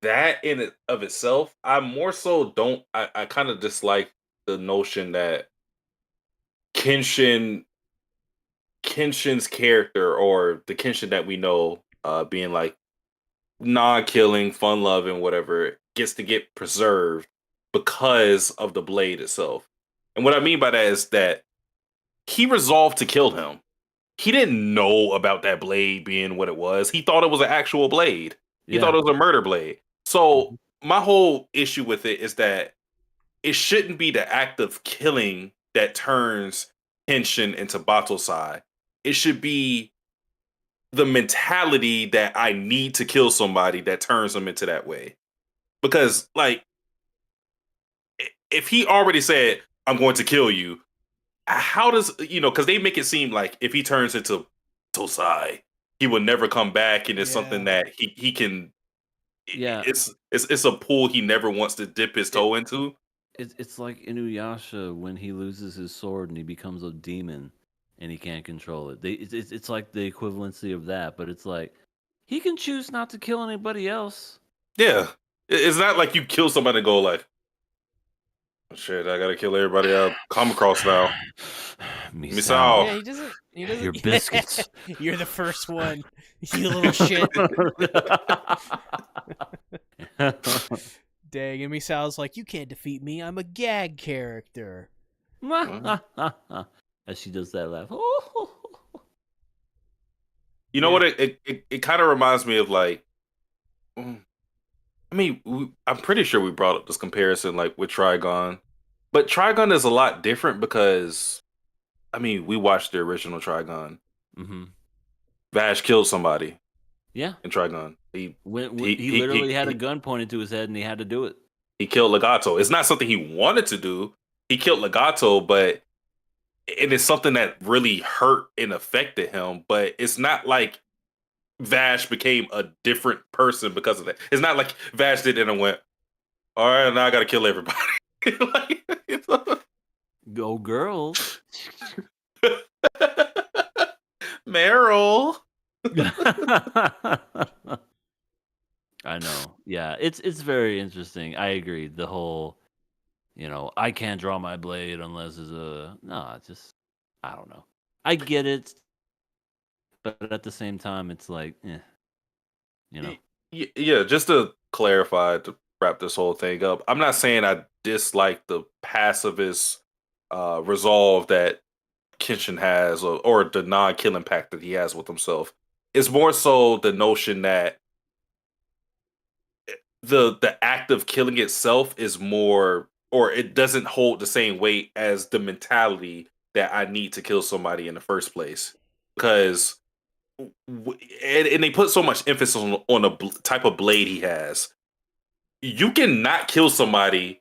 that in it of itself. I more so don't. I kind of dislike the notion that Kenshin's character, or the Kenshin that we know, being like non-killing, fun-loving, whatever, gets to get preserved because of the blade itself. And what I mean by that is that he resolved to kill him. He didn't know about that blade being what it was. He thought it was an actual blade. He thought it was a murder blade. So my whole issue with it is that it shouldn't be the act of killing that turns Kenshin into Batosai. It should be the mentality that I need to kill somebody that turns him into that way. Because, like, if he already said, I'm going to kill you, how does, because they make it seem like if he turns into Tosai, he will never come back, and it's something that he can. Yeah, it's a pool he never wants to dip his toe into. It's like Inuyasha when he loses his sword and he becomes a demon and he can't control it. It's like the equivalency of that, but it's like he can choose not to kill anybody else. Yeah, it's not like you kill somebody and go like, shit, I gotta kill everybody I come across now. Misao. Yeah, he doesn't. Your biscuits. You're the first one. You little shit. Dang, and Misao's like, you can't defeat me. I'm a gag character. As she does that laugh. You know what? It kind of reminds me of, like, I mean, I'm pretty sure we brought up this comparison, like, with Trigon, but Trigon is a lot different because, I mean, we watched the original Trigon. Mm-hmm. Vash killed somebody. Yeah. In Trigon. He literally had a gun pointed to his head and he had to do it. He killed Legato. It's not something he wanted to do. He killed Legato, but it is something that really hurt and affected him. But it's not like Vash became a different person because of that. It's not like Vash did it and went, all right, now I got to kill everybody. Go girls. Meryl. I know. Yeah, it's very interesting. I agree. The whole, I can't draw my blade unless it's I don't know. I get it, but at the same time, it's like, Yeah, just to clarify, to wrap this whole thing up, I'm not saying I dislike the pacifist resolve that Kenshin has, or the non-killing pact that he has with himself. It's more so the notion that the act of killing itself is more, or it doesn't hold the same weight as the mentality that I need to kill somebody in the first place. Because and they put so much emphasis on the type of blade he has. You cannot kill somebody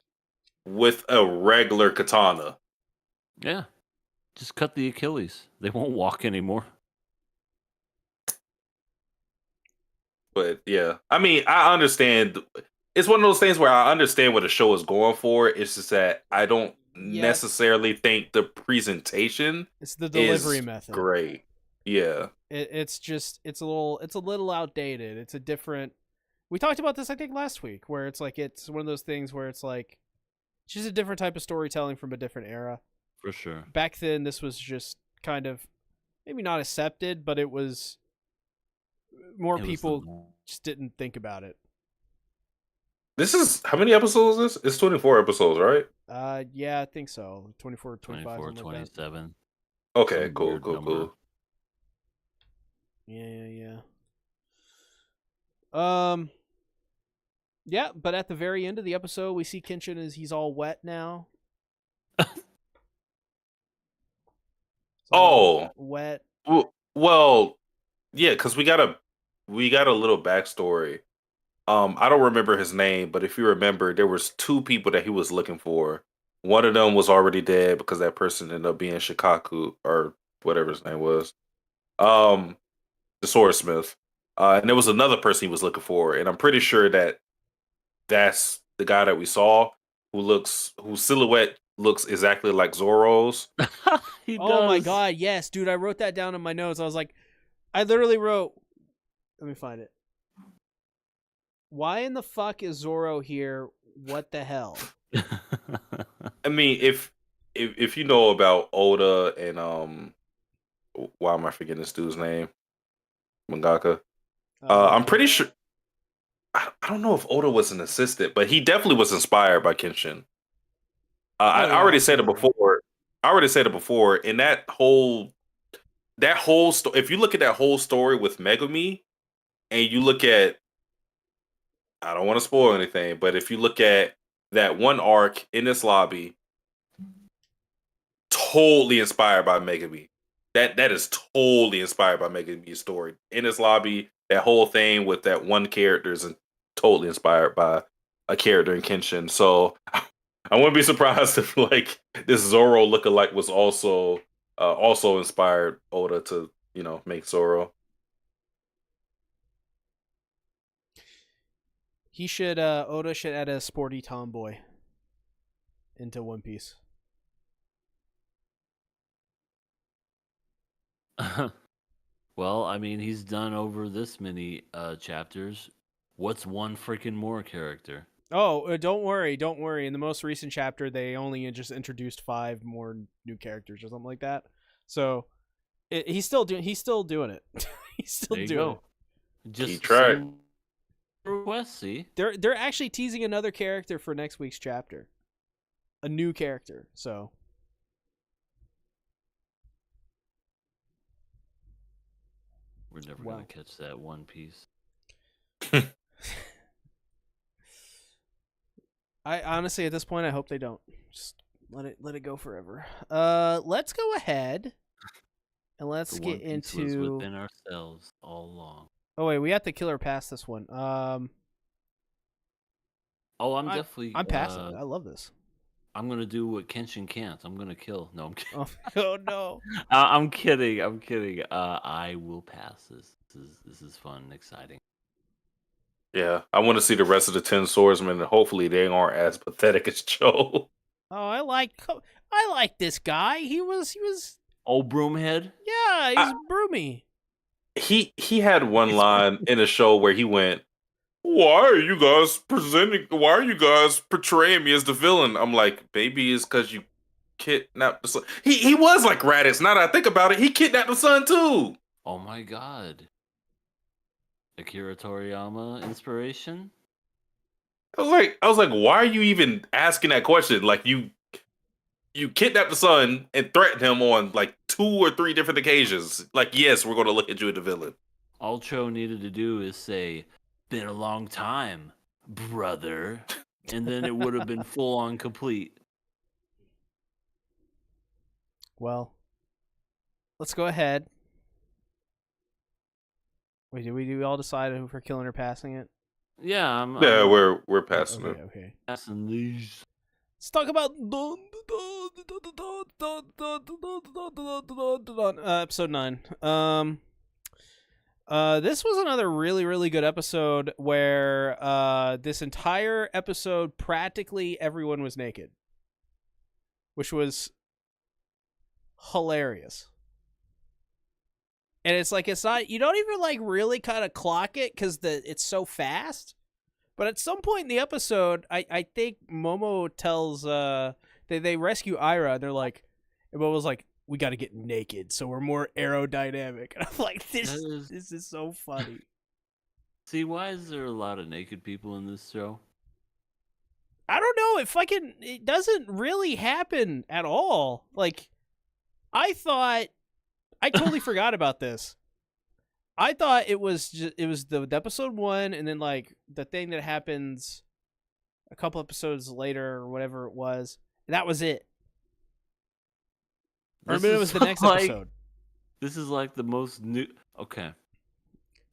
with a regular katana. Yeah. Just cut the Achilles. They won't walk anymore. But yeah, I mean, I understand. It's one of those things where I understand what the show is going for. It's just that I don't Yeah. necessarily think the presentation It's the delivery is method. great. Yeah. It's a little outdated. It's a different. We talked about this I think last week, where it's like it's one of those things where it's like it's just a different type of storytelling from a different era. For sure. Back then, this was just kind of maybe not accepted, but it was more It was people the norm. just didn't think about it. This is how many episodes is this? It's 24 episodes, right? Yeah, I think so. 24, 25, 24, something like that. 27. Okay, Some cool, weird cool, number. cool. Yeah. Yeah, but at the very end of the episode, we see Kenshin as he's all wet now. Oh, wet. well, yeah, because we got a little backstory. I don't remember his name, but if you remember, there was two people that he was looking for. One of them was already dead because that person ended up being Shikaku or whatever his name was. The swordsmith. And there was another person he was looking for, and I'm pretty sure that that's the guy that we saw whose silhouette looks exactly like Zoro's. He Oh my does. god, yes, dude! I wrote that down in my notes. I was like, I literally wrote. Let me find it. Why in the fuck is Zoro here? What the hell? I mean, if you know about Oda and why am I forgetting this dude's name? Mangaka. I'm pretty sure. I don't know if Oda was an assistant, but he definitely was inspired by Kenshin. I already said it before. I already said it before. In that whole story, if you look at that whole story with Megumi, and you look at, I don't want to spoil anything, but if you look at that one arc in this lobby, totally inspired by Megumi. That is totally inspired by Megumi's story. In this lobby, that whole thing with that one character is totally inspired by a character in Kenshin. So I wouldn't be surprised if like this Zoro lookalike was also inspired Oda to make Zoro. Oda should add a sporty tomboy into One Piece. Well, I mean, he's done over this many chapters. What's one freaking more character? Oh, don't worry. In the most recent chapter, they only just introduced 5 more new characters or something like that. So he's still doing it. He's still There you doing go. it. Just He tried. send requests, see? They're actually teasing another character for next week's chapter. A new character. So We're never Wow. gonna catch that One Piece. I honestly, at this point, I hope they don't. Just let it go forever. Let's go ahead and let's The get One Piece was into. within ourselves all along. Oh wait, we have to kill or pass this one. Oh, I'm definitely. I'm passing it. I love this. I'm gonna do what Kenshin can't. I'm gonna kill. No, I'm kidding. Oh no. I'm kidding. I'm kidding. I will pass this. This is fun and exciting. Yeah, I want to see the rest of the 10 swordsmen, and hopefully they aren't as pathetic as Joe. Oh, I like this guy. He was Old Broomhead. yeah, he's broomy. He had one line in a show where he went, Why are you guys portraying me as the villain? I'm like, baby, it's because you kidnapped the son. He was like Raditz. Now that I think about it, he kidnapped the son too. Oh my god. Akira Toriyama inspiration? I was like, why are you even asking that question? Like you kidnapped the son and threatened him on like 2 or 3 different occasions. Like, yes, we're gonna look at you as the villain. All Cho needed to do is say, been a long time. brother, and then it would have been full on complete. Well, let's go ahead. Wait, did we all decide if we're killing or passing it? Yeah, Yeah, I'm we're passing Okay, it. okay. passing these. Let's talk about episode 9. This was another really, really good episode where this entire episode practically everyone was naked, which was hilarious. And it's like it's not, you don't even like really kind of clock it because it's so fast. But at some point in the episode, I think Momo tells they rescue Ira and they're like, and Momo's like, we got to get naked so we're more aerodynamic. And I'm like, this is so funny. See, why is there a lot of naked people in this show? I don't know. It doesn't really happen at all. Like, I totally forgot about this. I thought it was the episode 1, and then like the thing that happens a couple episodes later or whatever it was. And that was it. Or maybe it was the next episode. This is like the most new. Okay,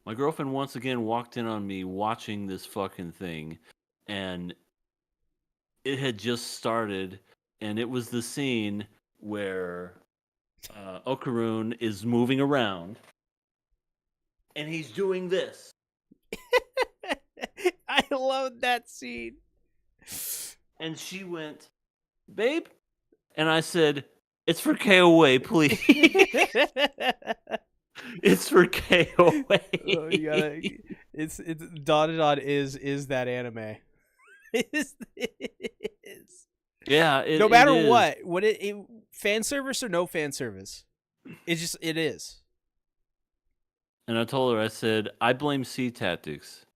my girlfriend once again walked in on me watching this fucking thing, and it had just started, and it was the scene where Okaroon is moving around. And he's doing this. I love that scene. And she went, babe? And I said, it's for KOA, please. It's for KOA. Oh, it's Dandadan is that anime. It is. Yeah, no matter what fan service or no fan service, it is. And I told her, I said, I blame Sea Tactics.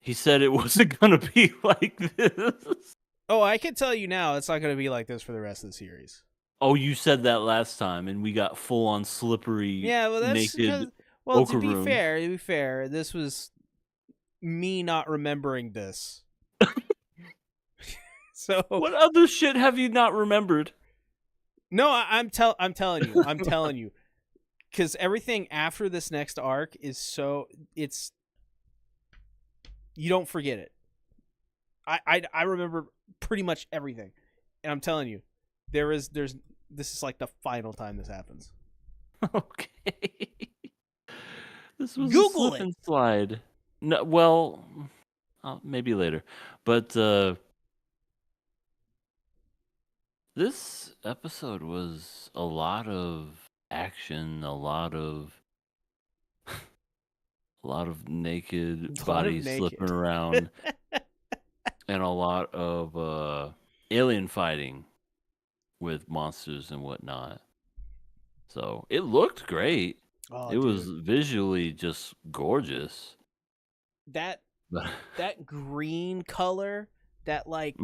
He said it wasn't going to be like this. Oh, I can tell you now it's not going to be like this for the rest of the series. Oh, you said that last time, and we got full-on slippery, yeah, well, that's naked well, Okaroon. to be fair, this was me not remembering this. So what other shit have you not remembered? No, I'm telling you. Because everything after this next arc is you don't forget it. I remember pretty much everything, and I'm telling you, this is like the final time this happens. Okay, this was Google a slip and slide. No, well, maybe later, but this episode was a lot of action, a lot of naked bodies slipping around, and a lot of alien fighting with monsters and whatnot. So it looked great. Oh, it was visually just gorgeous. That green color, that like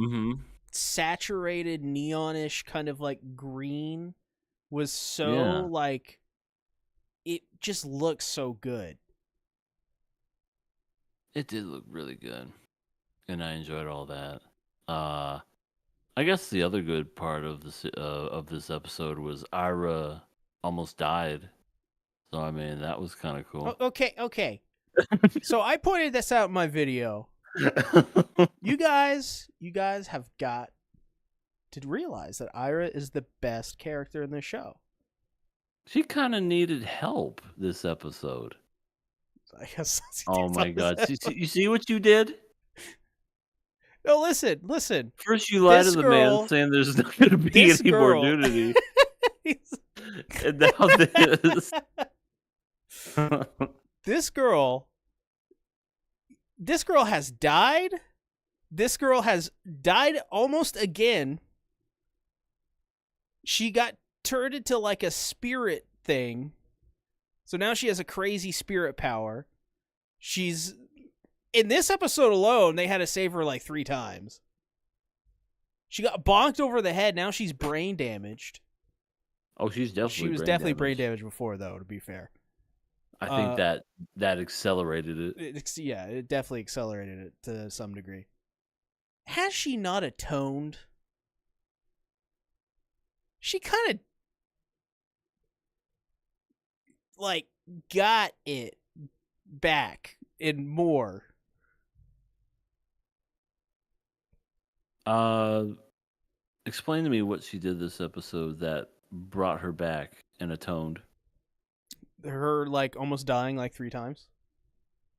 saturated neonish kind of like green was so like it just looks so good. It did look really good, and I enjoyed all that. I guess the other good part of this episode was Ira almost died. So I mean that was kind of cool. Okay. So I pointed this out in my video. You guys have got to realize that Ira is the best character in the show. She kind of needed help this episode. I guess. Oh my god! You see what you did? No, listen. First, you lied to the man saying there's not going to be any more nudity, and now this. This girl has died. This girl has died almost again. She got turned into like a spirit thing. So now she has a crazy spirit power. She's in this episode alone, they had to save her like 3 times. She got bonked over the head. Now she's brain damaged. Oh, she was definitely brain damaged before, though, to be fair. I think Uh, that accelerated it. it definitely accelerated it to some degree. Has she not atoned? She kind of like got it back and more. Explain to me what she did this episode that brought her back and atoned. Her like almost dying like 3 times.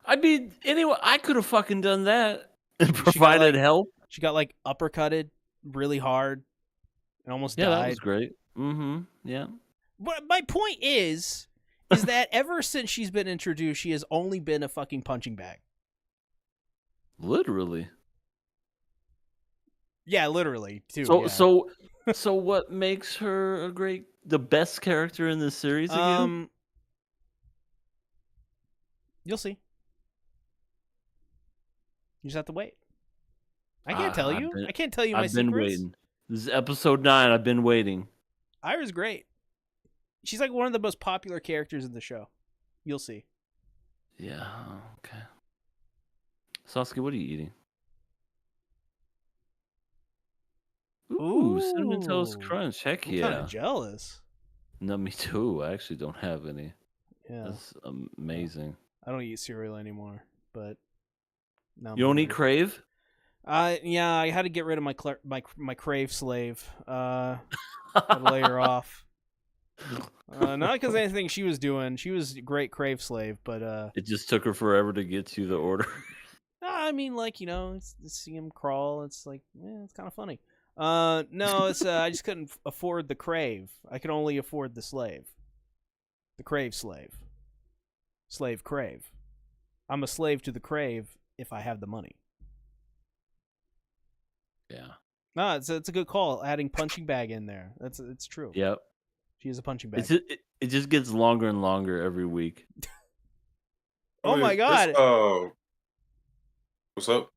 I mean, anyway, I could have fucking done that and She got provided like help. she got like uppercutted really hard and almost Yeah, that was died. great. Mm-hmm. Yeah. But my point is that ever since she's been introduced, she has only been a fucking punching bag. Literally. Yeah, literally too. So yeah. so what makes her the best character in this series again? You'll see. You just have to wait. I can't tell you. I can't tell you my I've been secrets. waiting. This is episode 9. I've been waiting. Ira's great. She's like one of the most popular characters in the show. You'll see. Yeah. Okay. Sasuke, what are you eating? Ooh, cinnamon toast Ooh. crunch. Heck I'm kind yeah. of jealous. No, me too. I actually don't have any. Yeah. That's amazing. I don't eat cereal anymore, but now I'm You don't eat hungry. Crave? Yeah, I had to get rid of my crave slave. Had to lay her off. Not because anything she was doing. She was a great crave slave, but It just took her forever to get you the order. I mean, like, see him crawl. It's like, it's kind of funny. No, it's I just couldn't afford the crave. I could only afford the slave, the crave slave, slave crave. I'm a slave to the crave if I have the money. Yeah. No, it's a good call. Adding punching bag in there. It's true. Yep. She is a punching bag. It just gets longer and longer every week. Oh my god. What's up?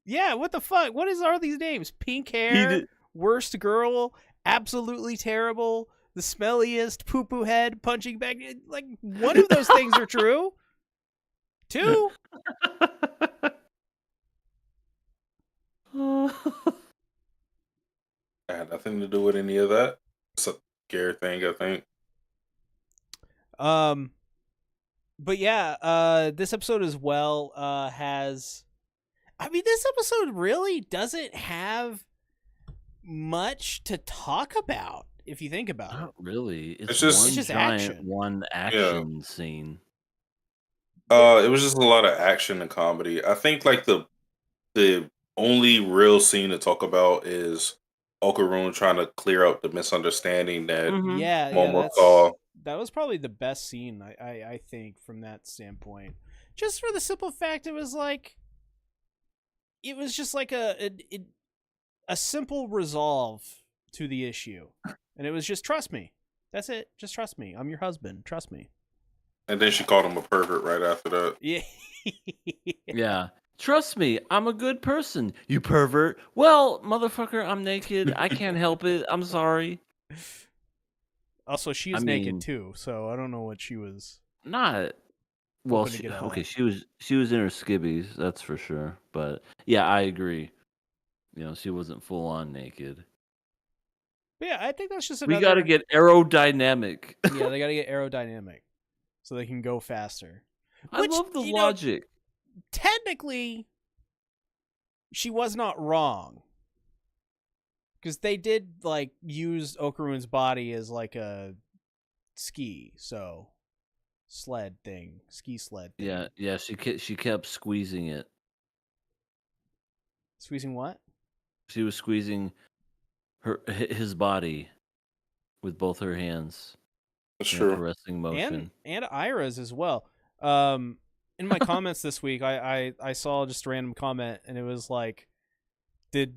Yeah, what the fuck? What are these names? Pink hair, worst girl, absolutely terrible, the smelliest, poo poo head, punching bag. Like, one of those things are true. 2? I had nothing to do with any of that. It's a scary thing, I think. But yeah, this episode as well has. I mean, this episode really doesn't have much to talk about if you think about Not it. really. It's just- It's just giant action. action scene. It was just a lot of action and comedy. I think like the only real scene to talk about is Okaroon trying to clear up the misunderstanding that Mhm. Yeah, Momo saw. that was probably the best scene I think from that standpoint. Just for the simple fact it was just like a simple resolve to the issue. And it was just trust me. That's it. Just trust me. I'm your husband. Trust me. And then she called him a pervert right after that. Yeah. Yeah. Trust me, I'm a good person. You pervert. Well, motherfucker, I'm naked. I can't help it. I'm sorry. Also, she is naked too, so I don't know what she was. Not well. hoping to get out. Okay, she was in her skibbies, that's for sure. But yeah, I agree. She wasn't full on naked. But yeah, I think that's just We got to get aerodynamic. Yeah, they got to get aerodynamic so they can go faster. I love the logic. Technically, she was not wrong. Because they did, use Okarune's body as, a ski, sled thing. Ski sled thing. Yeah, she kept squeezing it. Squeezing what? She was squeezing his body with both her hands. That's in true. a caressing motion. And Ira's as well. In my comments this week, I saw just a random comment, and it was like, did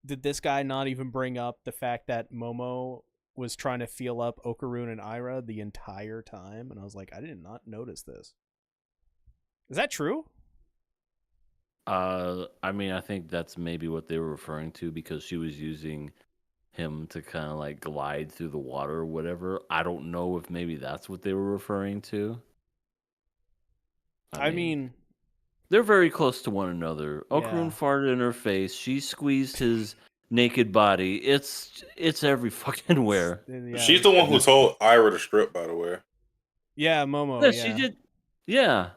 this guy not even bring up the fact that Momo was trying to feel up Okaroon and Ira the entire time? And I was like, I did not notice this. Is that true? I mean, I think that's maybe what they were referring to because she was using him to kind of glide through the water or whatever. I don't know if maybe that's what they were referring to. I mean, they're very close to one another. Yeah. Okarun farted in her face. She squeezed his naked body. It's every fucking where. yeah, She's the one who told Ira to strip, by the way. yeah, Momo. Yeah, Yeah, she did. Yeah,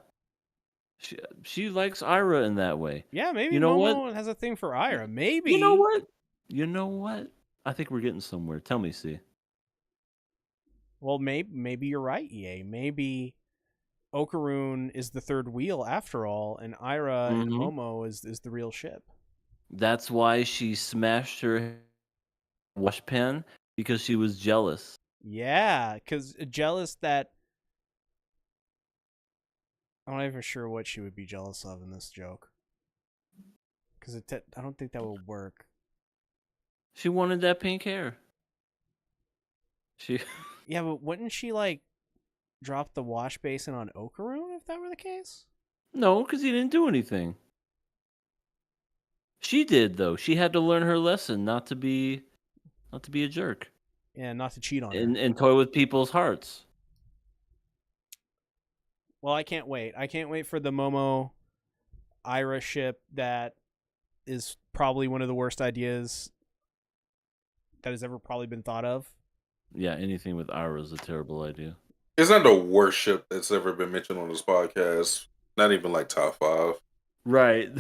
she likes Ira in that way. Yeah, maybe You know Momo has a thing for Ira. Maybe. You know what? You know what? I think we're getting somewhere. Tell me, see. Well, maybe you're right, EA. Maybe Okarun is the third wheel after all, and Ira and Mhm. Momo is the real ship. That's why she smashed her wash pan because she was jealous. Yeah, because jealous that I'm not even sure what she would be jealous of in this joke. Because I don't think that would work. She wanted that pink hair. She Yeah, but wouldn't she like drop the wash basin on Okarun if that were the case? No, because he didn't do anything. She did though. She had to learn her lesson not to be a jerk Yeah, not to cheat on her. and toy with people's hearts. Well, I can't wait. I can't wait for the Momo Ira ship that is probably one of the worst ideas that has ever probably been thought of. Yeah, anything with Ira is a terrible idea. It's not the worst ship that's ever been mentioned on this podcast. Not even like top 5. Right.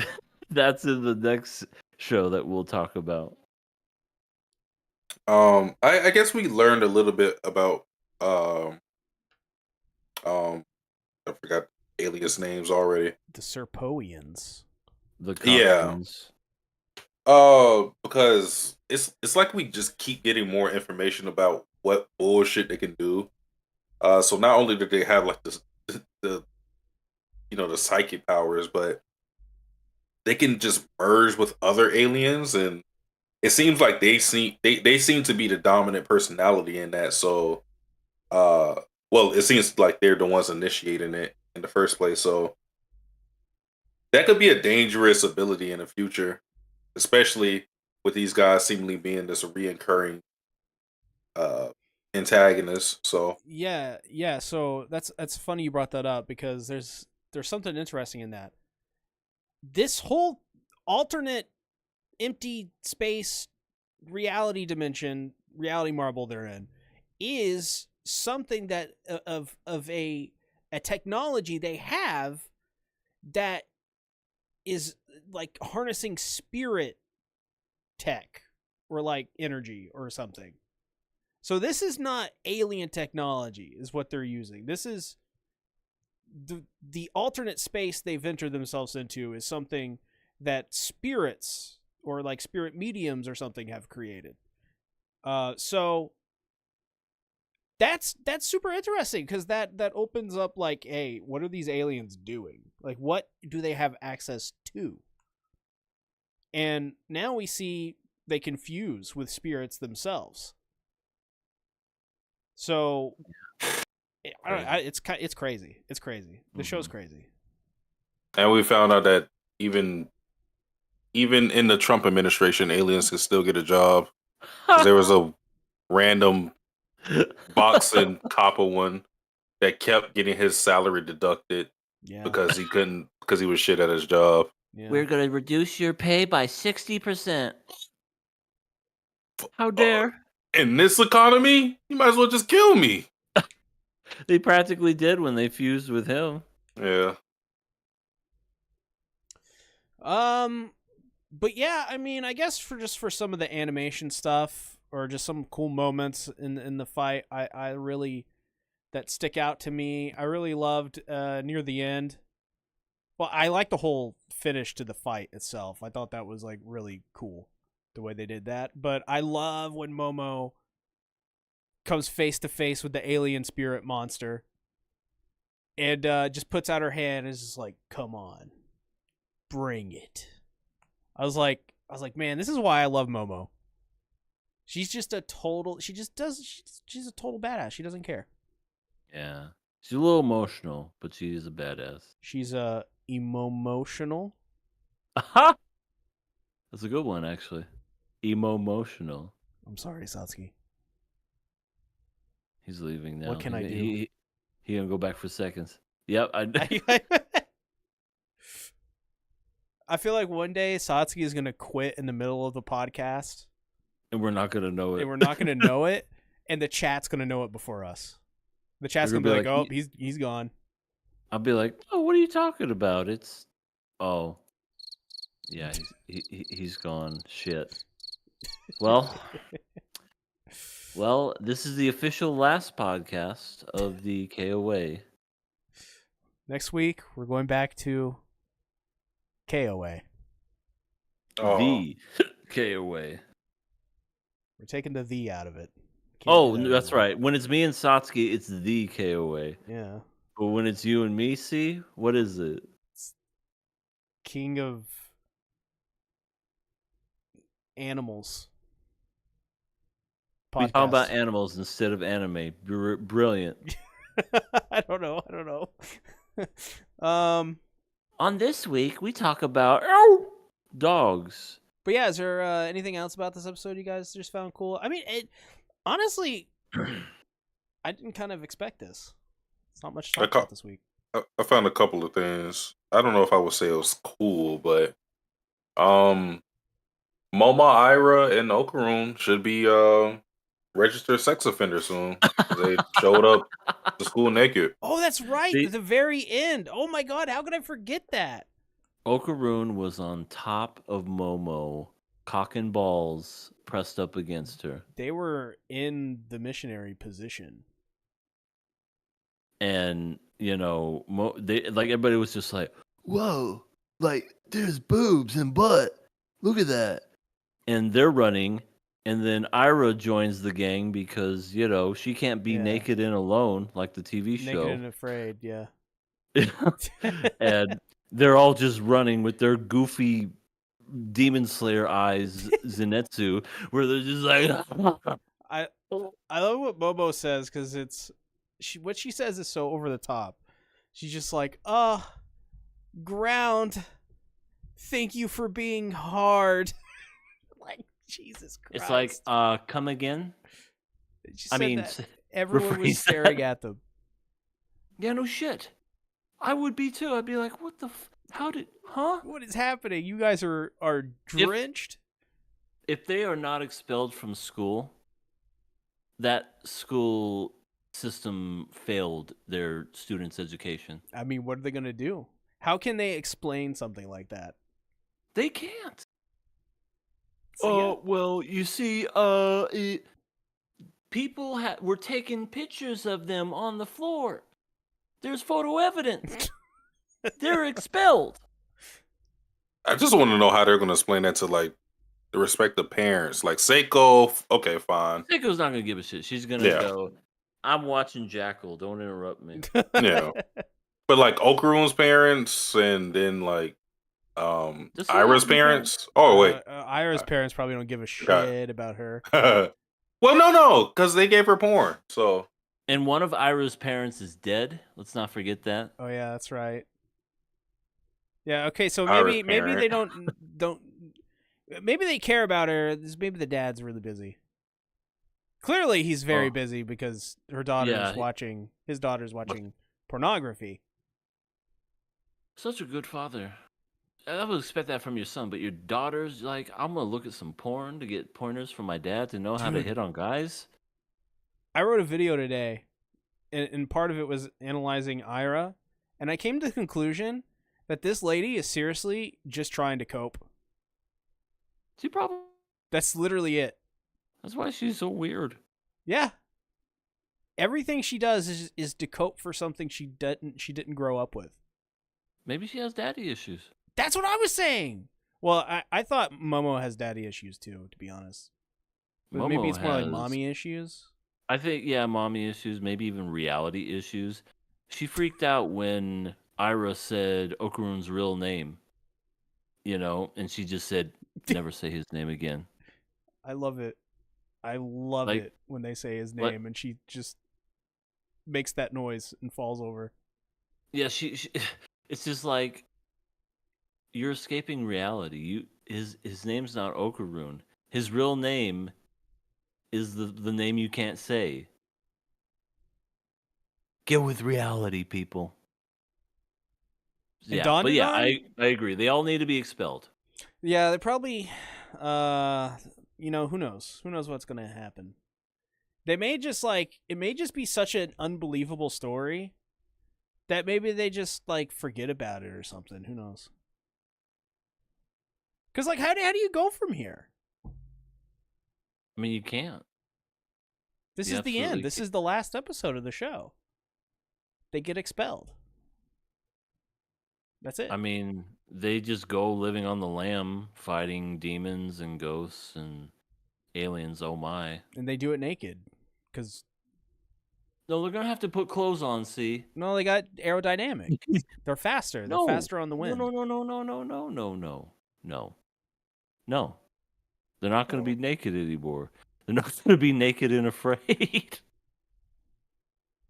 That's in the next show that we'll talk about. I guess we learned a little bit about I forgot alias names already. The Serpoians. The Yeah. costumes. Because it's like we just keep getting more information about what bullshit they can do. So not only do they have like the the psychic powers, but they can just merge with other aliens, and it seems like they seem to be the dominant personality in that. So, well, it seems like they're the ones initiating it in the first place. So that could be a dangerous ability in the future, especially with these guys seemingly being this reoccurring uh antagonist. So Yeah. So that's funny you brought that up because there's something interesting in that. This whole alternate empty space reality dimension, reality marble they're in, is something that of a technology they have that is like harnessing spirit tech or like energy or something. So this is not alien technology is what they're using. This is the alternate space they've entered themselves into is something that spirits or like spirit mediums or something have created. So that's super interesting because that opens up like, hey, what are these aliens doing? Like, what do they have access to? And now we see they confuse with spirits themselves. So I don't know, it's crazy. It's crazy. The show's crazy. and we found out that even in the Trump administration, aliens can still get a job. 'Cause there was a random boxing copper one that kept getting his salary deducted Yeah. because he was shit at his job. Yeah. We're gonna reduce your pay by 60%. How dare? In this economy, you might as well just kill me. They practically did when they fused with him. Yeah. But yeah, I mean, I guess for some of the animation stuff or just some cool moments in the fight, I really that stick out to me. I really loved near the end. Well, I like the whole finish to the fight itself. I thought that was like really cool the way they did that. But I love when Momo comes face to face with the alien spirit monster and just puts out her hand and is just like, "Come on, bring it." I was like, man, this is why I love Momo. She's just a total. She's a total badass. She doesn't care. Yeah. She's a little emotional, but she is a badass. She's emotional. Aha! That's a good one, actually. Emo-motional. I'm sorry, Satsuki. He's leaving now. What can I do? He gonna go back for seconds. Yep. I feel like one day Satsuki is gonna quit in the middle of the podcast, And we're not gonna know it. and we're not gonna know it, and the chat's gonna know it before us. The chat's They're gonna be gonna like, be "Oh, he's gone." I'll be like, oh, what are you talking about? Oh, yeah, he's gone. Shit. Well, this is the official last podcast of the KOA. Next week we're going back to KOA. Oh, The KOA. We're taking the out of it. Can't Oh, do that that's anymore. right. When it's me and Satsuki, it's the KOA. Yeah, But when it's you and me, see, what is it? king of animals. We talk about Podcast. animals instead of anime. Brilliant. I don't know. On this week, we talk about dogs. But yeah, is there anything else about this episode you guys just found cool? I mean, honestly, I didn't kind of expect this. It's not much to talk about this week. I found a couple of things. I don't know if I would say it was cool, but Moma, Ira, and Okaroon should be registered sex offenders soon. They showed up to school naked. Oh, that's right. See- At the very end. Oh my god, how could I forget that? Okaroon was on top of Momo, cock and balls pressed up against her. They were in the missionary position. And, everybody was just like, whoa, like, there's boobs and butt. Look at that. And they're running. And then Ira joins the gang because, she can't be Yeah. naked and alone like the TV Naked show. and Afraid, yeah. And they're all just running with their goofy Demon Slayer eyes, Zenitsu, where they're just like. I love what Bobo says because what she says is so over the top. She's just like, ground. Thank you for being hard. Like, Jesus Christ. It's like, come again? She I said mean, that. Everyone was rephrase staring that. at them. Yeah, no shit. I would be too. I'd be like, what the how did, huh? What is happening? You guys are drenched? If they are not expelled from school, that school system failed their students' education. I mean, what are they going to do? How can they explain something like that? They can't. So, Well, you see, people were taking pictures of them on the floor. There's photo evidence. They're expelled. I just want to know how they're going to explain that to like the respective parents. Like Seiko, okay, fine. Seiko's not gonna give a shit. She's gonna go, I'm watching Jackal. Don't interrupt me. Yeah. But like Okaroon's parents and then like Does he Ira's have any parents. Oh wait. Ira's parents probably don't give a shit about her. Well, no, because they gave her porn. So And one of Ira's parents is dead. Let's not forget that. Oh yeah, that's right. Yeah, okay, so Ira's maybe they parent. don't maybe they care about her. Maybe the dad's really busy. Clearly he's very busy because his daughter's watching pornography. Such a good father. I would expect that from your son, but your daughter's like, I'm gonna look at some porn to get pointers from my dad to know how to Dude. hit on guys. I wrote a video today, and part of it was analyzing Ira, and I came to the conclusion that this lady is seriously just trying to cope. She probably. That's literally it. That's why she's so weird. Yeah. Everything she does is to cope for something she didn't grow up with. Maybe she has daddy issues. That's what I was saying. Well, I thought Momo has daddy issues too, to be honest. But maybe it's more like mommy issues. I think, yeah, mommy issues, maybe even reality issues. She freaked out when Ira said Okaroon's real name, and she just said, never say his name again. I love it. I love it when they say his name and she just makes that noise and falls over. Yeah, she it's just like, you're escaping reality. His name's not Okaroon. His real name is the name you can't say. Get with reality, people. Yeah, but yeah, Dandadan? I agree. They all need to be expelled. Yeah, they probably, who knows? Who knows what's gonna happen? They may just it may just be such an unbelievable story that maybe they just forget about it or something. Who knows? Because how do you go from here? I mean, you can't. This You is the end. absolutely This can't. is the last episode of the show. They get expelled. That's it. I mean, they just go living on the lam, fighting demons and ghosts and aliens. Oh my! And they do it naked. Because No, they're gonna have to put clothes on. See? no, they got aerodynamic. They're faster. They're No, faster on the no, wind. no, no, no, no, no, no, no, no, no, no. They're not gonna be naked anymore. They're not gonna be naked and afraid.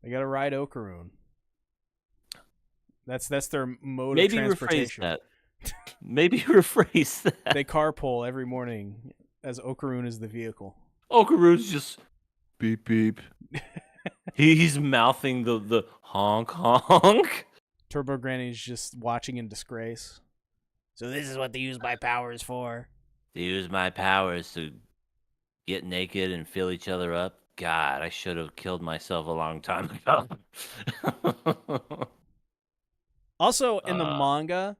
They got to ride Okaroon. That's their mode Maybe of rephrase transportation. that. Maybe rephrase that. They carpool every morning as Okaroon is the vehicle. Okaru's just beep beep. He's mouthing the honk honk. Turbo Granny's just watching in disgrace. So this is what they use my powers for. To use my powers to get naked and fill each other up. God, I should have killed myself a long time ago. Also, in the manga,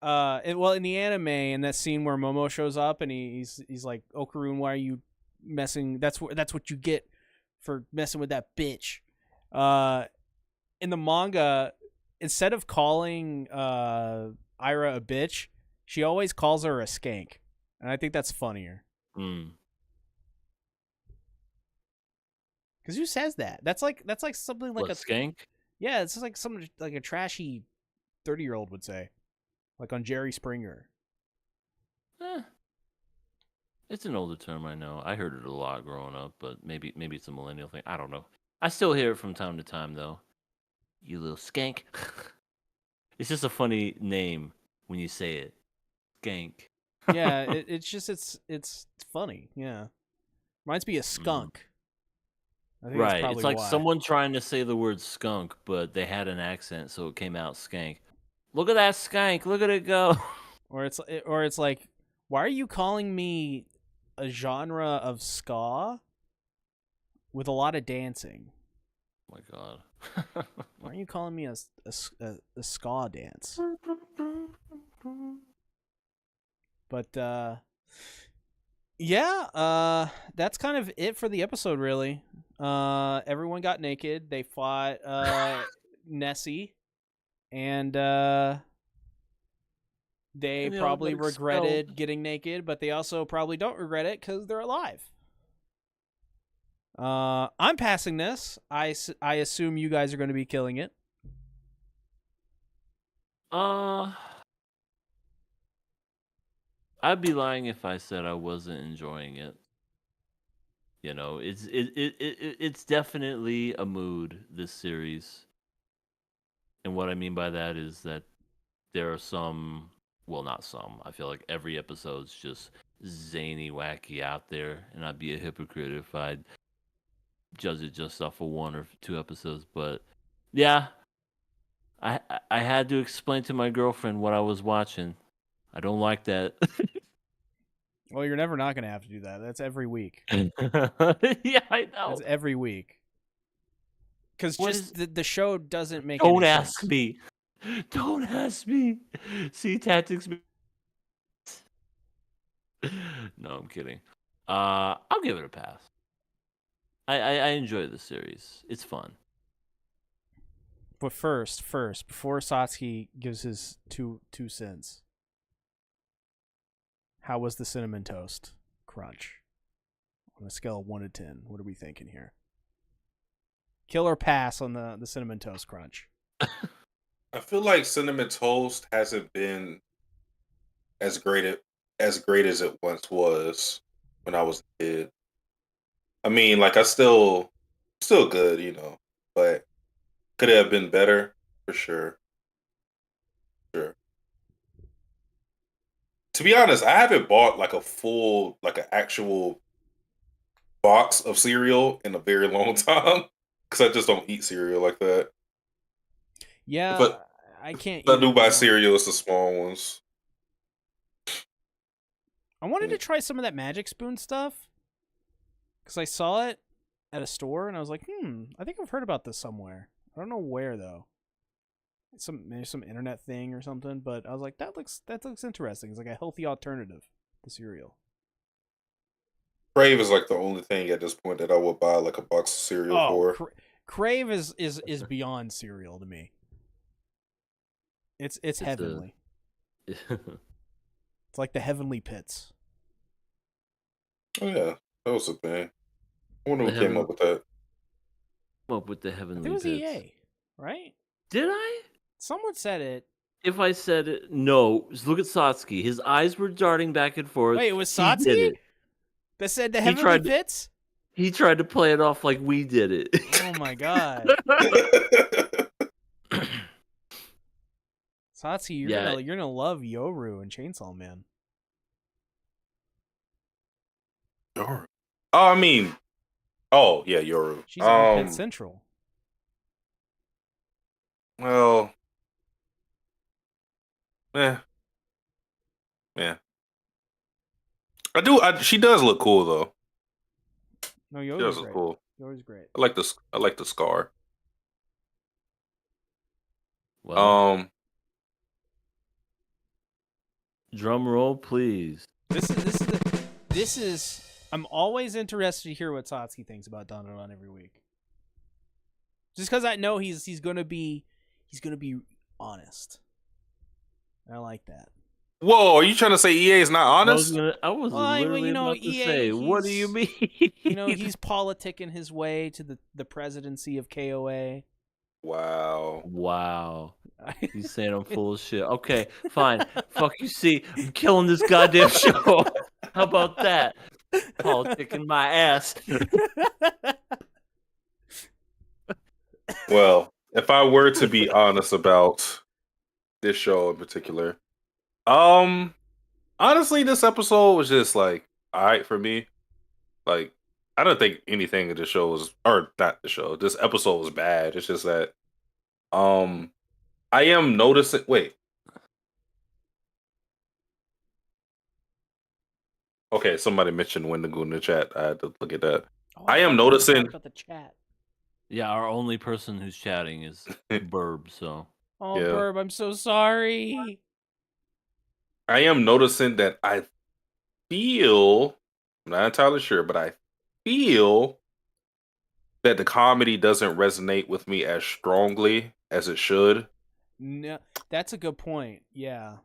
in the anime, in that scene where Momo shows up and he's like, Okaroon, why are you messing? That's what you get for messing with that bitch. In the manga, instead of calling Ira a bitch, she always calls her a skank, and I think that's funnier. Because who says that? That's like something like What, skank? Yeah, it's just like some like a trashy 30-year-old would say, like on Jerry Springer. It's an older term, I know. I heard it a lot growing up, but maybe it's a millennial thing. I don't know. I still hear it from time to time, though. You little skank. It's just a funny name when you say it. Skank. Yeah, it's funny. Yeah, reminds me of skunk. I think that's Right. probably It's like why. someone trying to say the word skunk, but they had an accent, so it came out skank. Look at that skank. Look at it go. Or it's like, why are you calling me a genre of ska with a lot of dancing? Oh my god. Why are you calling me a ska dance? But yeah, that's kind of it for the episode, really. Everyone got naked. They fought Nessie, and they And they all probably got regretted expelled. getting naked, but they also probably don't regret it because they're alive. I'm passing this. I assume you guys are going to be killing it. I'd be lying if I said I wasn't enjoying it. You know, it's definitely a mood, this series. And what I mean by that is that there are some, well, not some. I feel like every episode's just zany, wacky out there, and I'd be a hypocrite if I'd judge it just off of one or two episodes. But yeah, I had to explain to my girlfriend what I was watching. I don't like that. Well, you're never not going to have to do that. That's every week. Yeah, I know. That's every week. Because the show doesn't make Don't any ask sense. me. Don't ask me. See, tactics. No, I'm kidding. I'll give it a pass. I enjoy the series. It's fun. But first, before Satsuki gives his two cents, how was the cinnamon toast crunch? On a scale of 1 to 10, what are we thinking here? Kill or pass on the cinnamon toast crunch? I feel like cinnamon toast hasn't been as great as it once was when I was a kid. I mean, like I still good, but could it have been better? For sure. Sure. To be honest, I haven't bought like an actual box of cereal in a very long time because I just don't eat cereal like that. Yeah, But I can't I eat do it buy all. cereal. It's the small ones. I wanted to try some of that Magic Spoon stuff because I saw it at a store and I was like, I think I've heard about this somewhere. I don't know where though. Maybe some internet thing or something, but I was like, that looks interesting. It's like a healthy alternative to cereal. Crave is like the only thing at this point that I would buy like a box of cereal for. Crave is beyond cereal to me. It's heavenly. It's like the heavenly pits. Oh yeah, that was the thing. I wonder The who came heaven- up with that. Up with the I think heavenly it was pits. EA, right? Did I? Someone said it. If I said it, no. Just look at Satsuki. His eyes were darting back and forth. Wait, it was He did Satsuki it. that said the He heavenly tried to- pits. He tried to play it off like we did it. Oh my god, Satsuki, Yeah. you're gonna love Yoru and Chainsaw Man. Yoru. Oh, I mean, oh yeah, Yoru. She's on Pet Central. Well, yeah. She does look cool though. No, She does Yoru's look great. cool. Yoru's great. I like the scar. Well, drum roll, please. This is. I'm always interested to hear what Satsuki thinks about Dandadan every week. Just because I know he's gonna be honest. I like that. Whoa, are you trying to say EA is not honest? I was Well, literally about to EA, say, what do you mean? He's politicking his way to the presidency of KOA. Wow. Wow. He's saying I'm full of shit. Okay, fine. Fuck you, see. I'm killing this goddamn show. How about that? Politicking my ass. Well, if I were to be honest about this show in particular, honestly, this episode was just like alright for me. Like, I don't think anything of the show was, or not the show. This episode was bad. It's just that, I am noticing. Wait. Okay, somebody mentioned Wendigo in the chat. I had to look at that. Oh, I am forgot noticing. about the chat. Yeah, our only person who's chatting is Burb, so. Oh, Yeah. Burb, I'm so sorry. I am noticing that I feel, I'm not entirely sure, but I feel that the comedy doesn't resonate with me as strongly as it should. No, that's a good point. Yeah.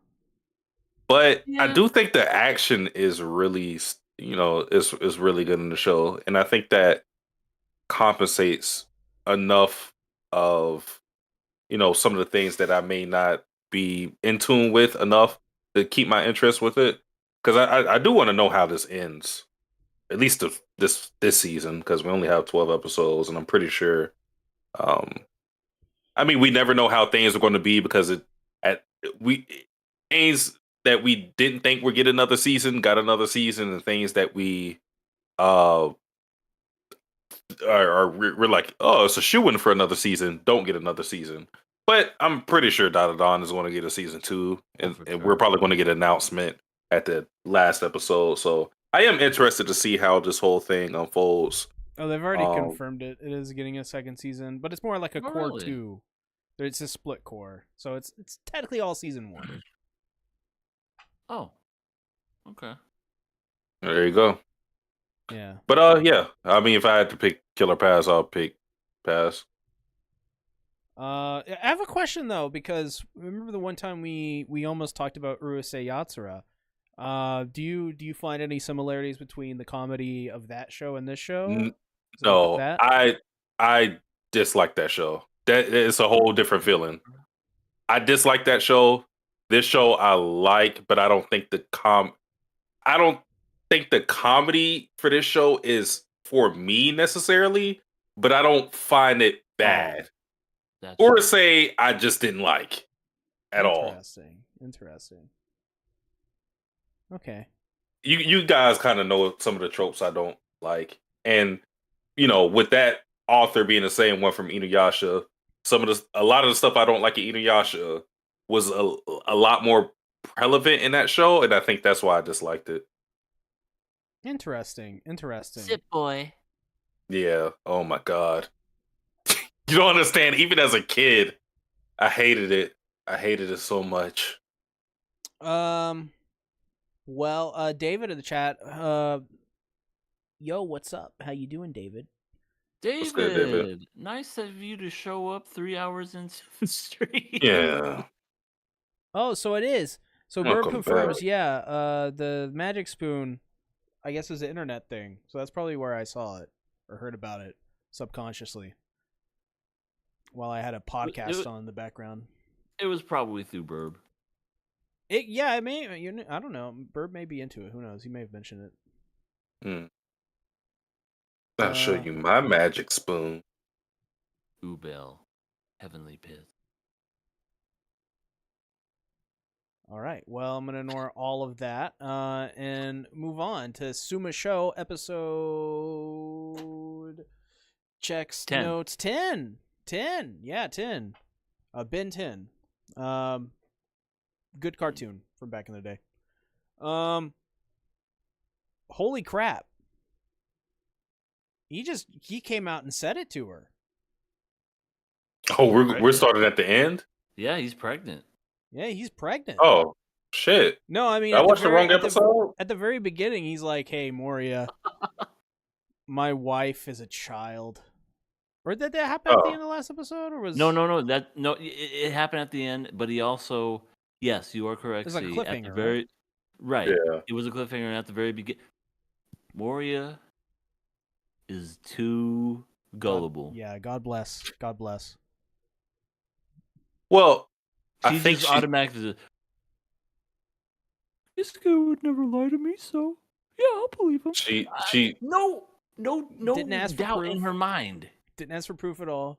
But I Yeah. do think the action is really, is really good in the show, and I think that compensates enough of, some of the things that I may not be in tune with enough to keep my interest with it. Because I do want to know how this ends, at least this season, because we only have 12 episodes, and I'm pretty sure. I mean, we never know how things are going to be because things that we didn't think would get another season got another season, and things that we we're like, oh, it's a shoo-in for another season, don't get another season. But I'm pretty sure Dandadan is going to get a season 2, and for sure. we're probably going to get an announcement at the last episode. So I am interested to see how this whole thing unfolds. Oh, they've already confirmed it. It is getting a second season, but it's more like a Oh, core really? 2. It's a split core, so it's technically all season 1. Oh. Okay. There you go. Yeah. But yeah. I mean, if I had to pick Killer Pass, I'll pick Pass. I have a question though, because remember the one time we almost talked about Urusei Yatsura. Do you find any similarities between the comedy of that show and this show? No, That? I dislike that show. That it's a whole different feeling. I dislike that show. This show I like, but I don't think the comedy for this show is for me necessarily, but I don't find it bad. That's Or say I just didn't like at all. Interesting. Okay. You guys kind of know some of the tropes I don't like. And with that author being the same one from Inuyasha, a lot of the stuff I don't like in Inuyasha was a lot more relevant in that show, and I think that's why I disliked it. Interesting. Sit boy. Yeah. Oh my god. You don't understand. Even as a kid, I hated it. I hated it so much. Well, David in the chat. Yo, what's up? How you doing, David? What's good, David? David, nice of you to show up 3 hours into the stream. Yeah. Oh, so it is. So Burb Welcome confirms, back. yeah, the magic spoon, I guess, is an internet thing. So that's probably where I saw it or heard about it subconsciously while I had a podcast on in the background. It was probably through Burb. It may. I don't know. Burb may be into it. Who knows? He may have mentioned it. I'll show you my magic spoon. Ubel. Heavenly Pit. All right. Well, I'm gonna ignore all of that and move on to Suma Show episode. Checks 10. notes 10. 10. Yeah, 10. Ben 10. Good cartoon from back in the day. Holy crap. He came out and said it to her. Oh, we're starting at the end? Yeah, he's pregnant. Yeah, he's pregnant. Oh, shit. No, I mean, I watched the wrong episode? At the very beginning, he's like, "Hey, Moria, my wife is a child." Or did that happen at the end of the last episode, or was No. It happened at the end, but he also, yes, you are correct. It was like a C, cliffhanger, at the very, right? Yeah. It was a cliffhanger and at the very beginning. Moria is too gullible. Yeah, God bless. God bless. Well, She I think just automatically. This guy would never lie to me, so yeah, I'll believe him. she No Didn't ask for doubt proof. in her mind. Didn't ask for proof at all.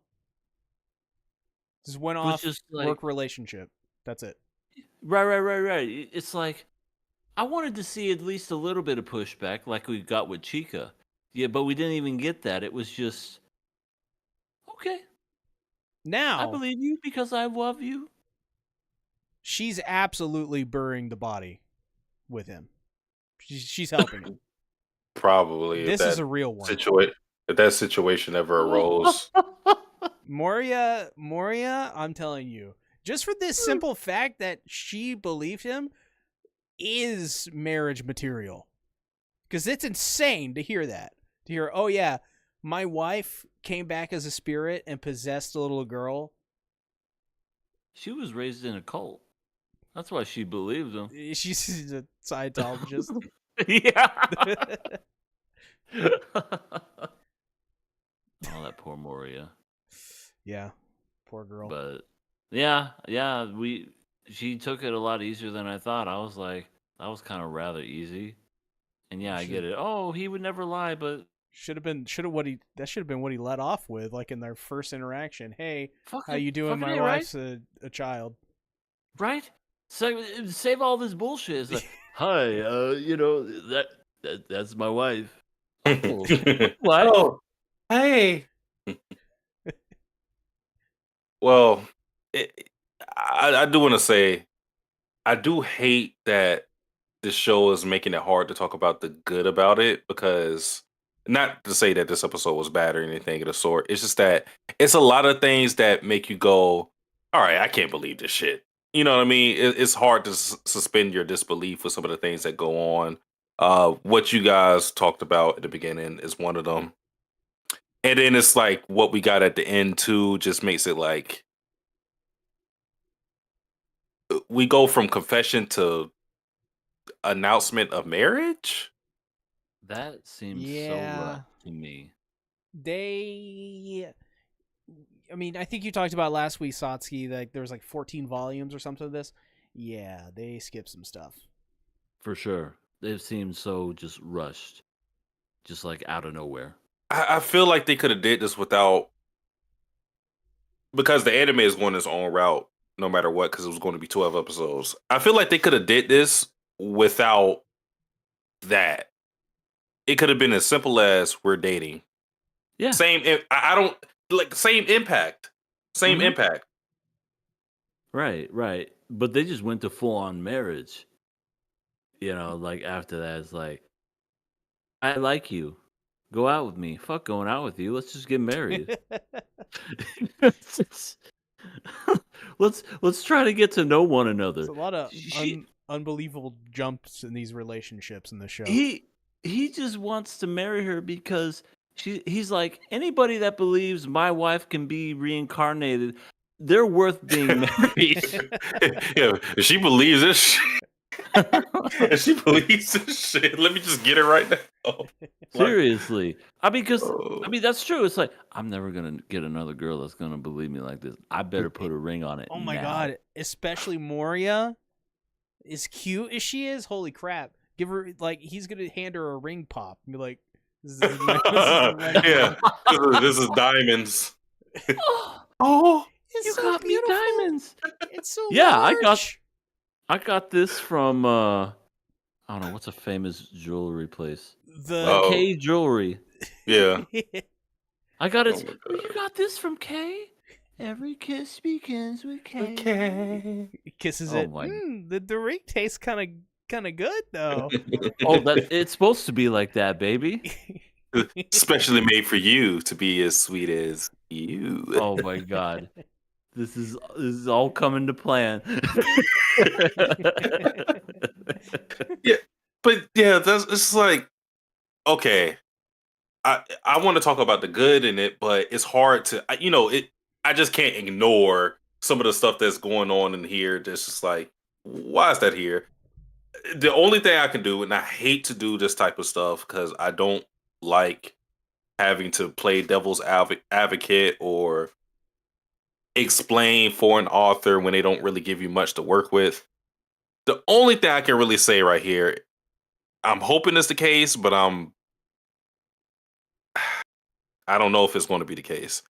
Just went Was off just like- work relationship. That's it. Right. It's like I wanted to see at least a little bit of pushback, like we got with Chica. Yeah, but we didn't even get that. It was just okay. Now I believe you because I love you. she's absolutely burying the body with him. She's helping him. probably This is a real one. if that situation ever arose. Moria, I'm telling you, just for this simple fact that she believed him is marriage material. Because it's insane to hear that. To hear, oh yeah, my wife came back as a spirit and possessed a little girl. She was raised in a cult. That's why she believed him. She's a Scientologist. Yeah. Oh, that poor Moria. Yeah, poor girl. But she took it a lot easier than I thought. I was like, that was kind of rather easy. And yeah, I get it. Oh, he would never lie, but that should have been what he let off with, like in their first interaction. Hey, how you doing? My wife's a child. Right? So save all this bullshit. It's like, hi, that's my wife. Oh, what? Oh, hey. Well, I do want to say, I do hate that this show is making it hard to talk about the good about it, because not to say that this episode was bad or anything of the sort. It's just that it's a lot of things that make you go, all right, I can't believe this shit. You know what I mean? It's hard to suspend your disbelief with some of the things that go on. What you guys talked about at the beginning is one of them. And then it's like what we got at the end too just makes it like we go from confession to announcement of marriage. That seems so Yeah. rough to me. I mean, I think you talked about last week, Satsuki, like there was like 14 volumes or something of this. Yeah, they skipped some stuff. For sure. It seems so just rushed. Just like out of nowhere. I feel like they could have did this without, because the anime is going its own route no matter what, because it was going to be 12 episodes. I feel like they could have did this without that. It could have been as simple as we're dating. Yeah. I don't like same impact. Same Mhm. impact. Right, right. But they just went to full on marriage. Like after that, it's like, I like you. Go out with me. Fuck going out with you. Let's just get married. It's just- let's try to get to know one another. There's a lot of She, unbelievable jumps in these relationships in the show. he just wants to marry her because he's like, anybody that believes my wife can be reincarnated, they're worth being married. Yeah, if she believes this shit, if she believes this shit, let me just get it right now. Like, Seriously. Because oh. that's true. It's like, I'm never gonna get another girl that's gonna believe me like this. I better put a ring on it Oh my now. god, especially Moria, as cute as she is, holy crap. Give her, like, he's gonna hand her a ring pop and be like, this is the ring. Yeah, this is diamonds. Oh, It's you so got beautiful. me diamonds. It's so Yeah, large. I got this from I don't know, what's a famous jewelry place? The Oh. K Jewelry. Yeah. I got it. Oh my Oh, you got this from K? Every kiss begins with K. Okay. He kisses Oh it. my- The ring tastes kind of good though. Oh, that it's supposed to be like that, baby. Specially made for you to be as sweet as you. Oh my god. This is all coming to plan. Yeah, but yeah, that's it's like okay. I want to talk about the good in it, but it's hard to it. I just can't ignore some of the stuff that's going on in here. That's just like, why is that here? The only thing I can do, and I hate to do this type of stuff because I don't like having to play devil's advocate or explain for an author when they don't really give you much to work with. The only thing I can really say right here, I'm hoping it's the case, but I don't know if it's going to be the case.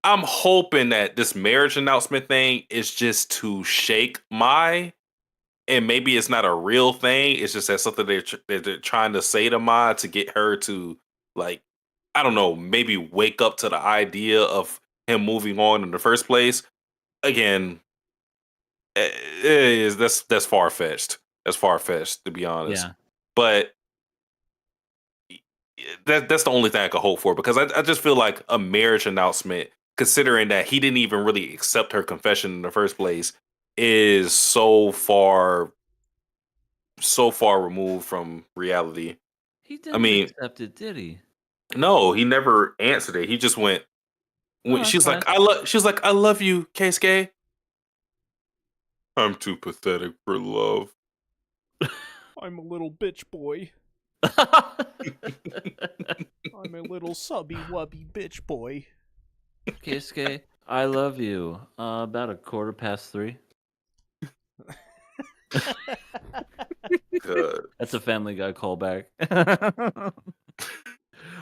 I'm hoping that this marriage announcement thing is just to shake and maybe it's not a real thing. It's just that something they're trying to say to Mai to get her to, like, I don't know, maybe wake up to the idea of him moving on in the first place. Again, that's far fetched. That's far fetched to be honest. Yeah. But that's the only thing I could hope for because I just feel like a marriage announcement, considering that he didn't even really accept her confession in the first place, is so far removed from reality. He I didn't mean, accept it, did he? no, he never answered it. He just went. Oh, She was that's like, She was like, "I love you, Keisuke." I'm too pathetic for love. I'm a little bitch boy. I'm a little subby wubby bitch boy. Keisuke, I love you. About 3:15. God. That's a Family Guy callback.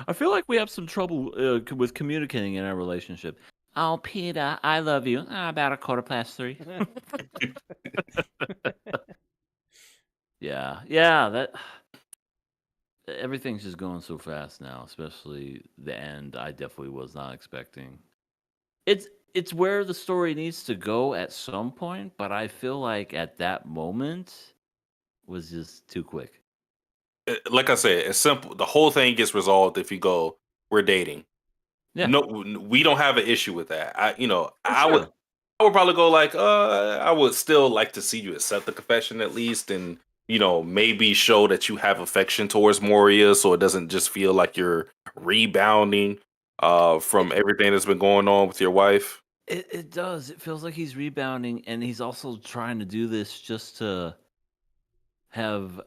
I feel like we have some trouble with communicating in our relationship. Oh, Peter, I love you. About 3:15. Yeah, that everything's just going so fast now, especially the end. I definitely was not expecting. It's where the story needs to go at some point, but I feel like at that moment was just too quick. Like I said, it's simple. The whole thing gets resolved if you go, "We're dating." Yeah. No, we don't have an issue with that. I sure. would probably go like, I would still like to see you accept the confession at least, and maybe show that you have affection towards Moria, so it doesn't just feel like you're rebounding from everything that's been going on with your wife. It does. It feels like he's rebounding, and he's also trying to do this just to have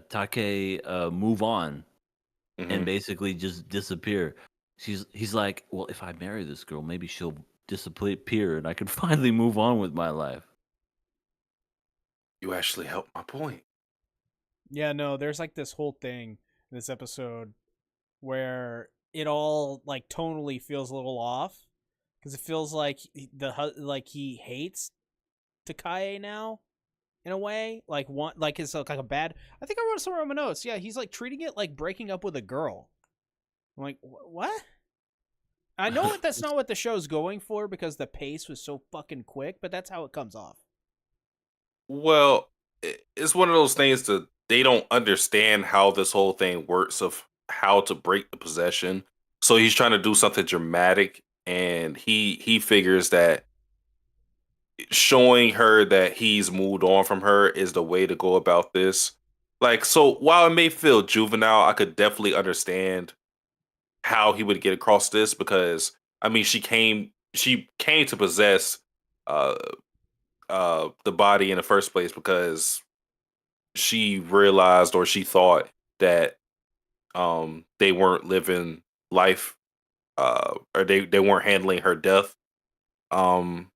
Take move on and Mhm. basically just disappear. He's like, well, if I marry this girl, maybe she'll disappear, and I can finally move on with my life. You actually helped my point. Yeah, no, there's like this whole thing in this episode where it all like tonally feels a little off because it feels like like he hates Takaye now in a way, like one like it's like a bad. I think I wrote somewhere on my notes. Yeah, he's like treating it like breaking up with a girl. I'm like, what? I know that's not what the show's going for because the pace was so fucking quick, but that's how it comes off. Well, it's one of those things that they don't understand how this whole thing works of how to break the possession. So he's trying to do something dramatic, and he figures that showing her that he's moved on from her is the way to go about this. Like, so while it may feel juvenile, I could definitely understand how he would get across this because I mean she came to possess uh the body in the first place because she realized or she thought that they weren't living life or they weren't handling her death um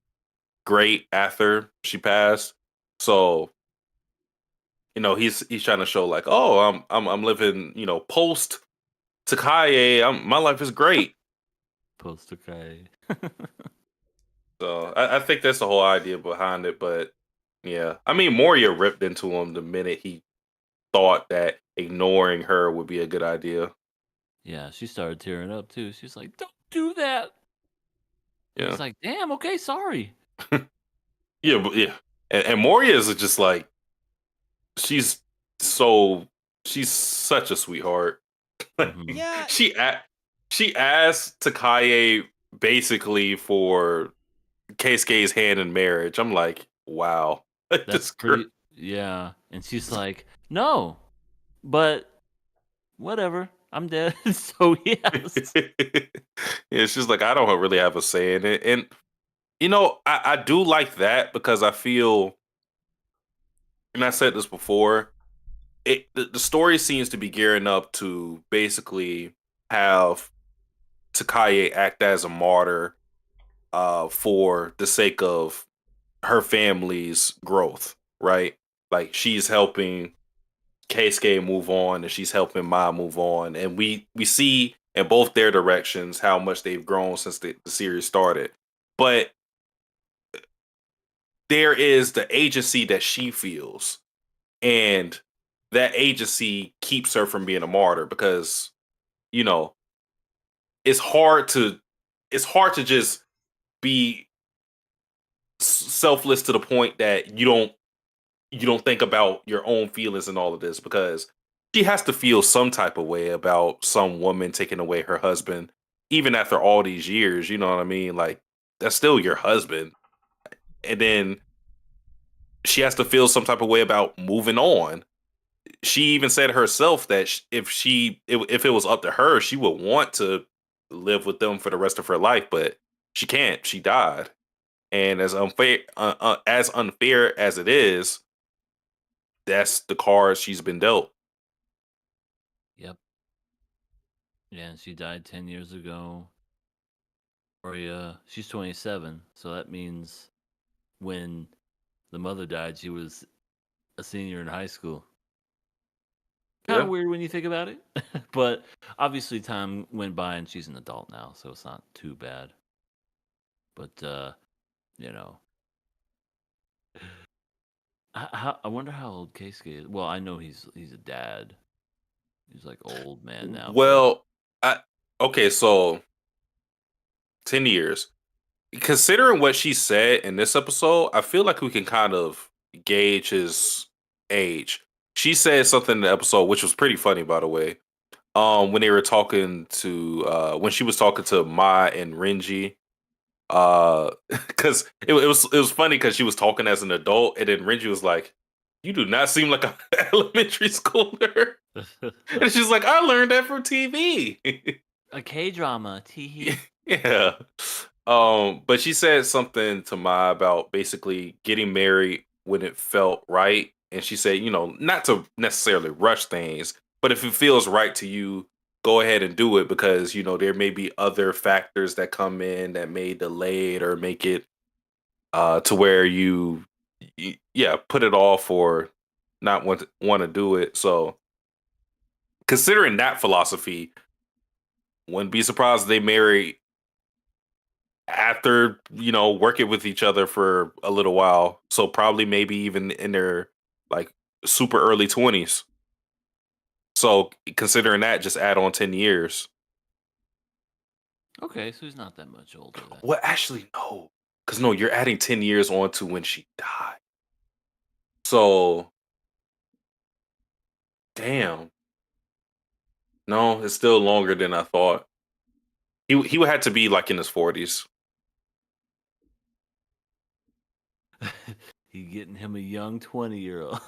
great after she passed. So, he's trying to show like, oh, I'm living, post Takaye. My life is great. Post okay. So I think that's the whole idea behind it. But yeah, I mean, Moria ripped into him the minute he thought that ignoring her would be a good idea. Yeah, she started tearing up too. She's like, "Don't do that." Yeah, He's like, "Damn, okay, sorry." yeah, but yeah. And Moria is just like she's so she's such a sweetheart. Mhm. Yeah, She asked Takaye basically for Keisuke's hand in marriage. I'm like, wow. Like That's this girl. pretty. Yeah, and she's like, "No, but whatever. I'm dead." So yes. Yeah, she's like, I don't really have a say in it. And I do like that because I feel, and I said this before, the story seems to be gearing up to basically have Takaye act as a martyr for the sake of her family's growth, right? Like she's helping Keisuke move on and she's helping Ma move on. And we see in both their directions how much they've grown since the series started. But there is the agency that she feels. And that agency keeps her from being a martyr because, you know, it's hard to just be selfless to the point that you don't think about your own feelings and all of this because she has to feel some type of way about some woman taking away her husband even after all these years, you know what I mean? Like that's still your husband. And then she has to feel some type of way about moving on. She even said herself that if it was up to her, she would want to live with them for the rest of her life, but she can't. She died. And as unfair as it is, that's the card she's been dealt. Yep. Yeah, and she died 10 years ago. Or yeah, she's 27, so that means when the mother died, she was a senior in high school. Kind of Yeah. weird when you think about it, but obviously time went by and she's an adult now, so it's not too bad. But you know, I wonder how old Keisuke is. Well, I know he's a dad. He's like old man now, but Well, I okay, so 10 years. Considering what she said in this episode, I feel like we can kind of gauge his age. She said something in the episode which was pretty funny, by the way. When they were talking to when she was talking to Ma and Renji, because it was funny because she was talking as an adult, and then Renji was like, "You do not seem like an elementary schooler," and she's like, "I learned that from TV." a K drama. Teehee. Yeah. But she said something to Ma about basically getting married when it felt right. And she said, not to necessarily rush things, but if it feels right to you, go ahead and do it because, there may be other factors that come in that may delay it or make it to where yeah, put it off or not want to do it. So considering that philosophy, wouldn't be surprised if they marry after working with each other for a little while, so probably maybe even in their like super early 20s. So considering that, just add on 10 years. Okay, so he's not that much older then. Well, actually, no. Because no, you're adding 10 years on to when she died. So, damn. No, it's still longer than I thought. He would have to be like in his 40s. He getting him a young 20-year-old.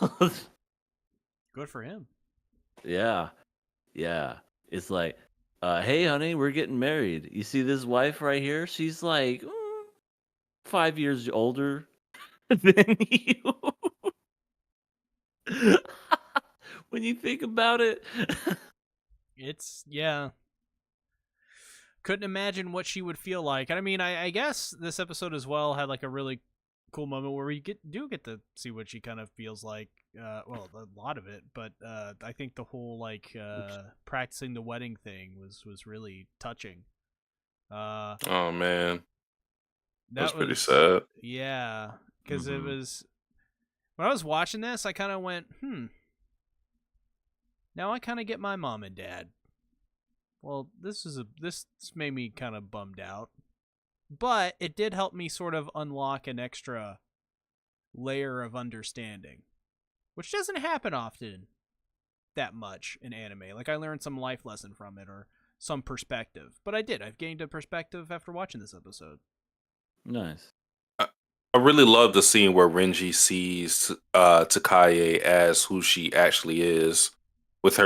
Good for him. Yeah. Yeah. It's like, hey, honey, we're getting married. You see this wife right here? She's like 5 years older than you. When you think about it. It's yeah. Couldn't imagine what she would feel like. And I mean, I guess this episode as well had like a really cool moment where we do get to see what she kind of feels like. Well, a lot of it, but I think the whole like practicing the wedding thing was really touching. Oh man, That pretty was sad. yeah, because it Mhm. was when I was watching this, I kind of went, now I kind of get my mom and dad. Well, this made me kind of bummed out, but it did help me sort of unlock an extra layer of understanding, which doesn't happen often that much in anime. Like I learned some life lesson from it or some perspective, but I've gained a perspective after watching this episode. Nice. I really love the scene where Renji sees Takaye as who she actually is, with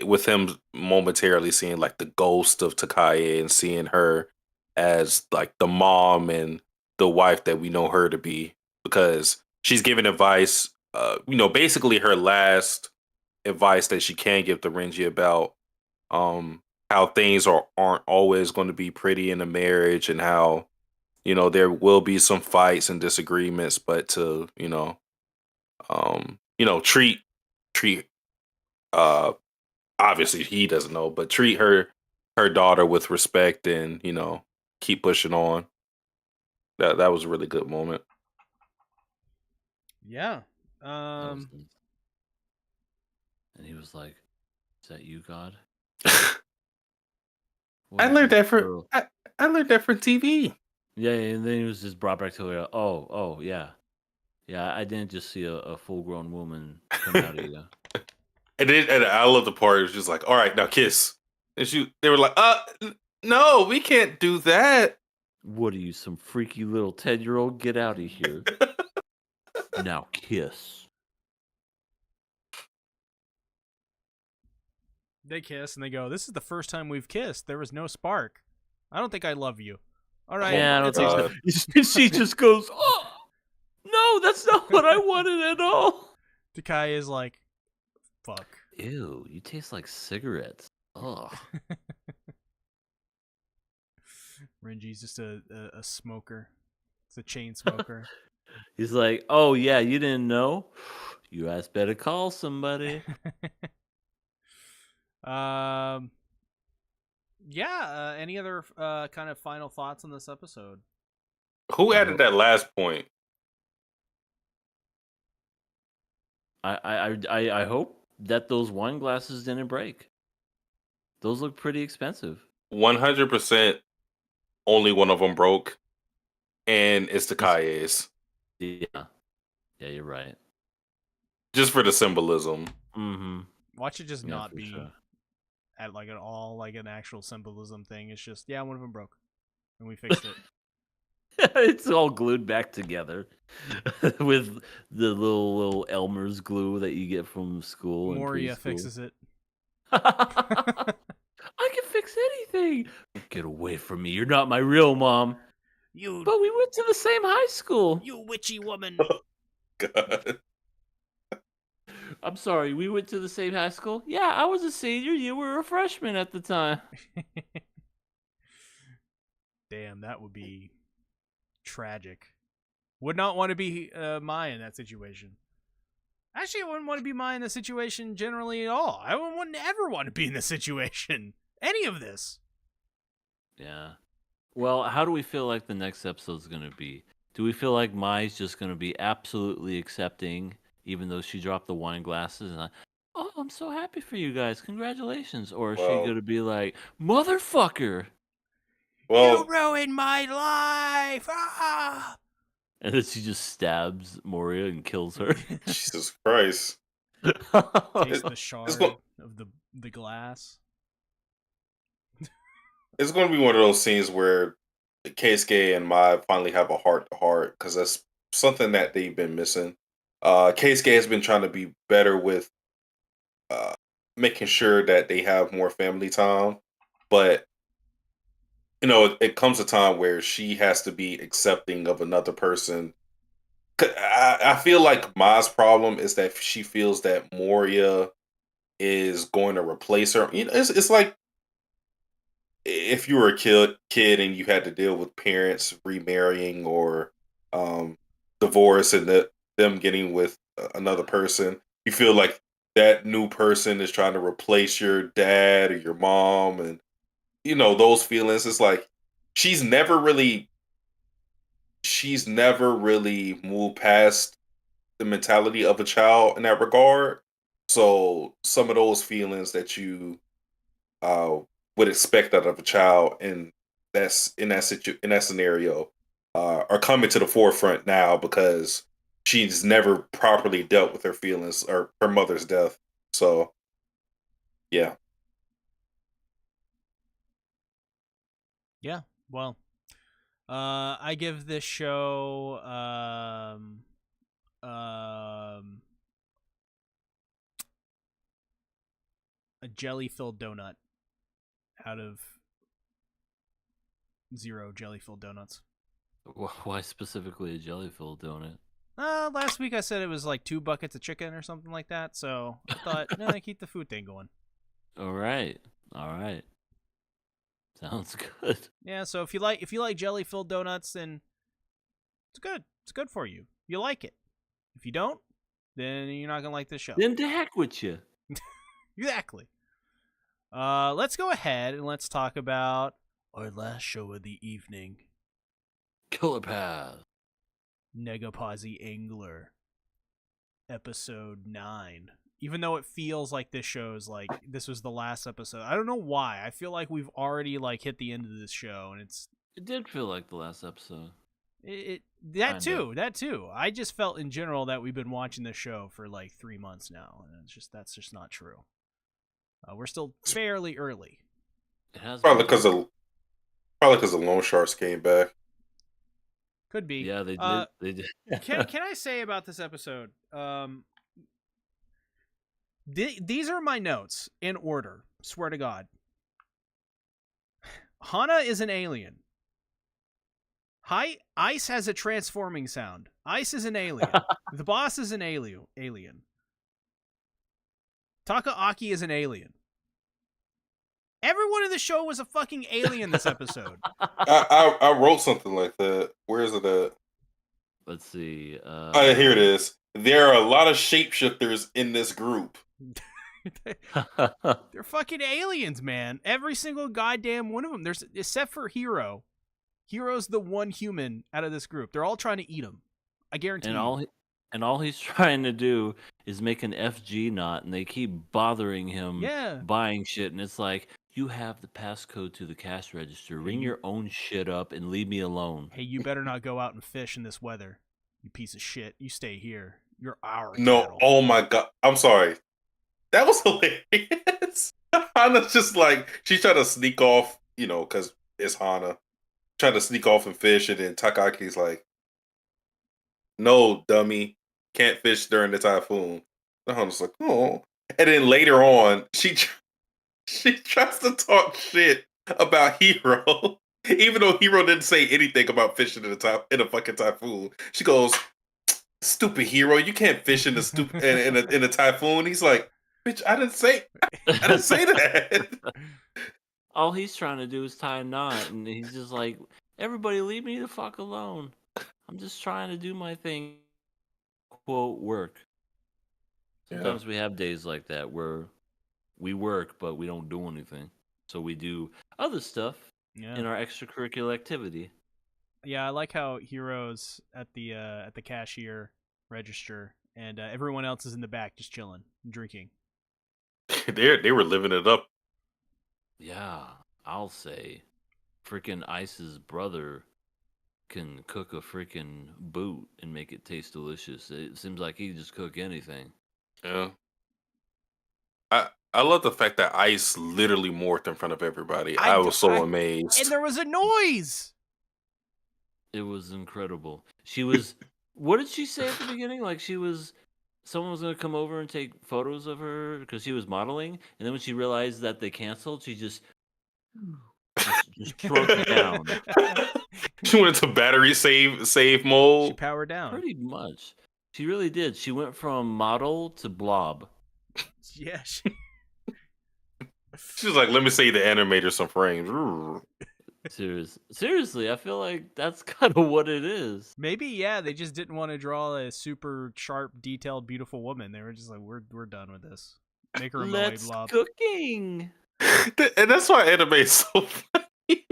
with him momentarily seeing like the ghost of Takaye and seeing her as like the mom and the wife that we know her to be, because she's giving advice. Basically her last advice that she can give to Renji about how things aren't always going to be pretty in a marriage, and how there will be some fights and disagreements, but to treat uh obviously he doesn't know, but treat her daughter with respect, and keep pushing on. That was a really good moment. Yeah. That was nice. And he was like, "Is that you, God?" What I is learned this that from girl? I learned that from TV. Yeah, and then he was just brought back to her. Oh, yeah. Yeah, I didn't just see a full-grown woman come out of you. And I love the part. It was just like, all right, now kiss. And they were like, no, we can't do that. What are you, some freaky little 10-year-old? Get out of here. Now kiss. They kiss and they go, "This is the first time we've kissed. There was no spark. I don't think I love you." All right. Yeah, I don't it's think on. so. She just goes, "Oh, no, that's not what I wanted at all." Takai is like, "Fuck." Ew, you taste like cigarettes. Ugh. Renji's just a smoker. It's a chain smoker. He's like, "Oh yeah, you didn't know? You guys better call somebody." Yeah. Any other kind of final thoughts on this episode? Who I added hope- that last point? I hope that those wine glasses didn't break. Those look pretty expensive. 100%. Only one of them broke, and it's the Kaye's. Yeah, you're right. Just for the symbolism. Mm-hmm. Watch it just Yeah, not for be sure. at like at all like an actual symbolism thing. It's just one of them broke, and we fixed it. It's all glued back together with the little Elmer's glue that you get from school. Moria and preschool. fixes it. I can fix anything. Get away from me. You're not my real mom. You, But we went to the same high school. you witchy woman. God. I'm sorry, we went to the same high school? Yeah, I was a senior. You were a freshman at the time. Damn, that would be tragic. Would not want to be Mai in that situation. Actually, I wouldn't want to be Mai in this situation generally at all. I wouldn't ever want to be in this situation. Any of this. Yeah. Well, how do we feel like the next episode's going to be? Do we feel like Mai's just going to be absolutely accepting, even though she dropped the wine glasses? And oh, I'm so happy for you guys. Congratulations. Or is she Well- going to be like, motherfucker? Well, ruined my life. Ah! And then she just stabs Moria and kills her. Jesus Christ. Taste It- the it's shard go- of the glass. it's going to be one of those scenes where Keisuke and Mai finally have a heart to heart because that's something that they've been missing. Keisuke has been trying to be better with uh, making sure that they have more family time, but it comes a time where she has to be accepting of another person. I feel like Mai's problem is that she feels that Moria is going to replace her. It's like if you were a kid and you had to deal with parents remarrying or um, divorce and them getting with another person, you feel like that new person is trying to replace your dad or your mom, and those feelings. It's like she's never really she's never really moved past the mentality of a child in that regard. So some of those feelings that you uh, would expect out of a child, and that's in that scenario, are coming to the forefront now because she's never properly dealt with her feelings or her mother's death. So yeah, Yeah. Well, I give this show a jelly-filled donut out of 0 jelly-filled donuts. Why specifically a jelly-filled donut? Last week I said it was like 2 buckets of chicken or something like that, so I thought, no, keep the food thing going. All right. Sounds good. Yeah, so if you like jelly-filled donuts, then it's good. It's good for you. You like it. If you don't, then you're not gonna like this show. Then to heck with you. Exactly. Let's go ahead and let's talk about our last show of the evening, Killer Path. NegaPosi Angler, episode 9. Even though it feels like this show's like this was the last episode, I don't know why. I feel like we've already like hit the end of this show, and It did feel like the last episode. that Kinda. too. I just felt in general that we've been watching this show for like 3 months now, and that's just not true. We're still fairly early. It has probably been because the loan sharks came back. Could be. Yeah, they did. They did. Can I say about this episode? These are my notes in order. Swear to God. Hana is an alien. Ice has a transforming sound. Ice is an alien. The boss is an alien. Takaaki is an alien. Everyone in the show was a fucking alien this episode. I wrote something like that. Where is it at? Let's see. Here it is. There are a lot of shapeshifters in this group. They're fucking aliens, man. Every single goddamn one of them. There's except for Hiro. Hiro's the one human out of this group. They're all trying to eat him. I guarantee you. all he's trying to do is make an FG knot, and they keep bothering him buying shit, and it's like, you have the passcode to the cash register. Ring your own shit up and leave me alone. Hey, you better not go out and fish in this weather. You piece of shit. You stay here. You're our No, cattle. oh my god. I'm sorry. That was hilarious. Hana's just like, she's trying to sneak off, because it's Hana. Trying to sneak off and fish, and then Takaki's like, no, dummy. Can't fish during the typhoon. And Hana's like, oh. And then later on, she tries to talk shit about Hiro. Even though Hiro didn't say anything about fishing in a fucking typhoon. She goes, stupid Hiro, you can't fish in a typhoon. He's like, bitch, I didn't say that. All he's trying to do is tie a knot, and he's just like, everybody leave me the fuck alone. I'm just trying to do my thing, quote, work. Sometimes we have days like that where we work, but we don't do anything. So we do other stuff in our extracurricular activity. Yeah, I like how Hiro's at the cashier register, and everyone else is in the back just chilling and drinking. They were living it up. Yeah, I'll say. freaking Ice's brother can cook a freaking boot and make it taste delicious. It seems like he can just cook anything. Yeah. I love the fact that Ice literally morphed in front of everybody. I was so amazed. And there was a noise. It was incredible. She was. What did she say at the beginning? Like someone was gonna come over and take photos of her because she was modeling, and then when she realized that they canceled, she just shrunk down. She went into battery save She mode. powered down. Pretty much. She really did. She went from model to blob. Yeah. She was like, "Let me save the animator some frames." Seriously, I feel like that's kind of what it is. Maybe, yeah, they just didn't want to draw a super sharp, detailed, beautiful woman. They were just like, we're done with this. Make her a Moe Let's blob. cooking. And that's why anime is so funny.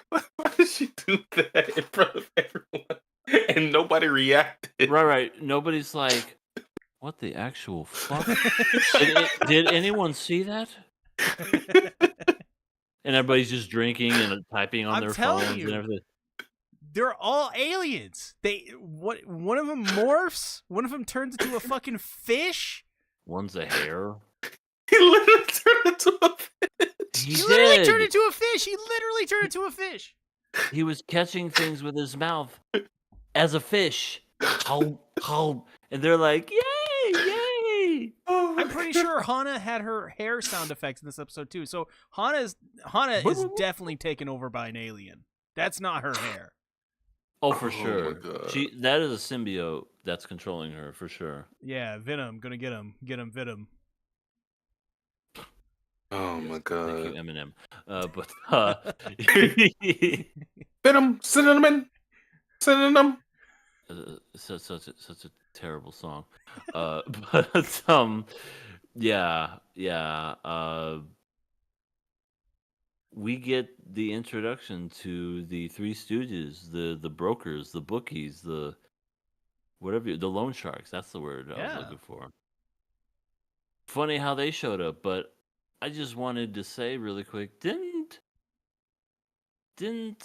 Why did she do that in front of everyone and nobody reacted? Right. Nobody's like, what the actual fuck? did anyone see that? And everybody's just drinking and typing on their phones and everything. They're all aliens. One of them morphs. One of them turns into a fucking fish. One's a hare. He literally turned into a fish. He literally turned into a fish. He literally turned into a fish. He was catching things with his mouth as a fish. How, and they're like, yay, yay. Oh my I'm pretty God. sure Hana had her hair sound effects in this episode too. So Hana is definitely taken over by an alien. That's not her hair. Oh, for Oh my sure. God. That is a symbiote that's controlling her for sure. Yeah, Venom, gonna get him, Venom. Oh my Thank God. you, Eminem. Venom, synonym. Such a terrible song. Yeah. We get the introduction to the Three Stooges, the brokers, the bookies, the loan sharks. That's the word I was looking for. Funny how they showed up, but I just wanted to say really quick, didn't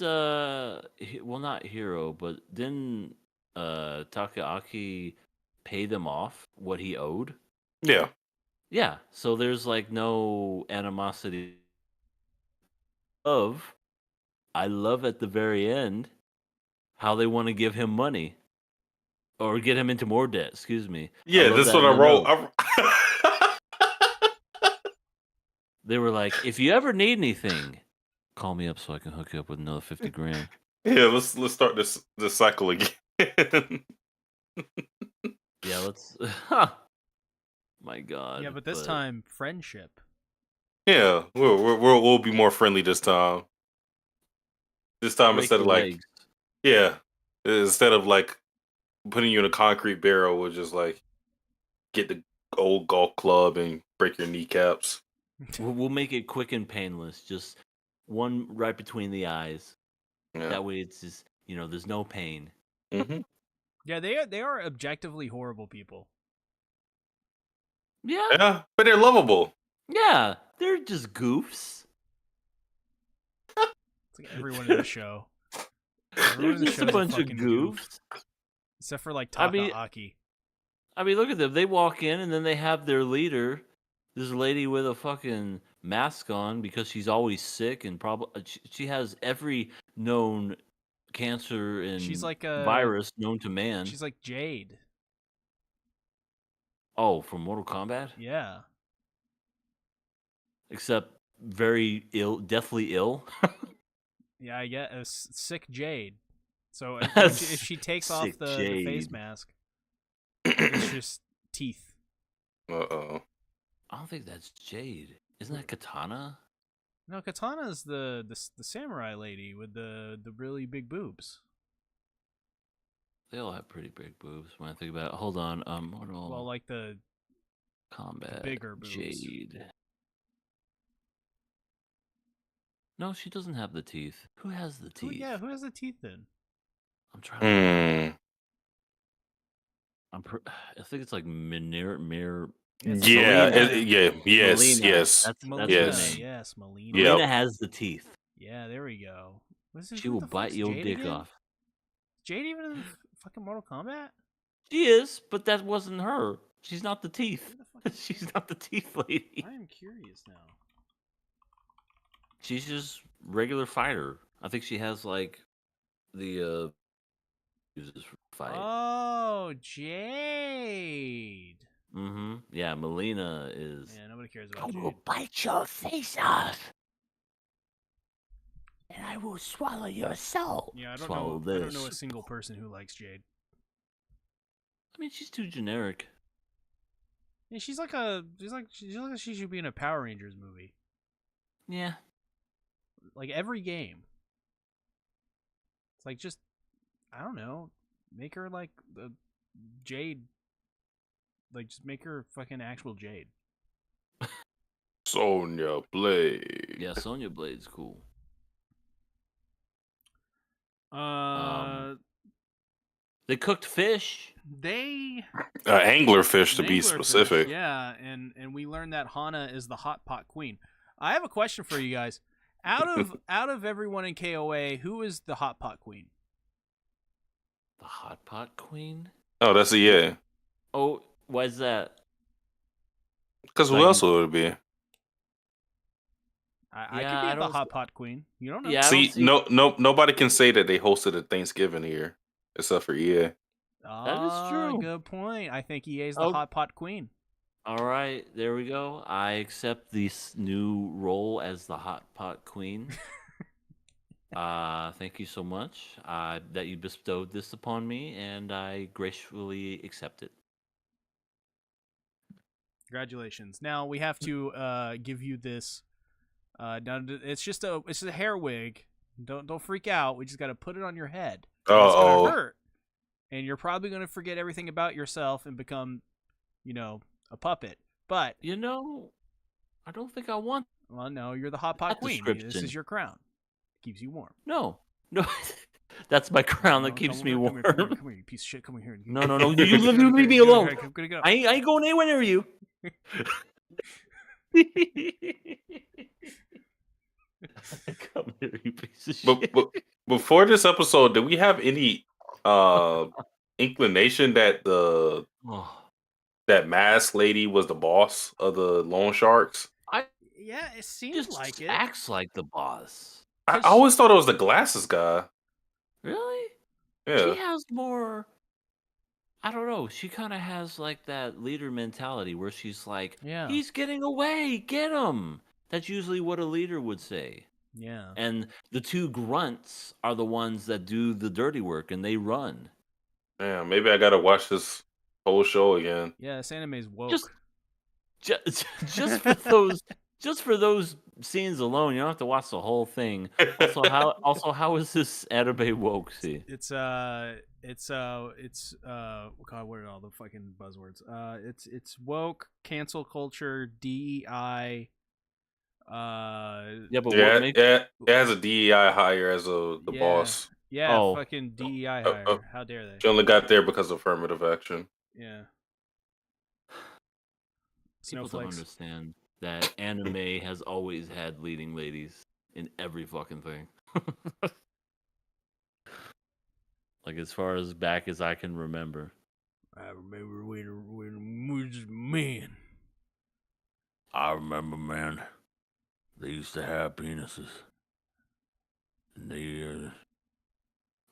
not Hero, but didn't Takeaki pay them off what he owed? Yeah. Yeah, so there's like no animosity. I love at the very end how they want to give him money or get him into more debt. Excuse me. Yeah, love this that what I in the wrote. note. They were like, if you ever need anything, call me up so I can hook you up with another 50 grand. Yeah, let's start this cycle again. Yeah, let's. My God. Yeah, but this time friendship. Yeah, we'll be more friendly this time. This time break instead of your like legs. instead of like putting you in a concrete barrel, we'll just like get the old golf club and break your kneecaps. We'll make it quick and painless. Just one right between the eyes. Yeah. That way, it's just there's no pain. Mm-hmm. Yeah, they are objectively horrible people. Yeah, Yeah, but they're lovable. yeah, they're just goofs. It's like everyone in the show. They're Everyone in the just show a is bunch of fucking goof. goofs. Except for like I mean- Takaaki. I mean, look at them. They walk in and then they have their leader, this lady with a fucking mask on because she's always sick and probably she has every known cancer and She's like virus known to man. She's like Jade. Oh, from Mortal Kombat? Yeah. Except very ill, deathly ill. Yeah, I get a sick Jade. So if she takes off Sick the face Jade. mask, it's just teeth. Uh-oh. I don't think that's Jade. Isn't that Katana? No, Katana's the samurai lady with the really big boobs. They all have pretty big boobs when I think about it. Hold on. Mortal Well, like the Kombat. bigger boobs. Jade. No, she doesn't have the teeth. Who has the teeth? who has the teeth then? I'm trying to. Hmm. I think it's like Mir. It's Yeah, Melina. yes, Melina. yes. That's Melina, the Yes. name. yes, Melina. Yep. Melina has the teeth. Yeah, there we go. She Who will the bite fuck's your Jade dick again? off. Jade even in fucking Mortal Kombat? She is, but that wasn't her. She's not the teeth. Who the fuck is She's not the teeth lady. I am curious now. She's just regular fighter. I think she has like the uses for fight. Oh, Jade. Mm-hmm. Yeah, Melina is. Yeah, nobody cares about Jade. bite your face off. And I will swallow your soul. Yeah, I Swallow don't know a this. single person who likes Jade. I mean, she's too generic. Yeah, she should be in a Power Rangers movie. Yeah. Like every game. It's like just I don't know, make her like the Jade. Like just make her fucking actual Jade. Sonya Blade. Yeah, Sonya Blade's cool. They cooked fish. They Anglerfish to be Anglerfish, specific. yeah, and we learned that Hana is the hot pot queen. I have a question for you guys. Out of everyone in KOA, who is the hot pot queen? The hot pot queen? Oh, that's a yeah. Oh, why is that? Because who Like- else would it be? I Yeah, could I be the don't- hot pot queen. You don't know. Yeah, I See, don't see. nobody can say that they hosted a Thanksgiving here except for EA. That is true. Good point. I think EA's the Oh. hot pot queen. All right, there we go. I accept this new role as the hot pot queen. Thank you so much that you bestowed this upon me, and I gracefully accept it. Congratulations. Now we have to give you this. Now it's a hair wig. Don't freak out. We just got to put it on your head. And it's Uh-oh. gonna hurt, and you're probably gonna forget everything about yourself and become, a puppet. But You know, I don't think I want. well, no, you're the hot pot That queen. This description. is your crown. Keeps you warm. No. That's my crown No, that keeps come me over, warm. Come here, you piece of shit. Come here. No, you leave me alone. I'm gonna go. I ain't going anywhere near you. Come here, you piece of shit. But before this episode, did we have any inclination that Oh, that masked lady was the boss of the loan sharks? Yeah, it seems just like it. acts like the boss. I always thought it was the glasses guy. Really? Yeah. She has more. I don't know. She kind of has like that leader mentality where she's like, Yeah. he's getting away, get him. That's usually what a leader would say. Yeah. And the two grunts are the ones that do the dirty work and they run. Man, maybe I gotta watch this whole show again. Yeah, this anime's woke. Just for those scenes alone, you don't have to watch the whole thing. Also, how is this anime woke? See, It's God, what are all the fucking buzzwords? It's woke, cancel culture, DEI. yeah, but Yeah, what makes it has a DEI hire as the Yeah. boss. Yeah, Oh. fucking DEI hire. How dare they? She only got there because of affirmative action. Yeah. people don't Snowflakes. understand that anime has always had leading ladies in every fucking thing. Like as far as back as I can remember. I remember when we was men. I remember, man. They used to have penises. And they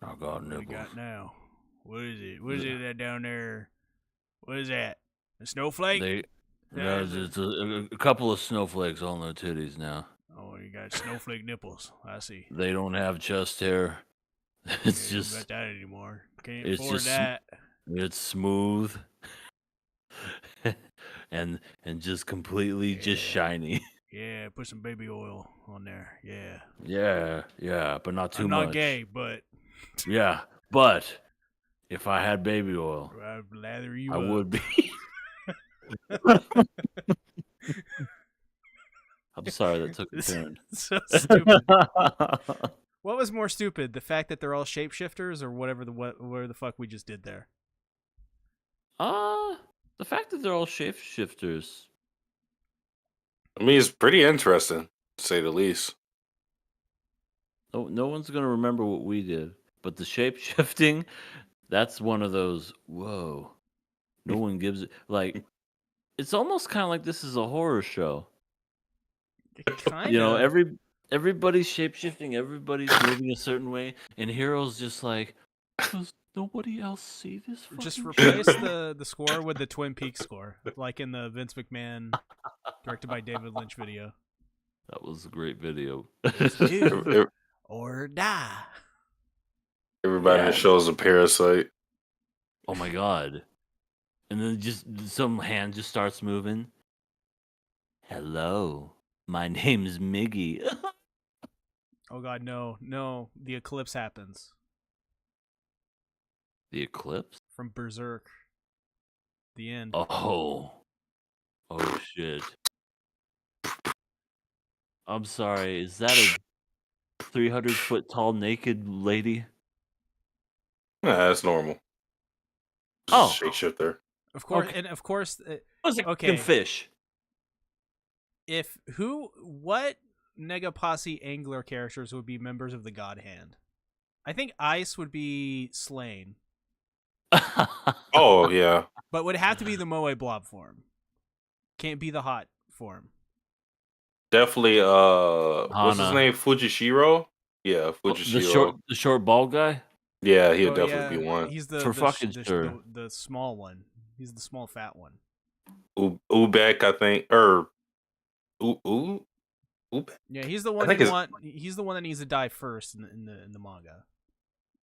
I got What we got now? What is it? What is it that down there? What is that? A snowflake? There's just a couple of snowflakes on their titties now. Oh, you got snowflake nipples. I see. They don't have chest hair. It's Yeah, just got that anymore. Can't it's afford just- that. it's smooth and just completely just Yeah. shiny. Yeah, put some baby oil on there. Yeah. Yeah, but not too I'm much. not gay, but Yeah, but if I had baby oil, I'd lather you I up. would be. I'm sorry that took a turn. So stupid. What was more stupid, the fact that they're all shapeshifters, or whatever the fuck we just did there? The fact that they're all shapeshifters. I mean, it's pretty interesting, to say the least. No one's gonna remember what we did. But the shape shifting, that's one of those. Whoa! No one gives it like. It's almost kind of like this is a horror show. Kind You know, of. everybody's shape shifting, everybody's moving a certain way, and Hero's just like, does nobody else see this? Just fucking replace shit?" the score with the Twin Peaks score, like in the Vince McMahon directed by David Lynch video. That was a great video. Live Ev- or die. Everybody in the Yeah. show is a parasite. Oh my god! And then just some hand just starts moving. Hello, my name's Miggy. Oh god, no! The eclipse happens The eclipse? from Berserk. The end. Oh shit! I'm sorry. Is that a 300-foot tall naked lady? Nah, that's normal. Oh, Shapeshifter. Of course, okay. and of course, It was a okay. fucking fish. What NegaPosi angler characters would be members of the God Hand? I think Ice would be Slain, Oh yeah, but would have to be the Moe Blob form. Can't be the hot form. definitely. What's his Hana. name? Fujishiro. Yeah, Oh, Fujishiro. the short bald guy? Yeah, he'll Oh, definitely yeah, be one. he's For fucking sure. the small one. He's the small fat one. Ubek, I think, or Ubek. Yeah, he's the one think you it's- want. He's the one that needs to die first in the manga.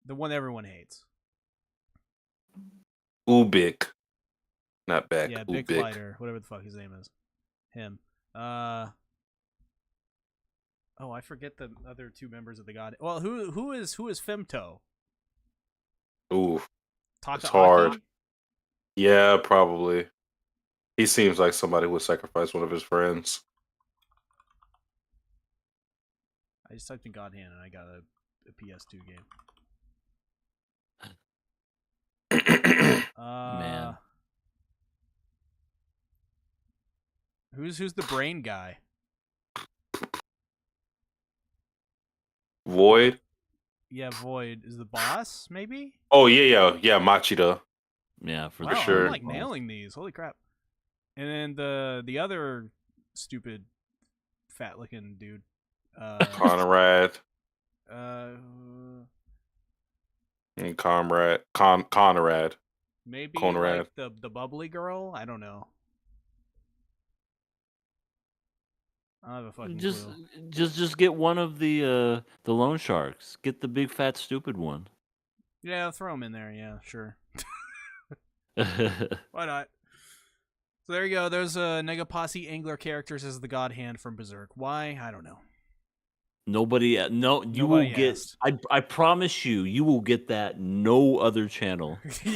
The one everyone hates. Ubik, not back. Yeah, Ubik. Big Fighter, whatever the fuck his name is. Him. Oh, I forget the other two members of the God. Well, who is Femto? Ooh, Taka It's hard. Aki? yeah, probably. He seems like somebody who would sacrifice one of his friends. I just typed in God Hand and I got a PS2 game. Man. Who's the brain guy? Void. Yeah, Void is the boss, maybe? Oh yeah, Machida. Yeah, for Wow, sure. I'm like nailing these. Holy crap. And then the other stupid fat looking dude. Conrad Uh and Conrad. Conrad. maybe Conrad. like the bubbly girl? I don't know. I don't have a fucking just clue. just get one of the loan sharks. Get the big fat stupid one. Yeah, I'll throw him in there. Yeah, sure. Why not? So there you go. There's NegaPosi angler characters as the God Hand from Berserk. Why? I don't know. Nobody no you Nobody will get asked. I promise you will get that no other channel. You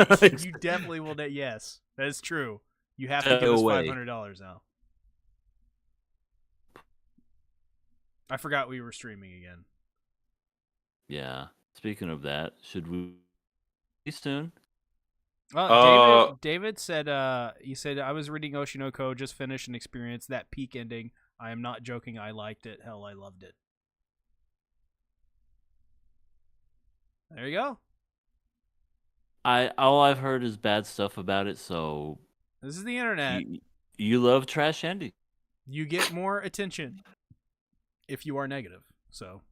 definitely will. Yes, that is true. You have to give us KOA. $500 now. I forgot we were streaming again. Yeah. Speaking of that, should we soon? Well, David said he said I was reading Oshinoko, just finished and experienced that peak ending. I am not joking, I liked it. Hell, I loved it. There you go. All I've heard is bad stuff about it, so This is the internet. you love trash ending. You get more attention if you are negative. So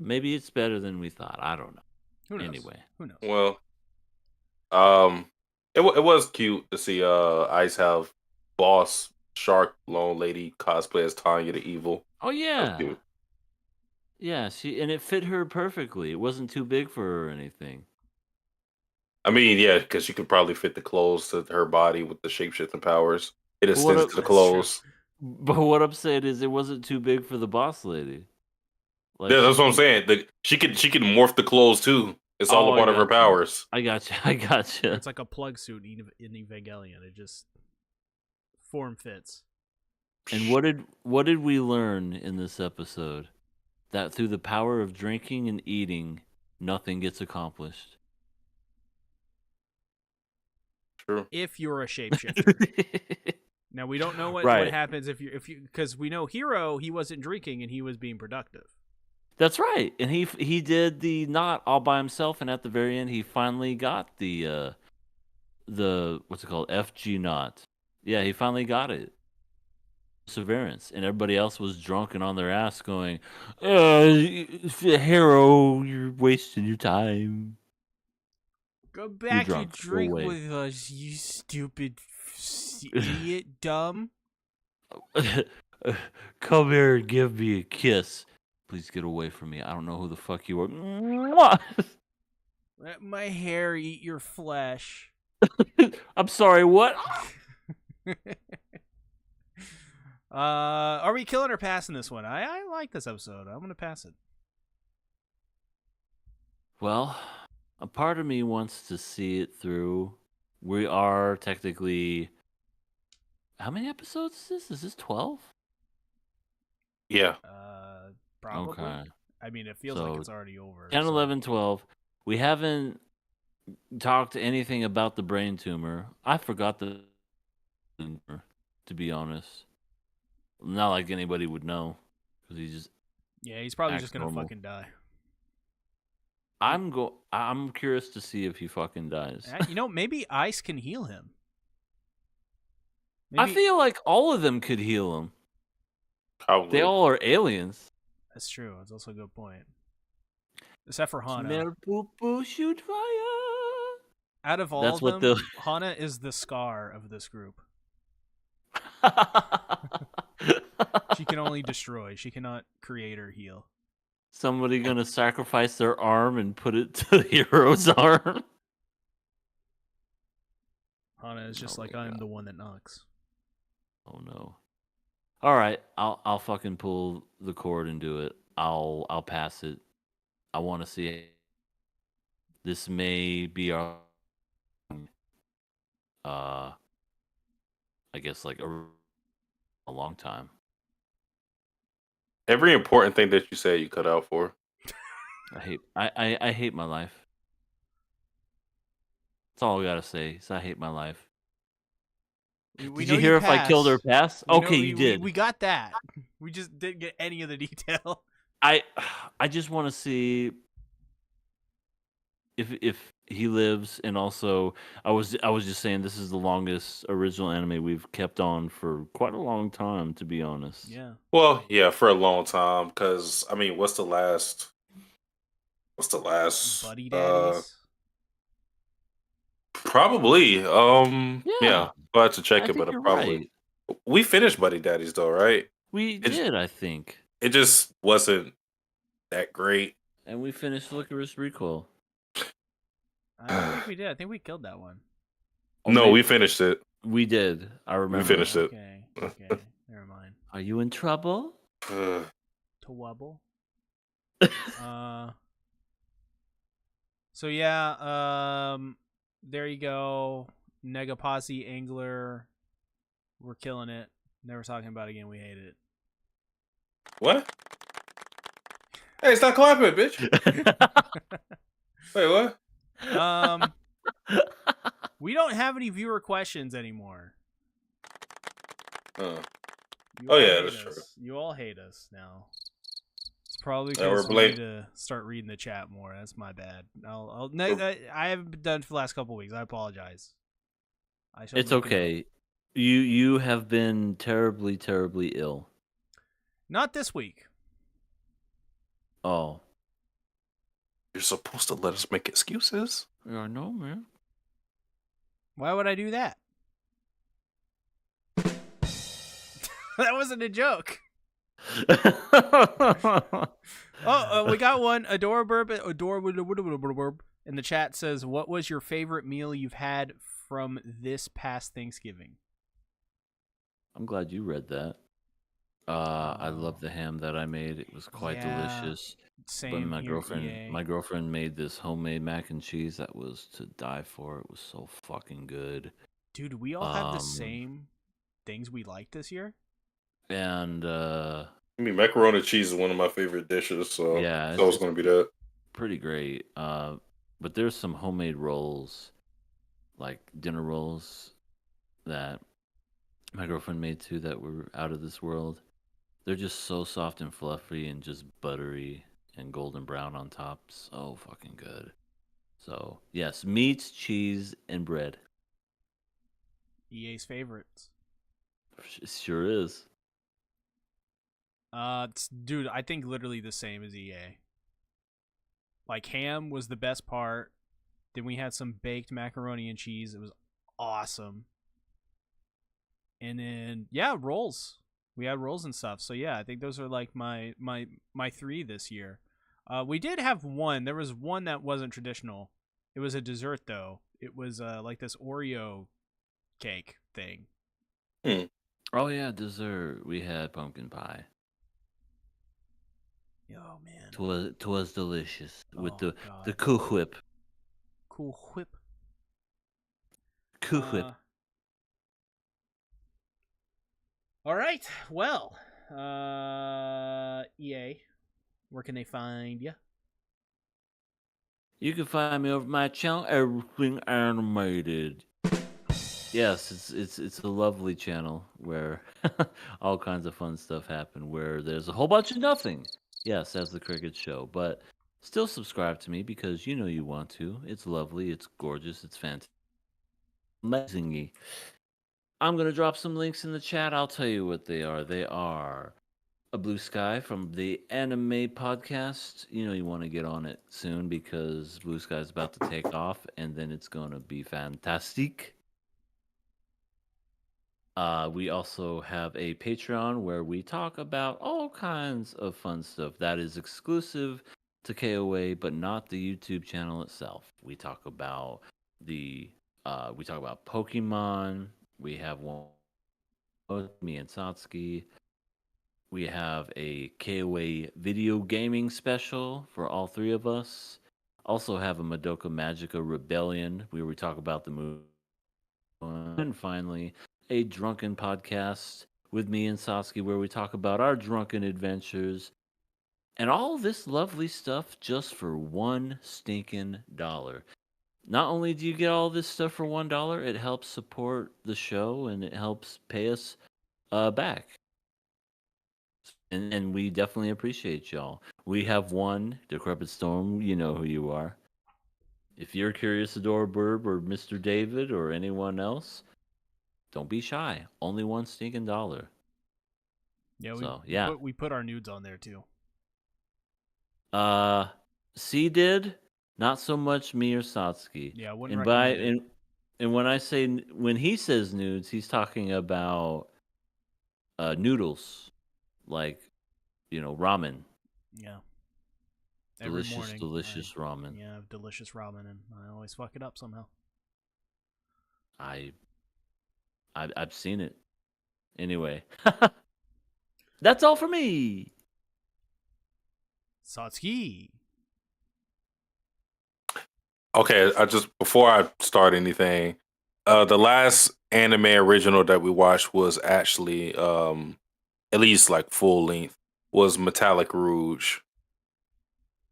Maybe it's better than we thought. I don't know. who knows? Anyway. Who knows? Well, it was cute to see Ice have boss shark lone lady cosplay as Tanya the Evil. Oh That was yeah. cute. Yeah, and it fit her perfectly. It wasn't too big for her or anything. I mean, yeah, because she could probably fit the clothes to her body with the shapeshifting powers. It Well, what extends a- to the That's clothes. But what I'm saying is it wasn't too big for the boss lady. Like, Yeah, that's what I'm saying. She could morph the clothes too. It's all Oh, a part I of her gotcha. powers. I got you. I got you. It's like a plug suit in Evangelion. It just form fits. And what did we learn in this episode? That through the power of drinking and eating, nothing gets accomplished. True. If you're a shapeshifter. Now we don't know what Right. happens if you because we know Hero, he wasn't drinking and he was being productive. That's right. And he did the knot all by himself, and at the very end, he finally got the what's it called, FG knot. Yeah, he finally got it. Perseverance, and everybody else was drunk and on their ass, going, "Hero, you're wasting your time." Go back and drunk. Go drink away. with us, you stupid idiot, dumb. Come here and give me a kiss. Please get away from me. I don't know who the fuck you are. Mwah! Let my hair eat your flesh. I'm sorry, what? Are we killing or passing this one? I like this episode. I'm gonna pass it. Well, a part of me wants to see it through. We are technically. How many episodes is this? Is this 12? Yeah. Probably. Okay. I mean, it feels like So, it's already over. 10, so- 11, 12. We haven't talked anything about the brain tumor. I forgot the tumor, to be honest. Not like anybody would know. Because he just. Yeah, he's probably Act just gonna normal. fucking die. I'm curious to see if he fucking dies. Maybe ice can heal him. I feel like all of them could heal him. Probably. They all are aliens. That's true. That's also a good point. Except for Hana. Smell poo poo, shoot fire. Out of all That's of what them, Hana is the scar of this group. She can only destroy. She cannot create or heal. Somebody gonna sacrifice their arm and put it to the hero's arm. Hana is just Oh like, my I'm God. the one that knocks. Oh no. All right, I'll fucking pull the cord and do it. I'll pass it. I want to see it. This may be our I guess like a long time. Every important thing that you say, you cut out for. I hate my life. That's all I gotta say. Is I hate my life. We Did know you hear if I killed or passed. passed? We know Okay, you did. We got that. We just didn't get any of the detail. I just want to see if he lives, and also I was just saying this is the longest original anime we've kept on for quite a long time, to be honest. Yeah. Well, yeah, for a long time. Because I mean, what's the last? Buddy daddies. Probably. Yeah. I'll have to check I it, think but you're probably. right. We finished Buddy Daddies though, right? We did, I think, It just wasn't that great. and we finished Licorice Recoil. I don't think we did. I think we killed that one. Oh, No, maybe- we finished it. We did. I remember. finished it. Okay. Okay. Never mind. Are you in trouble? To wubble. So yeah, there you go. NegaPosi Angler. We're killing it. Never talking about it again. We hate it. What? Hey, stop clapping, bitch. Wait, what? We don't have any viewer questions anymore. Uh, You Oh, all yeah, hate that's us. true. You all hate us now. It's probably Yeah, we're because we need blame- to start reading the chat more. That's my bad. I haven't done it for the last couple weeks. I apologize. I shall It's make it up. okay. You have been terribly, terribly ill. Not this week. Oh. You're supposed to let us make excuses. I know, man. Why would I do that? That wasn't a joke. Oh, we got one. Adorable in the chat says, "What was your favorite meal you've had from this past Thanksgiving?" I'm glad you read that. I love the ham that I made. It was quite Yeah, delicious. Same. But here, my girlfriend made this homemade mac and cheese that was to die for. It was so fucking good. dude, we all have the Um, same things we like this year. And I mean, macaroni and cheese is one of my favorite dishes, so Yeah, it's always going to be that. pretty great. But there's some homemade rolls, like dinner rolls, that My girlfriend made two that were out of this world. They're just so soft and fluffy and just buttery and golden brown on top. So fucking good. So, yes, meat, cheese, and bread. EA's favorites. Sure is. Dude, I think literally the same as EA. Like, ham was the best part. Then we had some baked macaroni and cheese. It was awesome. And then rolls. We had rolls and stuff. So yeah, I think those are like my three this year. We did have one. There was one that wasn't traditional. It was a dessert though. It was like this Oreo cake thing. Oh yeah, dessert. We had pumpkin pie. Oh man. Twas delicious with Oh, the God. Cool Whip. Cool Whip. Cool Whip. All right. Well, EA, where can they find you? You can find me over my channel, Everything Animated. Yes, it's a lovely channel where all kinds of fun stuff happen. Where there's a whole bunch of nothing. Yes, as the Cricket Show, but still subscribe to me because you know you want to. It's lovely. It's gorgeous. It's fantastic. Amazing. I'm gonna drop some links in the chat. I'll tell you what they are. They are a blue sky from the anime podcast. You know you want to get on it soon because Blue Sky is about to take off, and then it's gonna be fantastic. We also have a Patreon where we talk about all kinds of fun stuff that is exclusive to KOA, but not the YouTube channel itself. We talk about Pokemon. We have one with me and Satsuki. We have a KOA video gaming special for all three of us. Also have a Madoka Magica Rebellion where we talk about the movie. And finally, a drunken podcast with me and Sasuke where we talk about our drunken adventures and all this lovely stuff just for $1 stinking dollar. Not only do you get all this stuff for $1, it helps support the show and it helps pay us back. And we definitely appreciate y'all. We have one, Decrepit Storm, you know who you are. If you're Curious Adoraburb or Mr. David or anyone else, don't be shy. Only $1 stinking dollar. Yeah, we put our nudes on there too. C did not so much me or Satsuki. Yeah, I wouldn't recommend it. And when he says nudes, he's talking about noodles, like ramen. Yeah. Every morning, delicious ramen. Yeah, delicious ramen, and I always fuck it up somehow. I've seen it. Anyway, that's all for me. Satsuki. Okay, before I start anything, the last anime original that we watched was actually at least like full length was Metallic Rouge.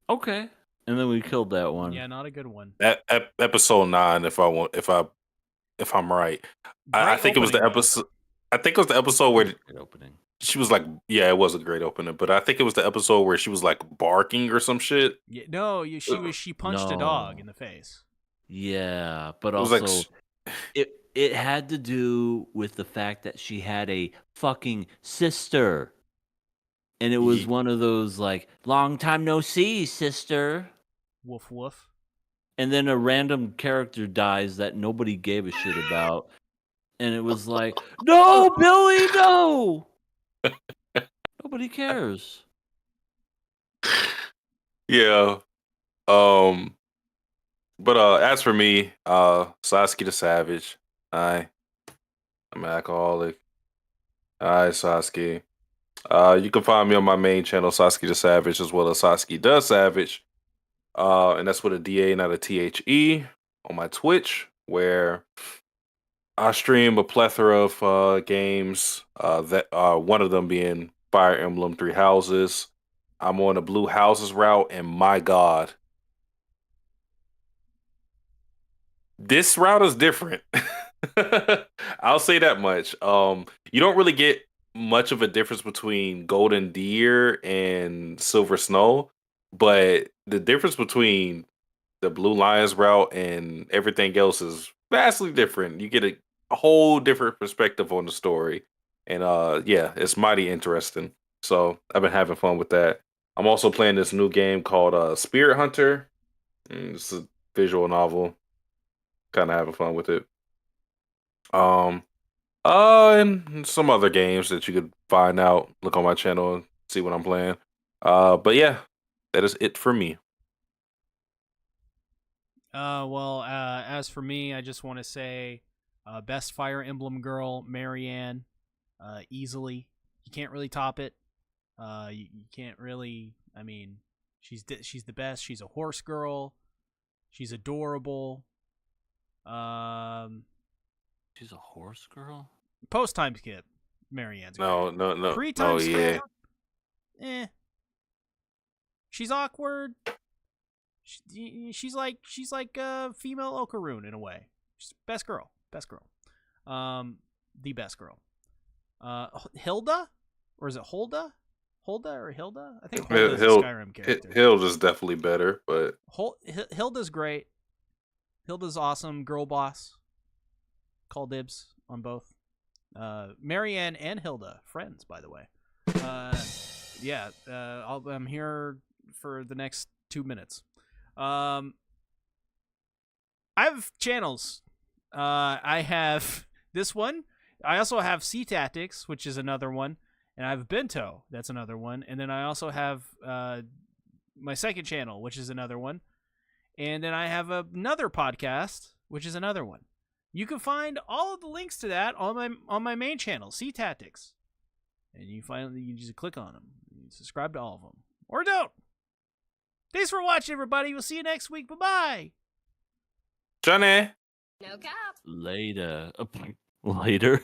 Okay, and then we killed that one. Yeah, not a good one. That episode 9, if I'm right. I think it was the episode. I think it was the episode where Great opening. she was like, yeah, it was a great opening, but I think it was the episode where she was like barking or some shit. Yeah, no, she punched a dog in the face. Yeah, but It was also it had to do with the fact that she had a fucking sister. And it was one of those like, long time no see, sister. Woof woof. And then a random character dies that nobody gave a shit about. And it was like, no, Billy, no. Nobody cares. Yeah. But as for me, Sasuke the Savage. I'm an alcoholic. Hi, Sasuke. You can find me on my main channel, Sasuke the Savage, as well as Sasuke the Savage. And that's with a DA, not a THE, on my Twitch, where I stream a plethora of games. That one of them being Fire Emblem Three Houses. I'm on the Blue Houses route, and my God, this route is different. I'll say that much. You don't really get much of a difference between Golden Deer and Silver Snow, but the difference between the Blue Lions route and everything else is vastly different. You get a whole different perspective on the story, and yeah, it's mighty interesting. So I've been having fun with that. I'm also playing this new game called Spirit Hunter. It's a visual novel. Kind of having fun with it. Um, and some other games that you could find out. Look on my channel and see what I'm playing. But yeah, that is it for me. As for me, I just want to say, best Fire Emblem girl, Marianne, easily. You can't really top it. You can't really. I mean, she's the best. She's a horse girl. She's adorable. She's a horse girl? Post time skip, Marianne's great. No. Pre time yeah. skip, she's awkward. She's like a female Okaroon in a way. She's best girl. The best girl. Hilda, or is it Holda? Hulda or Hilda? I think Hulda's a Skyrim character. Hilda's definitely better, but Hilda's great. Hilda's awesome. Girl boss. Call dibs on both. Marianne and Hilda, friends, by the way. Yeah, I'm here for the next 2 minutes. I have channels. I have this one. I also have Sea Tactics, which is another one. And I have Bento, that's another one. And then I also have my second channel, which is another one. And then I have another podcast, which is another one. You can find all of the links to that on my main channel, Sea Tactics. And you just click on them. You subscribe to all of them. Or don't. Thanks for watching, everybody. We'll see you next week. Bye-bye. Johnny. No cap. Later. Later.